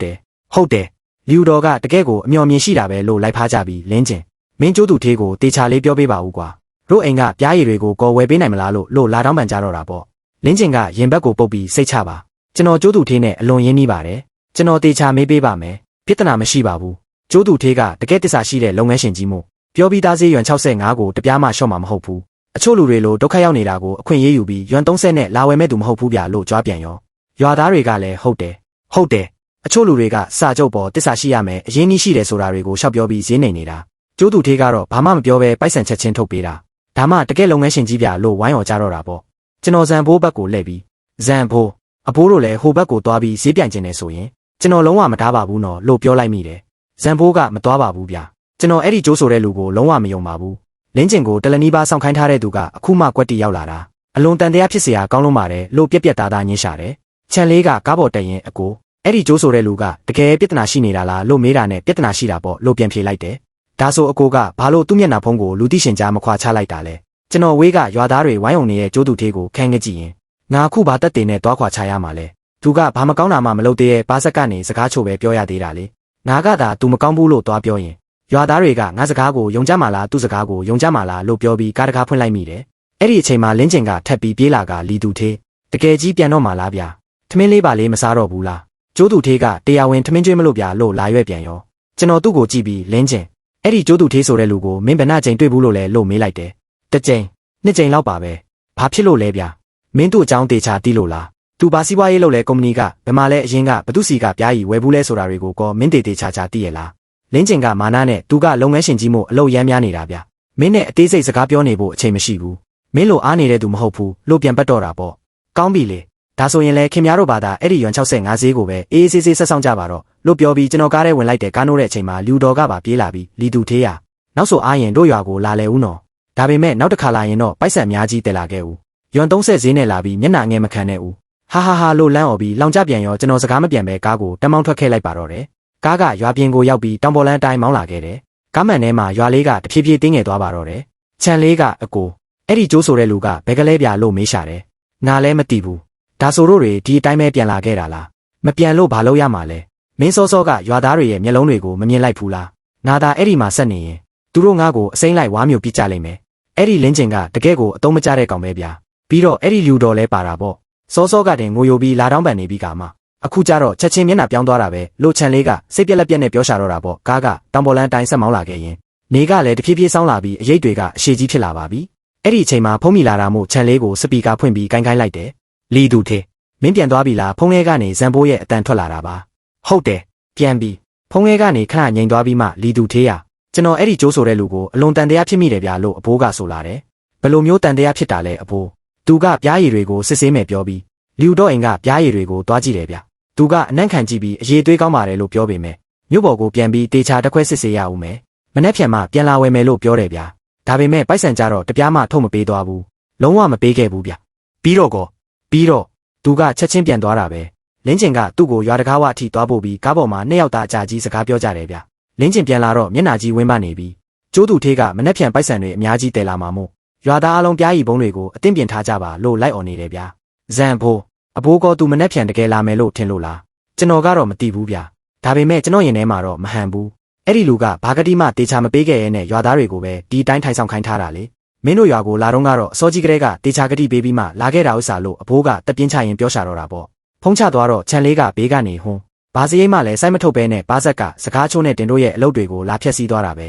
တယ်လူတော်ကတကယ်ကိုအမျှော်မြင်ရှိတာပဲလို့လိုက်ဖားကြပြီးလင်းကျင်မင်းကျိုးသူထေးကိုတေချာလေးပြောပေးပါဦးကွာတို့အိမ်ကပြားရည်တွေကိုကော်ဝယ်ပေးနိုင်မလားလို့လာတောင်းပန်ကြတော့တာပေါ့လင်းကျင်ကရင်ဘက်ကိုပုတ်ပြီးစိတ်ချပါကျွန်တော်ကျိုးသူထေးနဲ့အလွန်ရင်းနှီးပါတယ်ကျွန်တော်တေချာမေးပေးပါမယ်ပြဿနာမရှိပါဘူးကျိုးသူထေးကတကယ်တစ္ဆာရှိတဲ့လုပ်ငန်းရှင်ကြီးမို့ပြောပြီးသားဈေးရွမ်65ကိုတပြားမှရှော့မှာမဟုတ်ဘူးအချို့လူတွေလိုဒုက္ခရောက်နေတာကိုအခွင့်အရေးယူပြီးရွမ်30နဲ့လာဝယ်မဲ့သူမဟုတ်ဘူးဗျာလို့ကြွားပြန်ရောရွာသားတွေကလည်းဟုတ်တယ်အချို့လူတွေကစာချုပ်ပေါ်တစ္ဆာရှိရမယ်အရင်းနှီးရှိတယ်ဆိုတာတွေကိုရှောက်ပြောပြီးဈေးနေနေတာကျိုးသူထေးကတော့ဘာမှမပြောဘဲပိုက်ဆံချက်ချင်းထုတ်ပေးတာဒါမှတကယ်လုပ်ငန်းရှင်ကြီးဗျာလို့ဝိုင်းော်ကြတော့တာပေါ့ကျွန်တော်ဇန်ဘိုးဘက်ကိုလှည့်ပြီးဇန်ဘိုးအဘိုးတို့လည်းဟိုဘက်ကိုသွားပြီးဈေးပြန်ကျင်နေဆိုရင်ကျွန်တော်လုံးဝမထားပါဘူးနော်လို့ပြောလိုက်မိတယ်ဇန်ဘိုးကမသွားပါဘူးဗျာကျွန်တော်အဲ့ဒီကျိုးဆိုတဲ့လူကိုလုံးဝမယုံပါဘူးလင်းကျင်ကိုတလနီးပါးစောင့်ခိုင်းထားတဲ့သူကအခုမှကွက်တီရောက်လာတာအလွန်တန်တရားဖြစ်เสียကောင်းလုံးပါတယ်လို့ပြက်သားသားညှင်းရှာတယ်ခြံလေးကကားပေါ်တက်ရင်အကိုအဲ့ဒီကျိုးဆိုတဲ့လူကတကယ်ပြဿနာရှိနေတာလားလို့မေးတာနဲ့ပြဿနာရှိတာပေါ့လို့ပြန်ဖြေလိုက်တယ်ဒါဆိုအကိုကဘာလို့သူ့မျက်နှာဖုံးကိုလူသိရှင်ကြားမခွာချလိုက်တာလဲကျွန်တော်ဝေးကရွာသားတွေဝိုင်းုံနေတဲ့ကျိုးသူသေးကိုခန်းငှက်ကြည့်ရင်ငါအခုဘာတက်တင်နဲ့တွားခွာချရမှာလဲသူကဘာမကောင်းတာမှမလုပ်သေးရဲ့ဘာဆက်ကနေစကားချိုပဲပြောရသေးတာလေငါကသာသူမကောင်းဘူးလို့တွားပြောရင်ရွာသားတွေကငါစကားကိုယုံကြမှာလားသူ့စကားကိုယုံကြမှာလားလို့ပြောပြီးကားတကားဖွင့်လိုက်မိတယ်အဲ့ဒီအချိန်မှာလင်းကျင်ကထပ်ပြီးပြေးလာကလီသူသေးတကယ်ကြီးပြန်တော့မှာလားဗျာထမင်းလေးပါလေးမစားတော့ဘူးလားကျိုးသူသေးကတရားဝင်ထမင်းကျွေးမလို့ဗျာလို့လာရွက်ပြန်ရောကျွန်တော်သူ့ကိုကြည့်ပြီးလင်းကျင်အဲ့ဒီကျိုးသူသေးဆိုတဲ့လူကိုမင်းဘယ်နှကြိမ်တွေ့ဘူးလို့လဲလို့မေးလိုက်တယ်တစ်ကြိမ်နှစ်ကြိမ်လောက်ပါပဲဘာဖြစ်လို့လဲဗျာမင်းတို့အကြောင်းတေချာတီးလို့လားသူဘာစီးပွားရေးလုပ်လဲကုမ္ပဏီကဘယ်မှာလဲအရင်ကဘသူစီကပြားရီဝယ်ဘူးလဲဆိုတာတွေကိုကောမင်းတေချာတီးရလားလင်းကျင်ကမာနာနဲ့သူကလုပ်ငန်းရှင်ကြီးမို့အလုပ်ရမ်းများနေတာဗျမင်းနဲ့အသေးစိတ်စကားပြောနေဖို့အချိန်မရှိဘူးမင်းလိုအားနေတဲ့သူမဟုတ်ဘူးလို့ပြန်ပတ်တော့တာပေါ့ကောင်းပြီလေဒါဆိုရင်လည်းခင်ဗျားတို့ဘာသာအဲ့ဒီရွမ်65ဈေးကိုပဲအေးအေးဆေးဆက်ဆောင်ကြပါတော့လို့ပြောပြီးကျွန်တော်ကားထဲဝင်လိုက်တဲ့ကားနိုးတဲ့အချိန်မှာလူတော်ကပါပြေးလာပြီးလီသူသေးရနောက်ဆိုအားရင်တို့ရွာကိုလာလဲဦးနော်ဒါပေမဲ့နောက်တစ်ခါလာရင်တော့ပိုက်ဆံများကြီးတက်လာခဲ့ဦးရွမ်30ဈေးနဲ့လာပြီးမျက်နှာငယ်မခံနဲ့ဦးဟာလို့လန့်អော်ပြီးလောင်ကျပြန်ရောကျွန်တော်စကားမပြန်ပဲကားကိုတမောင်းထွက်ခဲ့လိုက်ပါတော့တယ်ကားကရွာပြင်ကိုရောက်ပြီးတောင်ပေါ်လန်းအတိုင်းမောင်းလာခဲ့တယ်ကားမှန်ထဲမှာရွာလေးကတဖြည်းဖြည်းတင်းငယ်သွားပါတော့တယ်ခြံလေးကအကိုအဲ့ဒီကျိုးဆိုတဲ့လူကဘယ်ကလေးပြလို့မေးရှာတယ်ငါလည်းမသိဘူး ဒါဆိုတို့တွေဒီအတိုင်းပဲပြန်လာခဲ့တာလားမပြန်လို့ဘာလို့ရမှာလဲမင်းစောစောကရွာသားတွေရဲ့မျက်လုံးတွေကိုမမြင်လိုက်ဘူးလားငါသာအဲ့ဒီမှာဆက်နေရင်သူတို့ငါ့ကိုအစိမ့်လိုက်ဝါမျိုးပြစ်ကြလိမ့်မယ်အဲ့ဒီလင်းကျင်ကတကယ့်ကိုအတုံးမကျတဲ့ကောင်ပဲဗျာပြီးတော့အဲ့ဒီလူတော်လဲပါတာပေါ့စောစောကတင်ငိုယိုပြီးလာတောင်းပန်နေပြီးကမှအခုကျတော့ချက်ချင်းမျက်နှာပြောင်းသွားတာပဲလို့ချန်လေးကစိတ်ပြက်လက်ပြက်နဲ့ပြောရှာတော့တာပေါ့ကားကတောင်ပေါ်လန်းတိုင်းဆက်မောင်းလာခဲ့ရင်နေကလည်းတဖြည်းဖြည်းဆောင်းလာပြီးအရိပ်တွေကအရှိကြီးဖြစ်လာပါပြီအဲ့ဒီအချိန်မှာဖုံးမိလာတာမို့ချန်လေးကိုစပီကာဖွင့်ပြီးကိုင်းလိုက်တယ်လီသူထေမင်းပြန်သွားပြီလားဖုံးလေးကနေဇန်ဘိုးရဲ့အတန်ထွက်လာတာပါဟုတ်တယ်ပြန်ပြီဖုံးလေးကနေခဏငြိမ်သွားပြီးမှလီသူထေးရကျွန်တော်အဲ့ဒီကျိုးဆိုတဲ့လူကိုအလွန်တန်တရားဖြစ်မိတယ်ဗျာလို့အဘိုးကဆိုလာတယ်ဘယ်လိုမျိုးတန်တရားဖြစ်တာလဲအဘိုးသူကပြားရည်တွေကိုစစ်ဆေးမယ်ပြောပြီးလူတော့အိမ်ကပြားရည်တွေကိုတွားကြည့်တယ်ဗျသူကအနံ့ခံကြည့်ပြီးအရေးသွေးကောင်းပါတယ်လို့ပြောပေမဲ့မြို့ပေါ်ကိုပြန်ပြီးတေချာတစ်ခွဲစစ်ဆေးရအောင်မယ်မနေ့ဖြန်မှပြန်လာဝယ်မယ်လို့ပြောတယ်ဗျဒါပေမဲ့ပိုက်ဆံကြတော့တပြားမှထုတ်မပေးသွားဘူးလုံးဝမပေးခဲ့ဘူးဗျပြီးတော့သူကချက်ချင်းပြန်သွားတာပဲလင်းကျင်ကသူ့ကိုရွာတကားဝအထိသွားပို့ပြီးကားပေါ်မှာနှစ်ယောက်သားအကြာကြီးစကားပြောကြတယ်ဗျလင်းကျင်ပြန်လာတော့မျက်နှာကြီးဝင်းပနေပြီးကျိုးသူထေးကမနေ့ဖြန်ပိုက်ဆံတွေအများကြီးတည်လာမှာမို့ရွာသားအလုံးပြားရီဘုံတွေကိုအသင့်ပြင်ထားကြပါလို့လိုက်អော်နေတယ်ဗျာဇန်ဖိုးအဘိုးကသူမနေ့ဖြန်တကယ်လာမယ်လို့ထင်လို့လားကျွန်တော်ကတော့မသိဘူးဗျာဒါပေမဲ့ကျွန်တော်ရင်ထဲမှာတော့မဟန်ဘူးအဲ့ဒီလူကဘာကတိမှတေချာမပေးခဲ့ရဲနဲ့ရွာသားတွေကိုပဲဒီတိုင်းထိုင်ဆောင်ခိုင်းထားတာလေမင်းတို့ရွာကိုလာတော့ကတော့အစောကြီးကလေးကတေချာကတိပေးပြီးမှလာခဲ့တာဥစ္စာလို့အဘိုးကတက်ပြင်းချရင်ပြောရှာတော့တာပေါ့ဖုံးချသွားတော့ချန်လေးကဘေးကနေဟွန်းဘာစရိတ်မှလည်းစိုက်မထုတ်ပဲနဲ့ပါဇက်ကစကားချိုးနဲ့တင်တို့ရဲ့အလုပ်တွေကိုလာဖျက်ဆီးသွားတာပဲ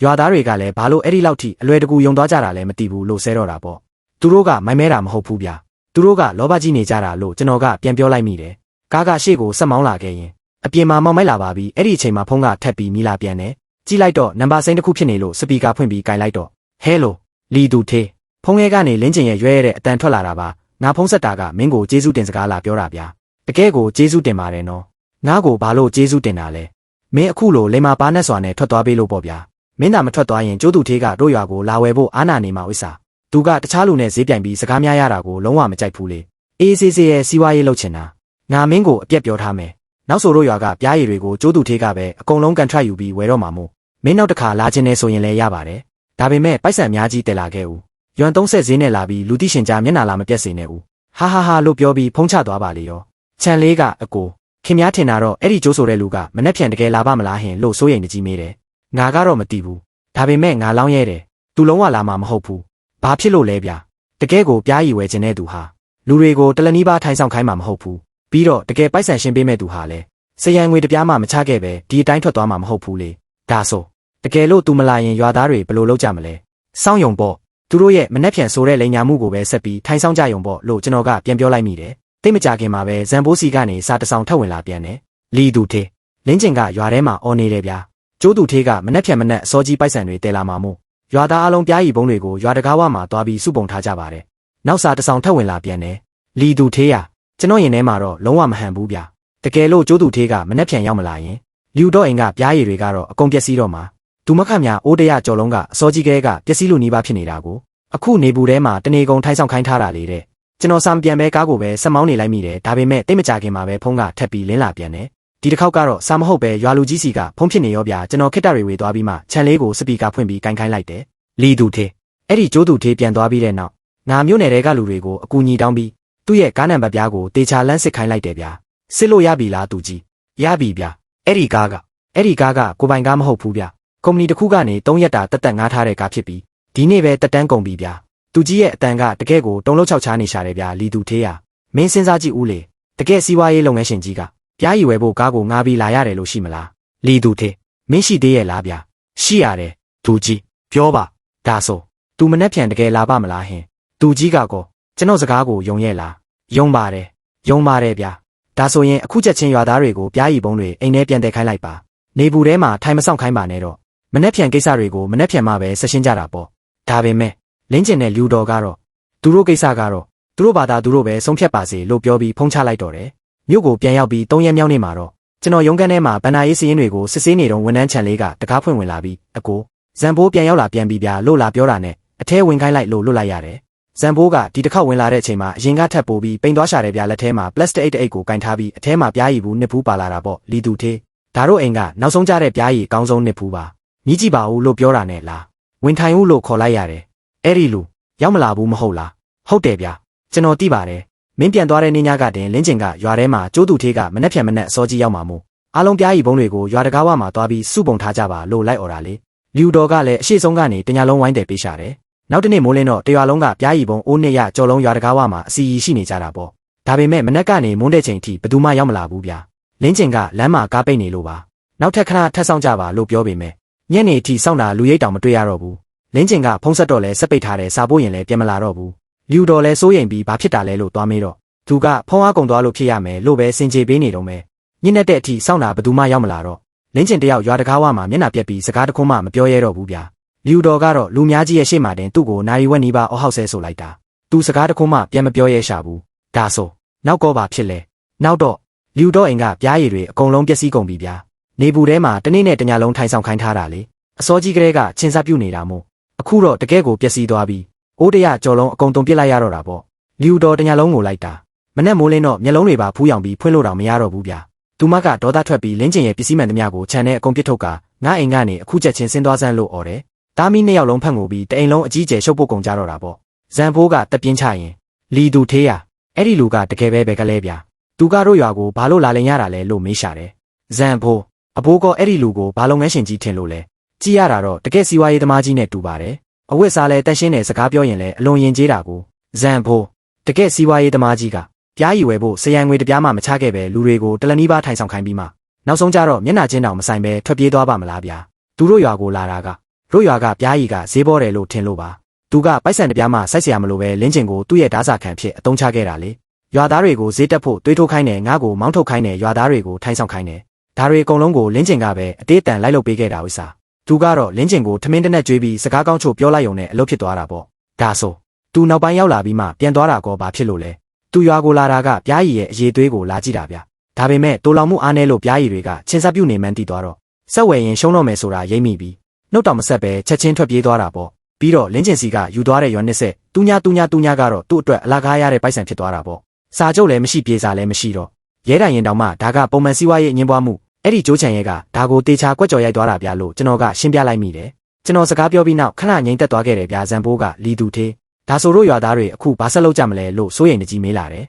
ရွာသားတွေကလည်းဘာလို့အဲ့ဒီလောက်ထိအလွယ်တကူယုံသွားကြတာလဲမသိဘူးလို့ဆဲတော့တာပေါ့သူတို့ကမိုင်းမဲတာမဟုတ်ဘူးဗျာသူတို့ကလောဘကြီးနေကြတာလို့ကျွန်တော်ကပြန်ပြောလိုက်မိတယ်ကားကရှေ့ကိုဆက်မောင်းလာခဲ့ရင်အပြင်မှာမောင်းမိုက်လာပါပြီအဲ့ဒီအချိန်မှာဖုန်းကထပ်ပြီးမိလာပြန်တယ်ကြည့်လိုက်တော့နံပါတ်စိမ်းတစ်ခုဖြစ်နေလို့စပီကာဖွင့်ပြီးကင်လိုက်တော့ဟဲလိုလီသူထေးဖုန်းထဲကနေလင်းကျင်ရဲ့ရွဲရတဲ့အတန်ထွက်လာတာပါငါဖုန်းဆက်တာကမင်းကိုကျေးဇူးတင်စကားလာပြောတာဗျာတကယ်ကိုကျေးဇူးတင်ပါတယ်နော်ငါ့ကိုဘာလို့ကျေးဇူးတင်တာလဲမင်းအခုလိုလိမ္မာပါနဲ့စွာနဲ့ထွက်သွားပေးလို့ပေါ့ဗျာမင်းသာမထွက်သွားရင်ကျိုးသူထေးကတို့ရွာကိုလာဝယ်ဖို့အာနာနေမှာဥစ္စာသူကတခြားလူနဲ့ဈေးပြိုင်ပြီးစကားများရတာကိုလုံးဝမကြိုက်ဘူးလေအေးဆေးဆေးရဲ့စီးပွားရေးလုပ်ချင်တာငါမင်းကိုအပြက်ပြောထားမယ်နောက်ဆိုတို့ရွာကပြားရည်တွေကိုကျိုးသူထေးကပဲအကုန်လုံးကန်ထရိုက်ယူပြီးဝယ်တော့မှာမို့မင်းနောက်တစ်ခါလာခြင်းနဲ့ဆိုရင်လည်းရပါတယ်ဒါပေမဲ့ပိုက်ဆံအများကြီးတည်လာခဲ့ဦးရွမ်30ဈေးနဲ့လာပြီးလူသိရှင်ကြားမျက်နှာလာမပြတ်စေနဲ့ဦးဟာဟာဟာလို့ပြောပြီးဖုံးချသွားပါလေရောချန်လေးကအကိုခင်များထင်တာတော့အဲ့ဒီကျိုးဆိုတဲ့လူကမနှက်ဖြန်တကယ်လာပါမလားဟင်လို့စိုးရိမ်နေကြီးမေးတယ်ငါကတော့မသိဘူးဒါပေမဲ့ငါလောင်းရဲတယ်သူလုံးဝလာမှာမဟုတ်ဘူးဘာဖြစ်လို့လဲဗျာတကယ်ကိုပြားရည်ဝယ်ခြင်းတဲ့သူဟာလူတွေကိုတလနီးပါးထိုင်ဆောင်ခိုင်းမှာမဟုတ်ဘူးပြီးတော့တကယ်ပိုက်ဆံရှင်းပေးမဲ့သူဟာလဲစရန်ငွေတပြားမှမချခဲ့ပဲဒီအတိုင်းထွက်သွားမှာမဟုတ်ဘူးလေဒါဆိုတကယ်လို့သူမလာရင်ရွာသားတွေဘယ်လိုလုပ်ကြမလဲစောင်းယုံပေါ့သူတို့ရဲ့မနှက်ဖြန်ဆိုတဲ့လိန်ညာမှုကိုပဲဆက်ပြီးထိုင်ဆောင်ကြယုံပေါ့လို့ကျွန်တော်ကပြန်ပြောလိုက်မိတယ်တိတ်မကြခင်မှာပဲဇန်ဘိုးစီကနေစာတဆောင်ထပ်ဝင်လာပြန်တယ်လီသူထေးလင်းကျင်ကရွာထဲမှာအော်နေတယ်ဗျာကျိုးသူထေးကမနှက်ဖြန်မနှက်အစောကြီးပိုက်ဆံတွေတဲလာမှာမို့ရွာသားအလုံးပြားရီဘုံတွေကိုရွာတကားဝမှာသွားပြီးစုပုံထားကြပါတယ်နောက်စာတဆောင်ထပ်ဝင်လာပြန်တယ်လီသူထေးရကျွန်တော်ရင်ထဲမှာတော့လုံးဝမဟန်ဘူးဗျာတကယ်လို့ကျိုးသူထေးကမနှက်ဖြန်ရောက်မလာရင်လူတော့အိမ်ကပြားရည်တွေကတော့အကုန်ပျက်စီးတော့မှာသူမခတ်များအိုးတရကြော်လုံးကအစောကြီးကလေးကပျက်စီးလို့နီးပါးဖြစ်နေတာကိုအခုနေဘူးထဲမှာတနေကုန်ထိုင်ဆောင်ခိုင်းထားတာလေတဲ့ကျွန်တော်စံပြန်ပဲကားကိုပဲဆက်မောင်းနေလိုက်မိတယ်ဒါပေမဲ့တိတ်မကြခင်မှာပဲဖုန်းကထပ်ပြီးလင်းလာပြန်တယ်ဒီတစ်ခေါက်ကတော့စာမဟုတ်ပဲရွာလူကြီးစီကဖုန်းဖြစ်နေရောဗျာကျွန်တော်ခက်တာတွေဝေသွားပြီးမှခြံလေးကိုစပီကာဖွင့်ပြီးကိုင်းခိုင်းလိုက်တယ်လီသူထေးအဲ့ဒီကျိုးသူထေးပြန်သွားပြီးတဲ့နောက်ငါမျိုးနယ်တဲကလူတွေကိုအကူအညီတောင်းပြီးသူ့ရဲ့ကားနံပါတ်ပြားကိုတေချာလန်းစစ်ခိုင်းလိုက်တယ်ဗျာစစ်လို့ရပြီလားသူကြီးရပြီဗျာအဲ့ဒီကားကကိုပိုင်ကားမဟုတ်ဘူးဗျာကုမ္ပဏီတစ်ခုကနေ3ရက်တာတက်တက်ငားထားတဲ့ကားဖြစ်ပြီးဒီနေ့ပဲတက်တန်းကုန်ပြီဗျာသူကြီးရဲ့အတန်ကတကယ်ကိုတုံးလုံးချောက်ချားနေရှာတယ်ဗျာလီသူထေးရမင်းစဉ်းစားကြည့်ဦးလေတကယ်စီးပွားရေးလုပ်ငန်းရှင်ကြီးကပြားရီဝယ်ဖို့ကားကိုငားပြီးလာရတယ်လို့ရှိမလားလီသူထေးမင်းရှိသေးရဲ့လားဗျာရှိရတယ်သူကြီးပြောပါဒါဆိုသူမနှက်ဖြန်တကယ်လာပါမလားဟင်သူကြီးကကောကျွန်တော်စကားကိုယုံရဲ့လားယုံပါတယ်ဗျာဒါဆိုရင်အခုချက်ချင်းရွာသားတွေကိုပြားရီပုံးတွေအိမ်ထဲပြန်တက်ခိုင်းလိုက်ပါနေဘူးထဲမှာထိုင်မဆောင်ခိုင်းပါနဲ့တော့မနှက်ဖြန်ကိစ္စတွေကိုမနှက်ဖြန်မှပဲဆက်ရှင်းကြတာပေါ့ဒါပေမဲ့လင်းကျင်တဲ့လူတော်ကတော့သူတို့ကိစ္စကတော့သူတို့ဘာသာသူတို့ပဲဆုံးဖြတ်ပါစေလို့ပြောပြီးဖုံးချလိုက်တော့တယ်မြို့ကိုပြန်ရောက်ပြီး3ရက်မြောက်နေ့မှာတော့ကျွန်တော်ရုံးခန်းထဲမှာဗန္နာရေးစည်ရင်းတွေကိုစစ်ဆေးနေတော့ဝန်ထမ်းချန်လေးကတကားဖွင့်ဝင်လာပြီးအကိုဇန်ဘိုးပြန်ရောက်လာပြန်ပြီဗျာလို့လာပြောတာနဲ့အထဲဝင်ခိုင်းလိုက်လို့လွတ်လိုက်ရတယ်ဇန်ဘိုးကဒီတစ်ခေါက်ဝင်လာတဲ့အချိန်မှာအရင်ကထပ်ပိုးပြီးပိန်သွားရှာတယ်ဗျာလက်ထဲမှာပလတ်စတစ်အိတ်ကိုကင်ထားပြီးအထဲမှာပြားရည်ဘူးနှစ်ဘူးပါလာတာပေါ့လီသူထေးဒါတို့အိမ်ကနောက်ဆုံးကြတဲ့ပြားရည်အကောင်းဆုံးနှစ်ဘူးပါမြည်ကြည့်ပါဦးလို့ပြောတာနဲ့လားဝင်ထိုင်ဦးလို့ခေါ်လိုက်ရတယ်အဲ့ဒီလူရောက်မလာဘူးမဟုတ်လားဟုတ်တယ်ဗျာကျွန်တော်သိပါတယ် မင်းပြန်သွားတဲ့နေ့ညကတင်လင်းကျင်ကရွာထဲမှာကျိုးသူထေးကမနှက်ဖြန်မနှက်အစောကြီးရောက်မှာမို့အားလုံးပြားရီဘုံတွေကိုရွာတကားဝမှာသွားပြီးစုပုံထားကြပါလို့လိုက်អော်တာလေလူတော်ကလည်းအရှိဆုံးကနေတညာလုံးဝိုင်းတယ်ပေးရှာတယ်နောက်တနေ့မိုးလင်းတော့တရွာလုံးကပြားရီဘုံအိုးနှစ်ရကြော်လုံးရွာတကားဝမှာအစီအီရှိနေကြတာပေါ့ဒါပေမဲ့မနှက်ကနေမွန်းတဲ့ချိန်ထိဘယ်သူမှရောက်မလာဘူးဗျာလင်းကျင်ကလမ်းမှာကားပိတ်နေလို့ပါနောက်ထပ်ခဏထပ်ဆောင်ကြပါလို့ပြောပေမဲ့ညနေအထိစောင့်တာလူရိတ်တောင်မတွေ့ရတော့ဘူးလင်းကျင်ကဖုံးဆက်တော့လဲစက်ပိတ်ထားတယ်စာပို့ရင်လည်းပြန်မလာတော့ဘူးလူတော်လဲစိုးရိမ်ပြီးဘာဖြစ်တာလဲလို့သွားမေးတော့သူကဖုံးအားကုန်သွားလို့ဖြစ်ရမယ်လို့ပဲစင်ကြေပေးနေတော့မယ်ညနေတဲ့အထိစောင့်တာဘယ်သူမှရောက်မလာတော့လင်းကျင်တယောက်ရွာတကားဝမှာမျက်နှာပြက်ပြီးစကားတခွန်းမှမပြောရဲတော့ဘူးဗျာလူတော်ကတော့လူများကြီးရဲ့ရှေ့မှာတင်သူ့ကိုနိုင်ဝက်နီးပါအော်ဟောက်ဆဲဆိုလိုက်တာသူစကားတခွန်းမှပြန်မပြောရဲရှာဘူးဒါဆိုနောက်ကောပါဖြစ်လဲနောက်တော့လူတော်အိမ်ကပြားရည်တွေအကုန်လုံးပျက်စီးကုန်ပြီဗျာနေပူထဲမှာတနေ့နဲ့တညလုံးထိုင်ဆောင်ခိုင်းထားတာလေအစောကြီးကလေးကချင်းစားပြုတ်နေတာမို့အခုတော့တကယ်ကိုပျက်စီးသွားပြီအိုးတရကြော်လုံးအကုန်တုံပစ်လိုက်ရတော့တာပေါ့လူတော်တညလုံးကိုလိုက်တာမနဲ့မိုးလင်းတော့မျက်လုံးတွေပါဖူးယောင်ပြီးဖွင့်လို့တော့မရတော့ဘူးဗျာသူမကဒေါသထွက်ပြီးလင်းကျင်ရဲ့ပစ္စည်းမှန်သမျှကိုခြံထဲအကုန်ပစ်ထုတ်ကငါအိမ်ကနေအခုချက်ချင်းဆင်းသွားစမ်းလို့អော်တယ်တားမီနှစ်ယောက်လုံးဖတ်ငိုပြီးတအိမ်လုံးအကြီးကျယ်ရှုပ်ပုတ်ကုန်ကြတော့တာပေါ့ဇန်ဖိုးကတက်ပြင်းချရင်လီသူထေးရအဲ့ဒီလူကတကယ်ပဲကလေးဗျာသူကတို့ရွာကိုဘာလို့လာလင်ရတာလဲလို့မေးရှာတယ်ဇန်ဖိုးအဘိုးကအဲ့ဒီလူကိုဘာလုပ်ငန်းရှင်ကြီးထင်လို့လဲကြည့်ရတာတော့တကယ်စီဝါရေးသမားကြီးနဲ့တူပါတယ်အဝတ်စားလဲတက်ရှင်းတဲ့စကားပြောရင်လဲအလွန်ယဉ်ကျေးတာကိုဇန်ဖိုးတကယ်စီဝါရေးသမားကြီးကပြားရီဝယ်ဖို့စရန်ငွေတပြားမှမချခဲ့ပဲလူတွေကိုတလနီးပါးထိုင်ဆောင်ခိုင်းပြီးမှနောက်ဆုံးကြတော့မျက်နှာချင်းတောင်မဆိုင်ပဲထွက်ပြေးသွားပါမလားဗျာသူတို့ရွာကိုလာတာကတို့ရွာကပြားရီကဈေးပေါ်တယ်လို့ထင်လို့ပါသူကပိုက်ဆံတပြားမှစိုက်เสียမလို့ပဲလင်းကျင်ကိုသူ့ရဲ့ဓာစာခံဖြစ်အသုံးချခဲ့တာလေရွာသားတွေကိုဈေးတက်ဖို့တွေးထိုးခိုင်းတယ်ငါ့ကိုမောင်းထုတ်ခိုင်းတယ်ရွာသားတွေကိုထိုင်ဆောင်ခိုင်းတယ်ဒါတွေအကုန်လုံးကိုလင်းကျင်ကပဲအတေးတန်လိုက်လုပ်ပေးခဲ့တာဥစ္စာသူကတော့လင်းကျင်ကိုထမင်းတနက်ကျွေးပြီးစကားကောင်းချို့ပြောလိုက်ုံနဲ့အလုပ်ဖြစ်သွားတာပေါ့ဒါဆိုသူနောက်ပိုင်းရောက်လာပြီးမှပြန်သွားတာကောဘာဖြစ်လို့လဲသူရွာကိုလာတာကပြားရီရဲ့အရေးသွေးကိုလာကြည့်တာဗျဒါပေမဲ့တိုးလောင်မှုအားနည်းလို့ပြားရီတွေကချင်းစားပြုတ်နေမှန်းသိသွားတော့ဆက်ဝယ်ရင်ရှုံးတော့မယ်ဆိုတာရိပ်မိပြီးနှုတ်တော်မဆက်ပဲချက်ချင်းထွက်ပြေးသွားတာပေါ့ပြီးတော့လင်းကျင်စီကယူသွားတဲ့ရွာနှစ်ဆက်တူညာကတော့သူ့အတွက်အလားကားရတဲ့ပိုက်ဆံဖြစ်သွားတာပေါ့စာချုပ်လည်းမရှိပြေစာလည်းမရှိတော့ရဲတိုင်ရင်တောင်မှဒါကပုံမှန်စီးပွားရေးအငင်းပွားမှုအဲ့ဒီကြိုးချံရဲကဒါကိုတေချာကွက်ကြော်ရိုက်သွားတာဗျာလို့ကျွန်တော်ကရှင်းပြလိုက်မိတယ်ကျွန်တော်စကားပြောပြီးနောက်ခဏငြိမ်သက်သွားခဲ့တယ်ဗျာဇန်ဘိုးကလီသူထေးဒါဆိုတို့ရွာသားတွေအခုဘာဆက်လုပ်ကြမလဲလို့စိုးရိမ်နေကြီးမေးလာတယ်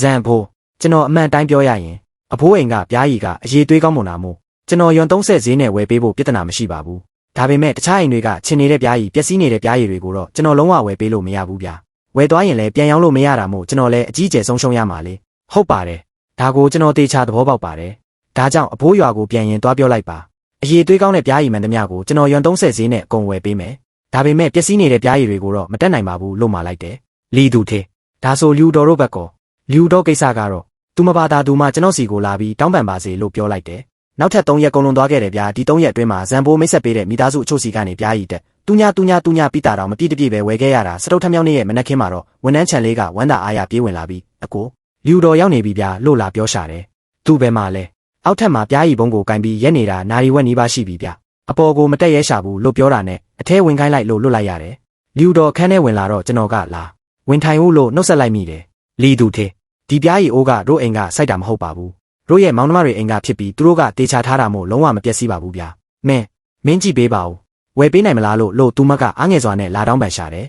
ဇန်ဘိုးကျွန်တော်အမှန်တိုင်းပြောရရင်အဖိုးအိမ်ကပြားရီကအရေးသွေးကောင်းမွန်တာမို့ကျွန်တော်ယွန်30ဈေးနဲ့ဝယ်ပေးဖို့ပြဿနာမရှိပါဘူးဒါပေမဲ့တခြားအိမ်တွေကချင်နေတဲ့ပြားရီပျက်စီးနေတဲ့ပြားရီတွေကိုတော့ကျွန်တော်လုံးဝဝယ်ပေးလို့မရဘူးဗျာဝယ်သွားရင်လည်းပြန်ရောင်းလို့မရတာမို့ကျွန်တော်လည်းအကြီးကျယ်ဆုံးရှုံးရမှာလေဟုတ်ပါတယ်ဒါကိုကျွန်တော်တေချာသဘောပေါက်ပါတယ်ဒါကြောင့်အဖိုးရွာကိုပြန်ရင်သွားပြောလိုက်ပါအရေးသွေးကောင်းတဲ့ပြားရီမှန်သမျှကိုကျွန်တော်ယွန်30ဈေးနဲ့အကုန်ဝယ်ပေးမယ်ဒါပေမဲ့ပျက်စီးနေတဲ့ပြားရီတွေကိုတော့မတက်နိုင်ပါဘူးလို့မှာလိုက်တယ်လီသူထေးဒါဆိုလူတော်တို့ဘက်ကောလူတော်ကိစ္စကတော့သူမပါတာသူမှကျွန်တော်စီကိုလာပြီးတောင်းပန်ပါစေလို့ပြောလိုက်တယ်နောက်ထပ်3ရက်ကုန်လွန်သွားခဲ့တယ်ဗျာဒီ3ရက်အတွင်းမှာဇန်ဘိုးမိတ်ဆက်ပေးတဲ့မိသားစုအချို့စီကနေပြားရီတက်တူညာပြီးတာတော့မပြည့်တပြည့်ပဲဝယ်ခဲ့ရတာစတုတ်ထမြောက်နေ့ရဲ့မနက်ခင်းမှာတော့ဝန်ထမ်းချန်လေးကဝမ်းသာအားရပြေးဝင်လာပြီးအကိုလူတော်ရောက်နေပြီဗျာလို့လာပြောရှာတယ်သူ့ဘယ်မှာလဲအောက်ထပ်မှာပြားရီဘုံကိုကင်ပြီးရက်နေတာနာရီဝက်နီးပါးရှိပြီဗျအပေါ်ကိုမတက်ရဲရှာဘူးလို့ပြောတာနဲ့အထဲဝင်ခိုင်းလိုက်လို့လွတ်လိုက်ရတယ်လူတော်ခန်းထဲဝင်လာတော့ကျွန်တော်ကလာဝင်ထိုင်ဦးလို့နှုတ်ဆက်လိုက်မိတယ်လီသူထေးဒီပြားရီအိုးကတို့အိမ်ကစိုက်တာမဟုတ်ပါဘူးတို့ရဲ့မောင်နှမတွေအိမ်ကဖြစ်ပြီးသူတို့ကတေချာထားတာမို့လုံးဝမပျက်စီးပါဘူးဗျာမင်းကြည့်ပေးပါဦးဝယ်ပေးနိုင်မလားလို့သူမကအားငယ်စွာနဲ့လာတောင်းပန်ရှာတယ်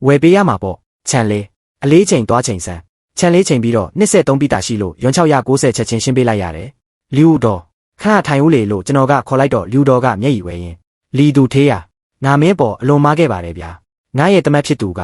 ဝယ်ပေးရမှာပေါ့ခြံလေးအလေးချိန်သွားချိန်စမ်းခြံလေးချိန်ပြီးတော့23ပိတာရှိလို့ယွန်690ချက်ချင်းရှင်းပေးလိုက်ရတယ်လူတော်ခဏထိုင်ဦးလေလို့ကျွန်တော်ကခေါ်လိုက်တော့လူတော်ကမျက်ရည်ဝဲရင်လီသူထေးရငါမင်းပေါ်အလွန်မားခဲ့ပါတယ်ဗျာငါရဲ့တမက်ဖြစ်သူက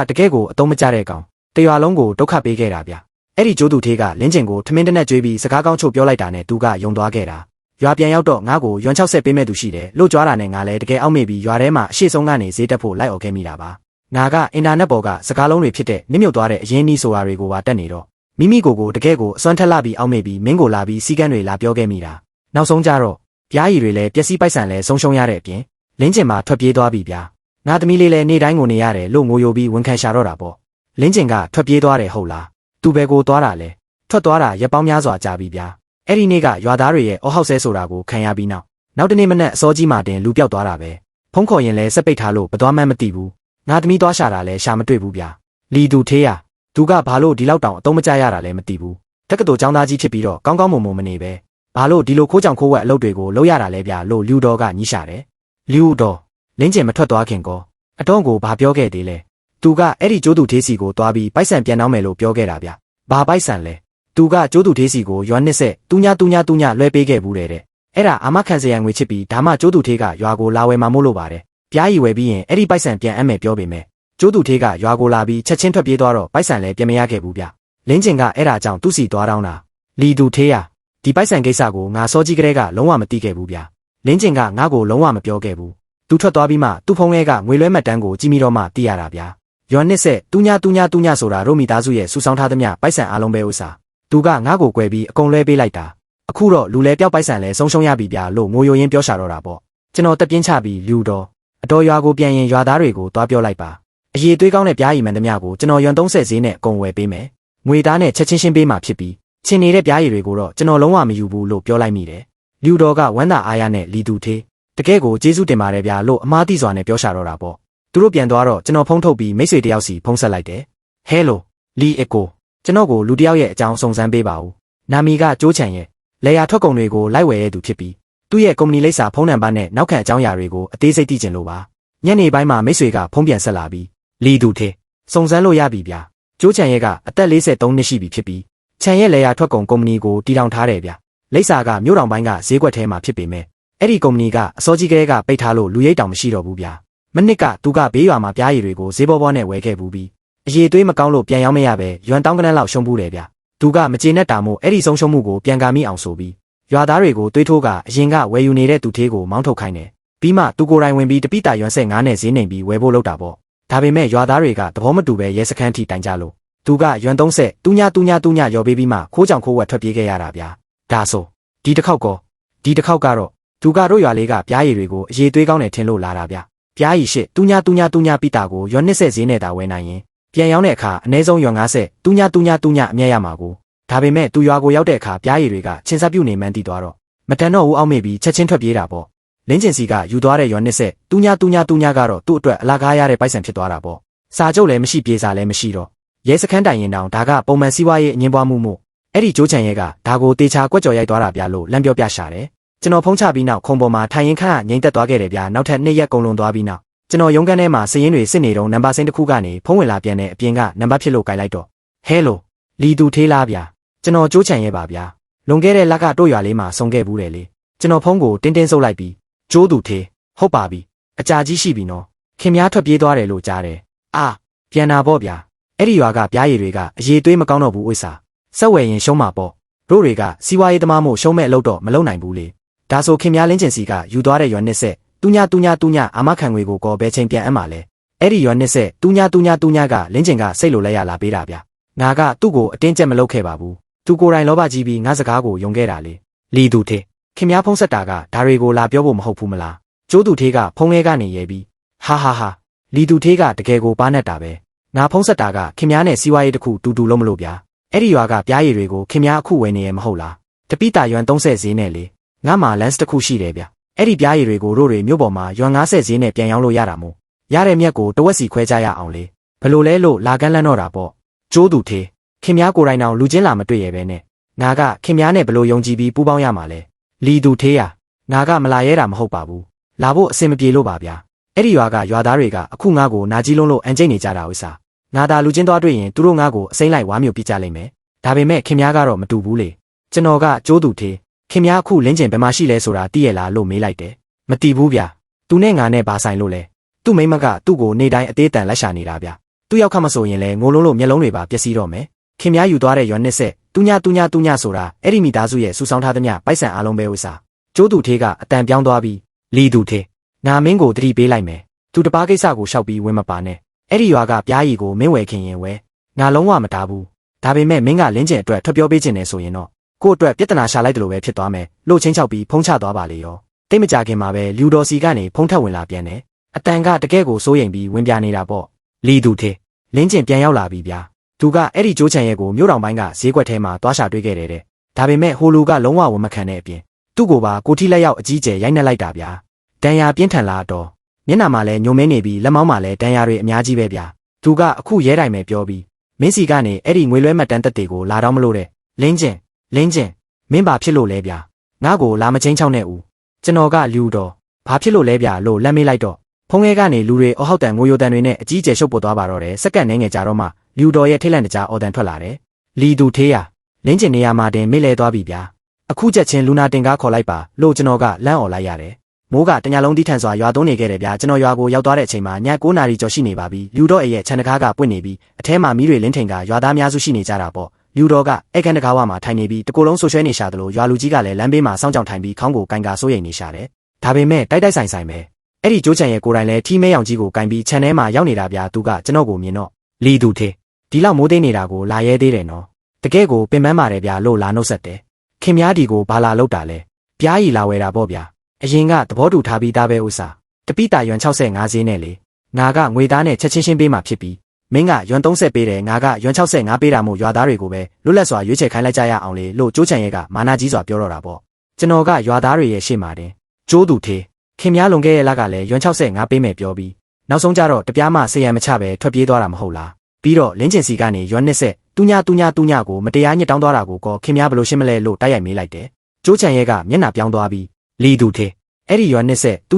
တကယ်ကိုအသုံးမကျတဲ့ကောင်တရွာလုံးကိုဒုက္ခပေးခဲ့တာဗျာအဲ့ဒီကျိုးသူထေးကလင်းကျင်ကိုထမင်းတနက်ကျွေးပြီးစကားကောင်းချုပ်ပြောလိုက်တာနဲ့သူကယုံသွားခဲ့တာရွာပြန်ရောက်တော့ငါ့ကိုယွန်60ပေးမဲ့သူရှိတယ်လို့ကြွားတာနဲ့ငါလည်းတကယ်အောက်မေ့ပြီးရွာထဲမှာအရှိဆုံးကနေဈေးတက်ဖို့လိုက်អော်ခဲ့မိတာပါငါကအင်တာနက်ပေါ်ကစကားလုံးတွေဖြစ်တဲ့နစ်မြုပ်သွားတဲ့အရင်းနှီးဆိုတာတွေကိုပါတက်နေတော့မိမိကိုတကယ်ကိုအစွမ်းထက်လာပြီးအောက်မေ့ပြီးမင်းကိုလာပြီးစီကန်းတွေလာပြောခဲ့မိတာနောက်ဆုံးကြတော့ပြားရီတွေလည်းပျက်စီးပိုက်ဆံလည်းဆုံးရှုံးရတဲ့အပြင်လင်းကျင်မှာထွက်ပြေးသွားပြီဗျာငါသမီးလေးလည်းနေ့တိုင်းကိုနေရတယ်လို့ငိုယိုပြီးဝန်ခံရှာတော့တာပေါ့လင်းကျင်ကထွက်ပြေးသွားတယ်ဟုတ်လားသူပဲကိုသွားတာလဲထွက်သွားတာရက်ပေါင်းများစွာကြာပြီဗျာအဲ့ဒီနေ့ကရွာသားတွေရဲ့အော်ဟောက်ဆဲဆိုတာကိုခံရပြီးနောက်တနေ့မနက်အစောကြီးမှတင်လူပြောက်သွားတာပဲဖုံးခေါ်ရင်လည်းစက်ပိတ်ထားလို့ဘသွားမှန်းမသိဘူးငါသမီးသွားရှာတာလည်းရှာမတွေ့ဘူးဗျာလီသူထေးရသူကဘာလို့ဒီလောက်တောင်အသုံးမကျရတာလဲမသိဘူးတက္ကသိုလ်ကျောင်းသားကြီးဖြစ်ပြီးတော့ကောင်းကောင်းမွန်မွန်မနေပဲဘာလို့ဒီလိုခိုးကြောင်ခိုးဝက်အလုပ်တွေကိုလုပ်ရတာလဲဗျာလို့လူတော်ကညှိရှာတယ်လူတော်လင်းကျင်မထွက်သွားခင်ကောအတော့ကိုဘာပြောခဲ့သေးလဲသူကအဲ့ဒီကျိုးသူထေးစီကိုသွားပြီးပိုက်ဆံပြန်နှောင်းမယ်လို့ပြောခဲ့တာဗျ ဘာပိုက်ဆံလဲသူကကျိုးသူသေးစီကိုရွာနှစ်ဆက်တူညာလွှဲပေးခဲ့ဘူးတဲ့အဲ့ဒါအာမခံစရန်ငွေချစ်ပြီးဒါမှကျိုးသူသေးကရွာကိုလာဝယ်မှာမို့လို့ပါတယ်ပြားရီဝယ်ပြီးရင်အဲ့ဒီပိုက်ဆံပြန်အပ်မယ်ပြောပေမဲ့ကျိုးသူသေးကရွာကိုလာပြီးချက်ချင်းထွက်ပြေးသွားတော့ပိုက်ဆံလည်းပြန်မရခဲ့ဘူးဗျလင်းကျင်ကအဲ့ဒါကြောင့်သူ့စီသွားတောင်းတာလီသူသေးရဒီပိုက်ဆံကိစ္စကိုငါစောကြီးကလေးကလုံးဝမသိခဲ့ဘူးဗျလင်းကျင်ကငါ့ကိုလုံးဝမပြောခဲ့ဘူးသူထွက်သွားပြီးမှသူ့ဖုန်းထဲကငွေလွှဲမှတ်တမ်းကိုကြည့်မိတော့မှသိရတာဗျရွာနှစ်ဆက်တူညာဆိုတာရိုမီသားစုရဲ့စူဆောင်းထားသမျှပိုက်ဆံအားလုံးပဲဥစားသူကငါ့ကို꿰ပြီးအကုန်လွှဲပေးလိုက်တာအခုတော့လူလဲပျောက်ပိုက်ဆံလဲဆုံးရှုံးရပြီဗျလို့ငိုယိုရင်းပြောရှာတော့တာပေါ့ကျွန်တော်တက်ပြင်းချပြီးလူတော်အတော်ရွာကိုပြန်ရင်ရွာသားတွေကိုသွားပြောလိုက်ပါအရေးသွေးကောင်းတဲ့ပြားရီမှန်သမျှကိုကျွန်တော်ရွံ30ဈေးနဲ့အကုန်ဝယ်ပေးမယ်ငွေသားနဲ့ချက်ချင်းရှင်းပေးမှာဖြစ်ပြီးချင်းနေတဲ့ပြားရီတွေကိုတော့ကျွန်တော်လုံးဝမယူဘူးလို့ပြောလိုက်မိတယ်လူတော်ကဝမ်းသာအားရနဲ့လီသူသေးတကယ်ကိုကျေးဇူးတင်ပါတယ်ဗျာလို့အမားတိစွာနဲ့ပြောရှာတော့တာပေါ့သူတို့ပြန်သွားတော့ကျွန်တော်ဖုန်းထုတ်ပြီးမိတ်ဆွေတယောက်စီဖုန်းဆက်လိုက်တယ်ဟဲလိုလီအကိုကျွန်တော်ကိုလူတယောက်ရဲ့အကြောင်းစုံစမ်းပေးပါဦးနာမီကကျိုးချံရဲ့လေယာထွက်ကုန်တွေကိုလိုက်ဝယ်ရသူဖြစ်ပြီးသူ့ရဲ့ကုမ္ပဏီလိပ်စာဖုန်းနံပါတ်နဲ့နောက်ခံအကြောင်းအရာတွေကိုအသေးစိတ်သိချင်လို့ပါညနေပိုင်းမှာမိတ်ဆွေကဖုန်းပြန်ဆက်လာပြီးလီသူသေးစုံစမ်းလို့ရပြီဗျာကျိုးချံရဲ့ကအသက်43နှစ်ရှိပြီဖြစ်ပြီးချံရဲ့လေယာထွက်ကုန်ကုမ္ပဏီကိုတည်ထောင်ထားတယ်ဗျလိပ်စာကမြို့တော်ပိုင်းကဈေးကွက်ထဲမှာဖြစ်ပေမဲ့အဲ့ဒီကုမ္ပဏီကအစောကြီးကလေးကပိတ်ထားလို့လူရိတ်တောင်မရှိတော့ဘူးဗျာမနစ်ကသူကဘေးရွာမှာပြားရည်တွေကိုဈေးပေါ်နဲ့ဝယ်ခဲ့ဘူးပြီးအရေးသွေးမကောင်းလို့ပြန်ရောက်မရပဲရွမ်တောင်းကနန်းလောက်ရှုံးဘူးတယ်ဗျသူကမကျေနပ်တာမို့အဲ့ဒီဆုံးရှုံးမှုကိုပြန်ကာမိအောင်ဆိုပြီးရွာသားတွေကိုတွေးထိုးကအရင်ကဝယ်ယူနေတဲ့သူသေးကိုမောင်းထုတ်ခိုင်းတယ်ပြီးမှသူကိုယ်တိုင်ဝင်ပြီးတပိတာရွမ်ဆက်9နဲ့ဈေးနှိမ်ပြီးဝယ်ဖို့လုပ်တာပေါ့ဒါပေမဲ့ရွာသားတွေကသဘောမတူပဲရဲစခန်းထိတိုင်ကြလို့သူကရွမ်30တူညာရော်ပေးပြီးမှခိုးကြောင်ခိုးဝက်ထွက်ပြေးခဲ့ရတာဗျာဒါဆိုဒီတစ်ခေါက်ကတော့သူကတို့ရွာလေးကပြားရည်တွေကိုအရေးသွေးကောင်းတယ်ထင်လို့လာတာဗျပြားရည်ရှစ်တူညာပိတာကိုရွမ်20ဈေးနဲ့တာဝယ်နိုင်ရင်ပြန်ရောက်တဲ့အခါအနည်းဆုံးရွမ်50တူညာအမြတ်ရမှာကိုဒါပေမဲ့သူရွာကိုရောက်တဲ့အခါပြားရည်တွေကချင်းဆက်ပြုတ်နေမှန်းသိသွားတော့မတန်တော့ဘူးအောက်မေ့ပြီးချက်ချင်းထွက်ပြေးတာပေါ့လင်းကျင်စီကယူသွားတဲ့ရွမ်20တူညာကတော့သူ့အတွက်အလားကားရတဲ့ပိုက်ဆံဖြစ်သွားတာပေါ့စာချုပ်လည်းမရှိပြေစာလည်းမရှိတော့ရဲစခန်းတိုင်ရင်တောင်ဒါကပုံမှန်စီးပွားရေးအငင်းပွားမှုမို့အဲ့ဒီကျိုးချံရဲကဒါကိုတေချာကွက်ကြော်ရိုက်သွားတာဗျလို့လမ်းပြောပြရှာတယ်ကျွန်တော်ဖုန်းချပြီးနောက်ခုံပေါ်မှာထိုင်ရင်ခန့်ငိမ့်သက်သွားခဲ့တယ်ဗျနောက်ထပ်2ရက်ကုန်လွန်သွားပြီးနောက်ကျွန်တော်ရုံးခန်းထဲမှာစည်ရင်းတွေစစ်နေတော့နံပါတ်စိမ်းတစ်ခုကနေဖုန်းဝင်လာပြန်တဲ့အပြင်ကနံပါတ်ဖြစ်လို့ကြိုက်လိုက်တော့ဟဲလိုလီသူသေးလားဗျာကျွန်တော်ကျိုးချံရဲပါဗျာလွန်ခဲ့တဲ့လကတို့ရွာလေးမှာဆုံခဲ့ဘူးတယ်လေကျွန်တော်ဖုန်းကိုတင်းဆုပ်လိုက်ပြီးကျိုးသူသေးဟုတ်ပါပြီအကြာကြီးရှိပြီနော်ခင်များထွက်ပြေးသွားတယ်လို့ကြားတယ်အာပြန်လာပေါ့ဗျာအဲ့ဒီရွာကပြားရည်တွေကအရေးသွေးမကောင်းတော့ဘူးဥစ္စာဆက်ဝယ်ရင်ရှုံးမှာပေါ့တို့တွေကစီးပွားရေးသမားမို့ရှုံးမဲ့အလုပ်တော့မလုပ်နိုင်ဘူးလေဒါဆိုခင်များလင်းကျင်စီကယူသွားတဲ့ရွာ20တူညာအာမခံငွေကိုကောဘဲချင်းပြန်အပ်မှာလဲအဲ့ဒီရွာ20တူညာကလင်းကျင်ကစိတ်လိုလဲရလာပေးတာဗျငါကသူ့ကိုအတင်းကျပ်မလုပ်ခဲ့ပါဘူးသူကိုယ်တိုင်လောဘကြီးပြီးငါစကားကိုယုံခဲ့တာလေလီသူသေးခင်များဖုံးဆက်တာကဒါတွေကိုလာပြောဖို့မဟုတ်ဘူးမလားကျိုးသူသေးကဖုံးခဲကနေရဲပြီးဟာလီသူသေးကတကယ်ကိုပါနဲ့တာပဲငါဖုံးဆက်တာကခင်များနဲ့စီးပွားရေးတစ်ခုတူလုံးမလို့ဗျာအဲ့ဒီရွာကပြားရည်တွေကိုခင်များအခုဝယ်နေရမဟုတ်လားတပိတာရွမ်30ဈေးနဲ့လေငါမှလန်စ်တစ်ခုရှိတယ်ဗျအဲ့ဒီပြားရည်တွေကိုတို့တွေမြို့ပေါ်မှာရွမ်50ဈေးနဲ့ပြန်ရောင်းလို့ရတာမို့ရတဲ့မြက်ကိုတဝက်စီခွဲကြရအောင်လေဘလို့လဲလို့လာကန်းလန်းတော့တာပေါ့ကျိုးသူသေးခင်များကိုယ်တိုင်အောင်လူချင်းလာမတွေ့ရပဲနဲ့ငါကခင်များနဲ့ဘလို့ယုံကြည်ပြီးပူးပေါင်းရမှာလဲလီသူသေးရငါကမလာရဲတာမဟုတ်ပါဘူးလာဖို့အဆင်မပြေလို့ပါဗျာအဲ့ဒီရွာကရွာသားတွေကအခုငါကိုနာကြီးလုံးလို့အန်ကျိတ်နေကြတာဥစားငါသာလူချင်းသွားတွေ့ရင်သူတို့ငါကိုအစိမ့်လိုက်ဝါမျိုးပြကြလိမ့်မယ်ဒါပေမဲ့ခင်များကတော့မတူဘူးလေကျွန်တော်ကကျိုးသူသေးခင်များအခုလင်းကျင်ဘယ်မှာရှိလဲဆိုတာသိရလားလို့မေးလိုက်တယ်မသိဘူးဗျသူနဲ့ငါနဲ့ဘာဆိုင်လို့လဲသူ့မိမကသူ့ကိုနေတိုင်းအသေးတန်လက်ရှာနေတာဗျသူ့ရောက်ခတ်မဆိုရင်လဲငိုလုံးလို့မျက်လုံးတွေပါပျက်စီးတော့မယ်ခင်များယူသွားတဲ့ရွမ်20တူညာဆိုတာအဲ့ဒီမိသားစုရဲ့စူဆောင်းထားသမျှပိုက်ဆံအားလုံးပဲဥစားကျိုးသူသေးကအတန်ပြောင်းသွားပြီးလီသူသေးငါမင်းကိုတတိပေးလိုက်မယ်သူတပားကိစ္စကိုရှောက်ပြီးဝင်မပါနဲ့အဲ့ဒီရွာကပြားရီကိုမင်းဝယ်ခင်ရင်ဝဲငါလုံးဝမတားဘူးဒါပေမဲ့မင်းကလင်းကျင်အတွက်ထွက်ပြောပေးခြင်းနဲ့ဆိုရင်တော့ကို့အတွက်ပြဿနာရှာလိုက်တယ်လို့ပဲဖြစ်သွားမယ်လို့ချင်းချောက်ပြီးဖုံးချသွားပါလေရောတိတ်မကြခင်မှာပဲလူတော်စီကနေဖုံးထက်ဝင်လာပြန်တယ်အတန်ကတကယ်ကိုစိုးရိမ်ပြီးဝင်ပြနေတာပေါ့လီသူသေးလင်းကျင်ပြန်ရောက်လာပြီဗျာသူကအဲ့ဒီကျိုးချံရဲကိုမြို့တော်ပိုင်းကဈေးကွက်ထဲမှာသွားရှာတွေ့ခဲ့တယ်တဲ့ဒါပေမဲ့ဟိုလူကလုံးဝဝန်မခံတဲ့အပြင်သူ့ကိုပါကိုထီလက်ရောက်အကြီးကျယ်ရိုက်နှက်လိုက်တာဗျာဒဏ်ရာပြင်းထန်လာတော့မျက်နှာမှာလည်းညိုမဲနေပြီးလက်မောင်းမှာလည်းဒဏ်ရာတွေအများကြီးပဲဗျာသူကအခုရဲတိုင်ပဲပြောပြီးမင်းစီကနေအဲ့ဒီငွေလွှဲမှတ်တမ်းသက်တွေကိုလာတော့မလို့တဲ့လင်းကျင်မင်းဘာဖြစ်လို့လဲဗျာငါ့ကိုလာမချင်းချောင်းနဲ့ဦးကျွန်တော်ကလူတော်ဘာဖြစ်လို့လဲဗျာလို့လက်မေးလိုက်တော့ဖုံးခဲကနေလူတွေအဟောက်တန်ငိုယိုတန်တွေနဲ့အကြီးကျယ်ရှုပ်ပေါ်သွားပါတော့တယ်စက္ကန့်နဲ့ငယ်ကြာတော့မှလူတော်ရဲ့ထိတ်လန့်တကြားအော်တန်ထွက်လာတယ် လီတူထေးရလင်းကျင်နေရမှာတင်မေ့လဲသွားပြီဗျာအခုချက်ချင်းလူနာတင်ကားခေါ်လိုက်ပါလို့ကျွန်တော်ကလမ်းអော်လိုက်ရတယ်မိုးကတညာလုံးတီးထန်စွာရွာသွန်းနေခဲ့တယ်ဗျာကျွန်တော်ရွာကိုရောက်သွားတဲ့အချိန်မှာည9နာရီကျော်ရှိနေပါပြီလူတော့ရဲ့ခြံတကားကပွင့်နေပြီအထဲမှာမီးတွေလင်းထိန်ကရွာသားများစုရှိနေကြတာပေါ့လူတော့ကအဲ့ခန်းတကားဝမှာထိုင်နေပြီးတကူလုံးဆွဆွဲနေရှာသလိုရွာလူကြီးကလည်းလမ်းဘေးမှာစောင့်ကြောင်ထိုင်ပြီးခေါင်းကိုကင်ကာစိုးရိမ်နေရှာတယ်ဒါပေမဲ့တိုက်ဆိုင်ပဲအဲ့ဒီကျိုးချံရဲ့ကိုယ်တိုင်လည်းထီးမဲရောင်ကြီးကိုကင်ပြီးခြံထဲမှာရောက်နေတာဗျာသူကကျွန်တော်ကိုမြင်တော့လီတူထေဒီလောက်မိုးသိနေတာကိုလာရဲသေးတယ်နော်တကယ်ကိုပင်ပန်းပါတယ်ဗျာလို့လာနှုတ်ဆက်တယ်ခင်များဒီကိုဘာလာလောက်တာလဲပြားရီလာဝယ်တာပေါ့ဗျာအရင်ကသဘောတူထားပြီးသားပဲဥစ္စာတပိတာရွံ65ဈေးနဲ့လေငါကငွေသားနဲ့ချက်ချင်းပေးမှဖြစ်ပြီးမင်းကရွံ30ပေးတယ်ငါကရွံ65ပေးတာမို့ရွာသားတွေကိုပဲလွတ်လပ်စွာရွေးချယ်ခိုင်းလိုက်ကြရအောင်လေလို့ကျိုးချံရဲကမာနာကြီးစွာပြောတော့တာပေါ့ကျွန်တော်ကရွာသားတွေရဲ့ရှေ့မှာတင်ကျိုးသူထေခင်များလွန်ခဲ့ရဲ့လကလည်းရွံ65ပေးမယ်ပြောပြီးနောက်ဆုံးကြတော့တပြားမှဆေးရမချပဲထွက်ပြေးသွားတာမဟုတ်လားပြီးတော့လင်းကျင်စီကနေရွံ20တူညာကိုမတရားညစ်တောင်းသွားတာကိုကောခင်များဘလို့ရှင်းမလဲလို့တိုက်ရိုက်မေးလိုက်တယ်ကျိုးချံရဲကမျက်နှာပြောင်းသွားပြီးလီတူထေအဲ့ဒီရွံ20တူ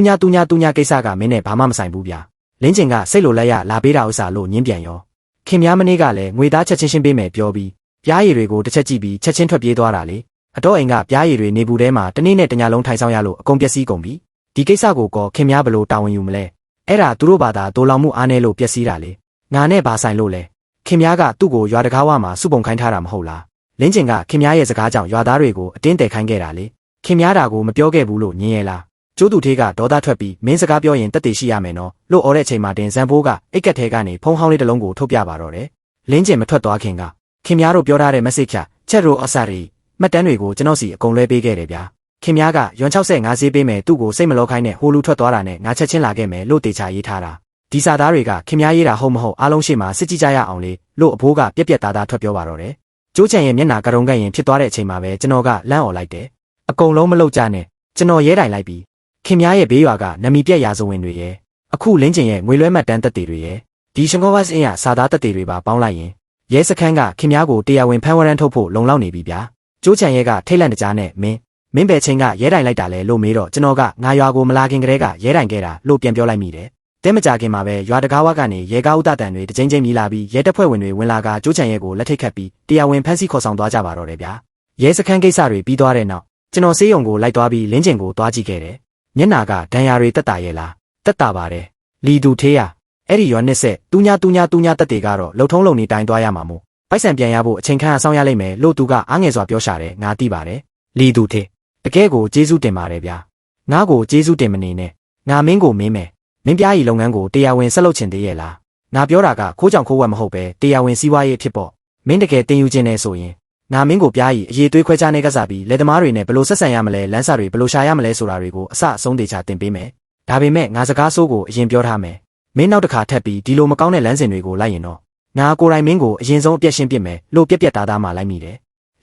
ညာကိစ္စကမင်းနဲ့ဘာမှမဆိုင်ဘူးဗျာလင်းကျင်ကစိတ်လိုလက်ရလာပေးတာဥစ္စာလို့ညင်းပြန်ရောခင်များမနေ့ကလည်းငွေသားချက်ချင်းရှင်းပေးမယ်ပြောပြီးပြားရည်တွေကိုတစ်ချက်ကြည့်ပြီးချက်ချင်းထွက်ပြေးသွားတာလေအတော့အိမ်ကပြားရည်တွေနေဘူးထဲမှာတနေ့နဲ့တညလုံးထိုင်ဆောင်ရလို့အကုန်ပျက်စီးကုန်ပြီဒီကိစ္စကိုကောခင်များဘလို့တာဝန်ယူမလဲအဲ့ဒါသူတို့ဘာသာတိုးလောင်မှုအားနည်းလို့ပျက်စီးတာလေငါနဲ့ဘာဆိုင်လို့လဲခင်များကသူ့ကိုရွာတကားဝမှာစုပုံခိုင်းထားတာမဟုတ်လားလင်းကျင်ကခင်များရဲ့စကားကြောင့်ရွာသားတွေကိုအတင်းတည်ခိုင်းခဲ့တာလေခင်များတာကိုမပြောခဲ့ဘူးလို့ညင်းရဲလားကျိုးသူထေးကဒေါသထွက်ပြီးမင်းစကားပြောရင်တက်တည်ရှိရမယ်နော်လို့အော်တဲ့ချိန်မှာတင်ဇန်ဘိုးကအိတ်ကက်ထဲကနေဖုံးဟောင်းလေးတစ်လုံးကိုထုတ်ပြပါတော့တယ်လင်းကျင်မထွက်သွားခင်ကခင်များတို့ပြောထားတဲ့ message ချက်ရိုအဆာရီမှတ်တမ်းတွေကိုကျွန်တော်စီအကုန်လွှဲပေးခဲ့တယ်ဗျာခင်များကရွံ65ဈေးပေးမယ်သူ့ကိုစိတ်မလောခိုင်းနဲ့ဟိုလူထွက်သွားတာနဲ့ငါချက်ချင်းလာခဲ့မယ်လို့တေချာရေးထားတာဒီစာသားတွေကခင်များရေးတာဟုတ်မဟုတ်အားလုံးရှိမှစစ်ကြည့်ကြရအောင်လေလို့အဖိုးကပြက်သားထွက်ပြောပါတော့တယ်ကျိုးချံရဲ့မျက်နှာကရုံကရင်ဖြစ်သွားတဲ့အချိန်မှာပဲကျွန်တော်ကလန့်អော်လိုက်တယ်အကုန်လုံးမလုပ်ကြနဲ့ကျွန်တော်ရဲတိုင်လိုက်ပြီးခင်များရဲ့ဘေးရွာကနမီပြက်ရာဇဝင်တွေရဲ့အခုလင်းကျင်ရဲ့ငွေလွှဲမှတ်တမ်းသက်သေတွေရဲ့ဒီရှင်ကောဝတ်အင်းရစာသားသက်သေတွေပါပေါင်းလိုက်ရင်ရဲစခန်းကခင်များကိုတရားဝင်ဖမ်းဝရမ်းထုတ်ဖို့လုံလောက်နေပြီဗျာကျိုးချံရဲကထိတ်လန့်တကြားနဲ့မင်းပဲချင်းကရဲတိုင်လိုက်တာလေလို့မေးတော့ကျွန်တော်ကငါရွာကိုမလာခင်ကတည်းကရဲတိုင်ခဲ့တာလို့ပြန်ပြောလိုက်မိတယ်တဲမကြခင်မှာပဲရွာတကားဝကနေရဲကားဥဒတန်တွေတကြိမ်မြည်လာပြီးရဲတပ်ဖွဲ့ဝင်တွေဝင်လာကကျိုးချံရဲကိုလက်ထိတ်ခတ်ပြီးတရားဝင်ဖမ်းဆီးခေါ်ဆောင်သွားကြပါတော့တယ်ဗျာရဲစခန်းကိစ္စတွေပြီးသွားတဲ့နောက်ကျွန်တော်ဆေးရုံကိုလိုက်သွားပြီးလင်းကျင်ကိုသွားကြည့်ခဲ့တယ်မျက်နှာကဒဏ်ရာတွေတက်တာရဲ့လားတက်တာပါတယ်လီတူထေးရအဲ့ဒီရွာ20တူညာတက်တေကတော့လှုပ်ထုံးလုံနေတိုင်သွားရမှာမို့ပိုက်ဆံပြန်ရဖို့အချိန်ခန့်ဆောင်ရလိမ့်မယ်လို့သူကအားငယ်စွာပြောရှာတယ်ငါသိပါတယ်လီတူထေးတကယ်ကိုကျေးဇူးတင်ပါတယ်ဗျာငါ့ကိုကျေးဇူးတင်မနေနဲ့ငါမင်းကိုမင်းမယ်မင်းပြားရီလုပ်ငန်းကိုတရားဝင်ဆက်လုပ်ချင်သေးရဲ့လားငါပြောတာကခိုးကြောင်ခိုးဝက်မဟုတ်ပဲတရားဝင်စီးပွားရေးဖြစ်ပေါ့မင်းတကယ်တင်ယူခြင်းနဲ့ဆိုရင်ငါမင်းကိုပြားရီအရေးသွေးခွဲခြားနေကစားပြီးလက်သမားတွေနဲ့ဘလို့ဆက်ဆံရမလဲလမ်းစာတွေဘလို့ရှာရမလဲဆိုတာတွေကိုအစအဆုံးတေချာတင်ပေးမယ်ဒါပေမဲ့ငါစကားဆိုးကိုအရင်ပြောထားမယ်မင်းနောက်တစ်ခါထပ်ပြီးဒီလိုမကောင်းတဲ့လမ်းစဉ်တွေကိုလိုက်ရင်တော့ငါကိုယ်တိုင်မင်းကိုအရင်ဆုံးအပြက်ရှင်းပစ်မယ်လို့ပြက်သားမှလိုက်မိတယ်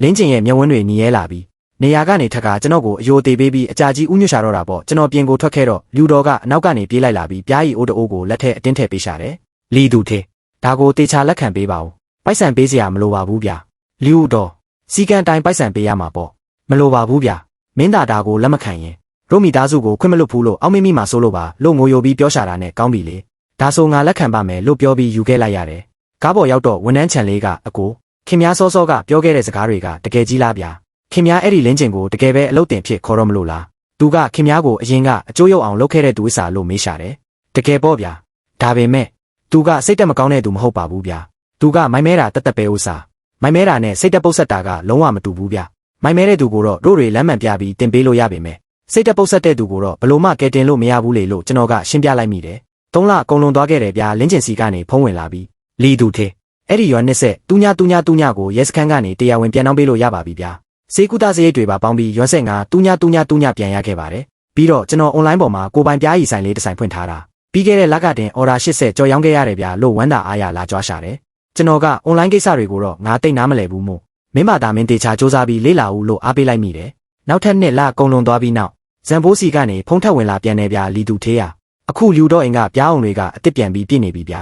လင်းကျင်ရဲ့မျက်ဝန်းတွေညီရဲလာပြီးနေရာကနေထက်ကကျွန်တော်ကိုအယိုသေးပေးပြီးအကြာကြီးဥညွှတ်ရှာတော့တာပေါ့ကျွန်တော်ပြင်ကိုထွက်ခဲ့တော့လူတော်ကအနောက်ကနေပြေးလိုက်လာပြီးပြားရီအိုးတိုးကိုလက်ထက်အတင်းထည့်ပေးရှာတယ်လီတူထေဒါကိုတေချာလက်ခံပေးပါဦးပိုက်ဆံပေးစရာမလိုပါဘူးဗျလူတော်စီကံတိုင်းပိုက်ဆံပေးရမှာပေါ့မလိုပါဘူးဗျမင်းသားဒါကိုလက်မခံရင်ရိုမီသားစုကိုခွင့်မလွတ်ဘူးလို့အောက်မိမိမှာဆိုလို့ပါလို့ငိုယိုပြီးပြောရှာတာနဲ့ကောင်းပြီလေဒါဆိုငါလက်ခံပါမယ်လို့ပြောပြီးယူခဲ့လိုက်ရတယ်ကားပေါ်ရောက်တော့ဝန်ထမ်းချန်လေးကအကိုခင်များစောကပြောခဲ့တဲ့စကားတွေကတကယ်ကြီးလားဗျခင်များအဲ့ဒီလင်းကျင်ကိုတကယ်ပဲအလုတ်တင်ဖြစ်ခေါ်တော့မလို့လားသူကခင်များကိုအရင်ကအကျိုးရုပ်အောင်လုပ်ခဲ့တဲ့သူအစားလို့မေးရှာတယ်တကယ်ပေါ့ဗျဒါပေမဲ့သူကစိတ်တက်မကောင်းတဲ့သူမဟုတ်ပါဘူးဗျသူကမိုင်းမဲတာတက်ပဲဥစားမိုင်းမဲတာနဲ့စိတ်တက်ပုတ်ဆက်တာကလုံးဝမတူဘူးဗျမိုင်းမဲတဲ့သူကိုတော့တို့တွေလမ်းမှန်ပြပြီးတင်ပေးလို့ရပေမဲ့စိတ်တက်ပုတ်ဆက်တဲ့သူကိုတော့ဘလို့မှကဲတင်လို့မရဘူးလေလို့ကျွန်တော်ကရှင်းပြလိုက်မိတယ်3လအကုန်လုံးသွားခဲ့တယ်ဗျလင်းကျင်စီကနေဖုံးဝင်လာပြီးလီတူထေအဲ့ဒီရွာ20တူညာကိုရဲစခန်းကနေတရားဝင်ပြန်နှောင်းပေးလို့ရပါပြီဗျစေကူတာစရိတ်တွေပါပေါင်းပြီးရွ15တူညာပြန်ရခဲ့ပါတယ်ပြီးတော့ကျွန်တော် online ပေါ်မှာကိုပိုင်ပြားရီဆိုင်လေးတစ်ဆိုင်ဖွင့်ထားတာပြီးခဲ့တဲ့လကတင် order 80ကြော်ရောင်းခဲ့ရတယ်ဗျလို့ဝမ်းသာအားရလာကြွားရှာတယ်ကျွန်တော်က online ကိစ္စတွေကိုတော့ငါတိတ်နားမလဲဘူးမို့မင်းမသာမင်းတေချာစူးစမ်းပြီးလေ့လာဦးလို့အားပေးလိုက်မိတယ်နောက်ထပ်နှစ်လကုန်လွန်သွားပြီးနောက်ဇန်ဘိုးစီကနေဖုံးထက်ဝင်လာပြန်နေဗျလီတူထေးအခုလူတော့အိမ်ကပြားအောင်တွေကအစ်စ်ပြန်ပြီးပြည့်နေပြီဗ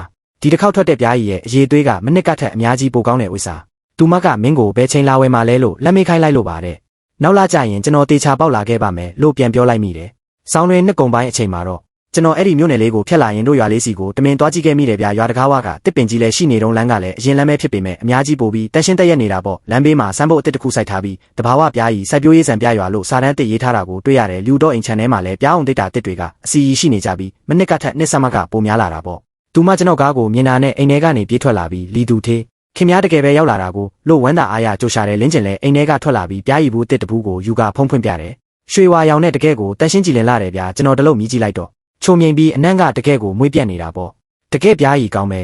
ျဒီတစ်ခေါက်ထွက်တဲ့ပြားရီရဲ့အရေးသွေးကမနစ်ကထက်အများကြီးပိုကောင်းတဲ့ဥစ္စာသူမကမင်းကိုဘယ်ချိန်လာဝယ်မှာလဲလို့လက်မေးခိုင်းလိုက်လို့ပါတဲ့နောက်လာကြရင်ကျွန်တော်တေချာပေါက်လာခဲ့ပါမယ်လို့ပြန်ပြောလိုက်မိတယ်။ဆောင်းတွင်နှစ်ကုန်ပိုင်းအချိန်မှာတော့ ကျွန်တော်အဲ့ဒီမြို့နယ်လေးကိုဖျက်လာရင်တို့ရွာလေးစီကိုတမင်သွားကြည့်ခဲ့မိတယ်ဗျာရွာတကားဝကတစ်ပင်ကြီးလည်းရှိနေတုံးလမ်းကလည်းအရင်လမ်းပဲဖြစ်ပေမဲ့အများကြီးပို့ပြီးတန်ရှင်းတက်ရက်နေတာပေါ့လမ်းဘေးမှာစမ်းဖို့အစ်တစ်ခုစိုက်ထားပြီးတဘာဝပြားကြီးစိုက်ပျိုးရေးဆန်ပြရွာလို့စာတန်းတစ်ရေးထားတာကိုတွေ့ရတယ်လူတော့အိမ်ချန်ထဲမှာလည်းပြားအောင်တိတ်တာတစ်တွေကအစီရှိနေကြပြီးမနစ်ကထက်နှစ်ဆက်မကပိုများလာတာပေါ့သူမကျွန်တော်ကားကိုမြင်တာနဲ့အိမ်ထဲကနေပြေးထွက်လာပြီးလီသူသေးခင်ဗျားတကယ်ပဲရောက်လာတာကိုလို့ဝမ်းသာအားရကြိုရှာတယ်လင်းကျင်လဲအိမ်ထဲကထွက်လာပြီးပြားရီဘူးတစ်တဘူးကိုယူကဖုံးဖွင့်ပြတယ်ရွှေဝါရောင်နဲ့တကယ်ကိုတန်ရှင်းကြည်လင်လာတယ်ဗျာကျွန်တော်တလုံးမြည်ကြည့်လိုက်တော့ချုံမြိန်ပြီးအနံ့ကတကယ်ကိုမွေးပြက်နေတာပေါ့တကယ်ပြားရီကောင်းပဲ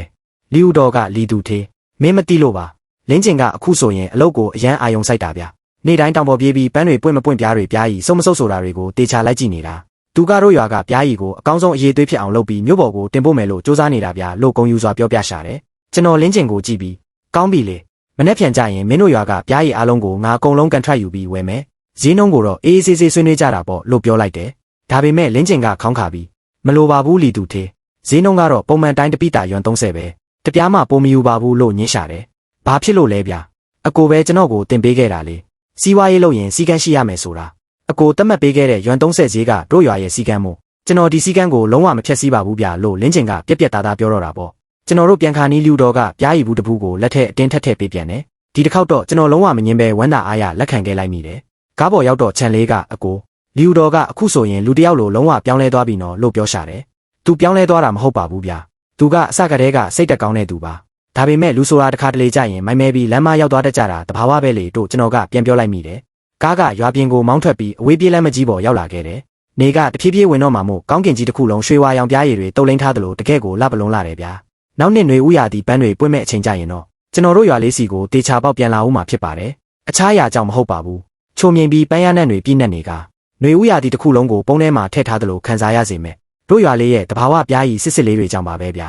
လီဦးတော်ကလီသူသေးမင်းမသိလို့ပါလင်းကျင်ကအခုဆိုရင်အလုတ်ကိုအရန်အာယုံစိုက်တာဗျနေ့တိုင်းတောင်ပေါ်ပြေးပြီးပန်းတွေပွင့်မပွင့်ပြားတွေပြားရီစုံမစုပ်ဆိုတာတွေကိုတေချာလိုက်ကြည့်နေတာသူကတော့ရွာကပြားရီကိုအကောင်းဆုံးအရေးသွေးဖြစ်အောင်လုပ်ပြီးမြို့ပေါ်ကိုတင်ပို့မယ်လို့စူးစမ်းနေတာဗျလို့ဂုံယူစွာပြောပြရှာတယ်ကျွန်တော်လင်းကျင်ကိုကြည့်ပြီးကောင်းပြီလေမနေ့ပြန်ကြရင်မင်းတို့ရွာကပြားရီအားလုံးကိုငါအကုန်လုံးကန်ထရိုက်ယူပြီးဝယ်မယ်ဈေးနှုန်းကိုတော့အေးအေးဆေးဆေးဆွေးနွေးကြတာပေါ့လို့ပြောလိုက်တယ်ဒါပေမဲ့လင်းကျင်ကခေါင်းခါပြီးမလိုပါဘူးလီသူသေးဈေးနှုန်းကတော့ပုံမှန်တိုင်းတပိတာရွမ်30ပဲတပြားမှပိုမယူပါဘူးလို့ညှင်းရှာတယ်ဘာဖြစ်လို့လဲဗျအကိုပဲကျွန်တော်ကိုတင်ပေးခဲ့တာလေစီးပွားရေးလုပ်ရင်စီကန်းရှိရမယ်ဆိုတာအကိုတတ်မှတ်ပေးခဲ့တဲ့ရွမ်30ဈေးကတို့ရွာရဲ့စီကန်းမို့ကျွန်တော်ဒီစီကန်းကိုလုံးဝမဖြတ်စည်းပါဘူးဗျလို့လင်းကျင်ကပြက်ပြက်သားသားပြောတော့တာပေါ့ကျွန်တော်တို့ပြန်ခါနီးလူတော်ကပြားရီဘူးတပူးကိုလက်ထက်အတင်းထက်ထည့်ပေးပြန်တယ်ဒီတစ်ခေါက်တော့ကျွန်တော်လုံးဝမငင်းပဲဝမ်းသာအားရလက်ခံခဲ့လိုက်မိတယ်ကားပေါ်ရောက်တော့ခြံလေးကအကိုလီယူတော်ကအခုဆိုရင်လူတယောက်လိုလုံးဝပြောင်းလဲသွားပြီနော်လို့ပြောရှာတယ်သူပြောင်းလဲသွားတာမဟုတ်ပါဘူးဗျသူကအစကတည်းကစိတ်တက်ကောင်းတဲ့သူပါဒါပေမဲ့လူဆိုတာတစ်ခါတလေကြရင်မိုင်းမဲပြီးလမ်းမရောက်သွားတတ်ကြတာတဘာဝပဲလေတို့ကျွန်တော်ကပြန်ပြောလိုက်မိတယ်ကားကရွာပြင်ကိုမောင်းထွက်ပြီးအဝေးပြေးလမ်းမကြီးပေါ်ရောက်လာခဲ့တယ်နေကတဖြည်းဖြည်းဝင်တော့မှမို့ကောင်းကင်ကြီးတစ်ခုလုံးရွှေဝါရောင်ပြားရည်တွေတုပ်လိမ့်ထားသလိုတကယ့်ကိုလှပလုံးလာတယ်ဗျာနောက်နှစ်ຫນွေဥရာသီပန်းတွေပွင့်မဲ့အချိန်ကြရင်တော့ကျွန်တော်တို့ရွာလေးစီကိုတေချာပေါက်ပြန်လာဦးမှာဖြစ်ပါတယ်အခြားအရာကြောင့်မဟုတ်ပါဘူးချုံမြိန်ပြီးပန်းရနံ့တွေပြည့်နှက်နေကຫນွေဥရာသီတစ်ခုလုံးကိုပုံထဲမှာထည့်ထားသလိုခံစားရစေမယ်တို့ရွာလေးရဲ့တဘာဝပြားရည်စစ်စစ်လေးတွေကြောင့်ပါပဲဗျာ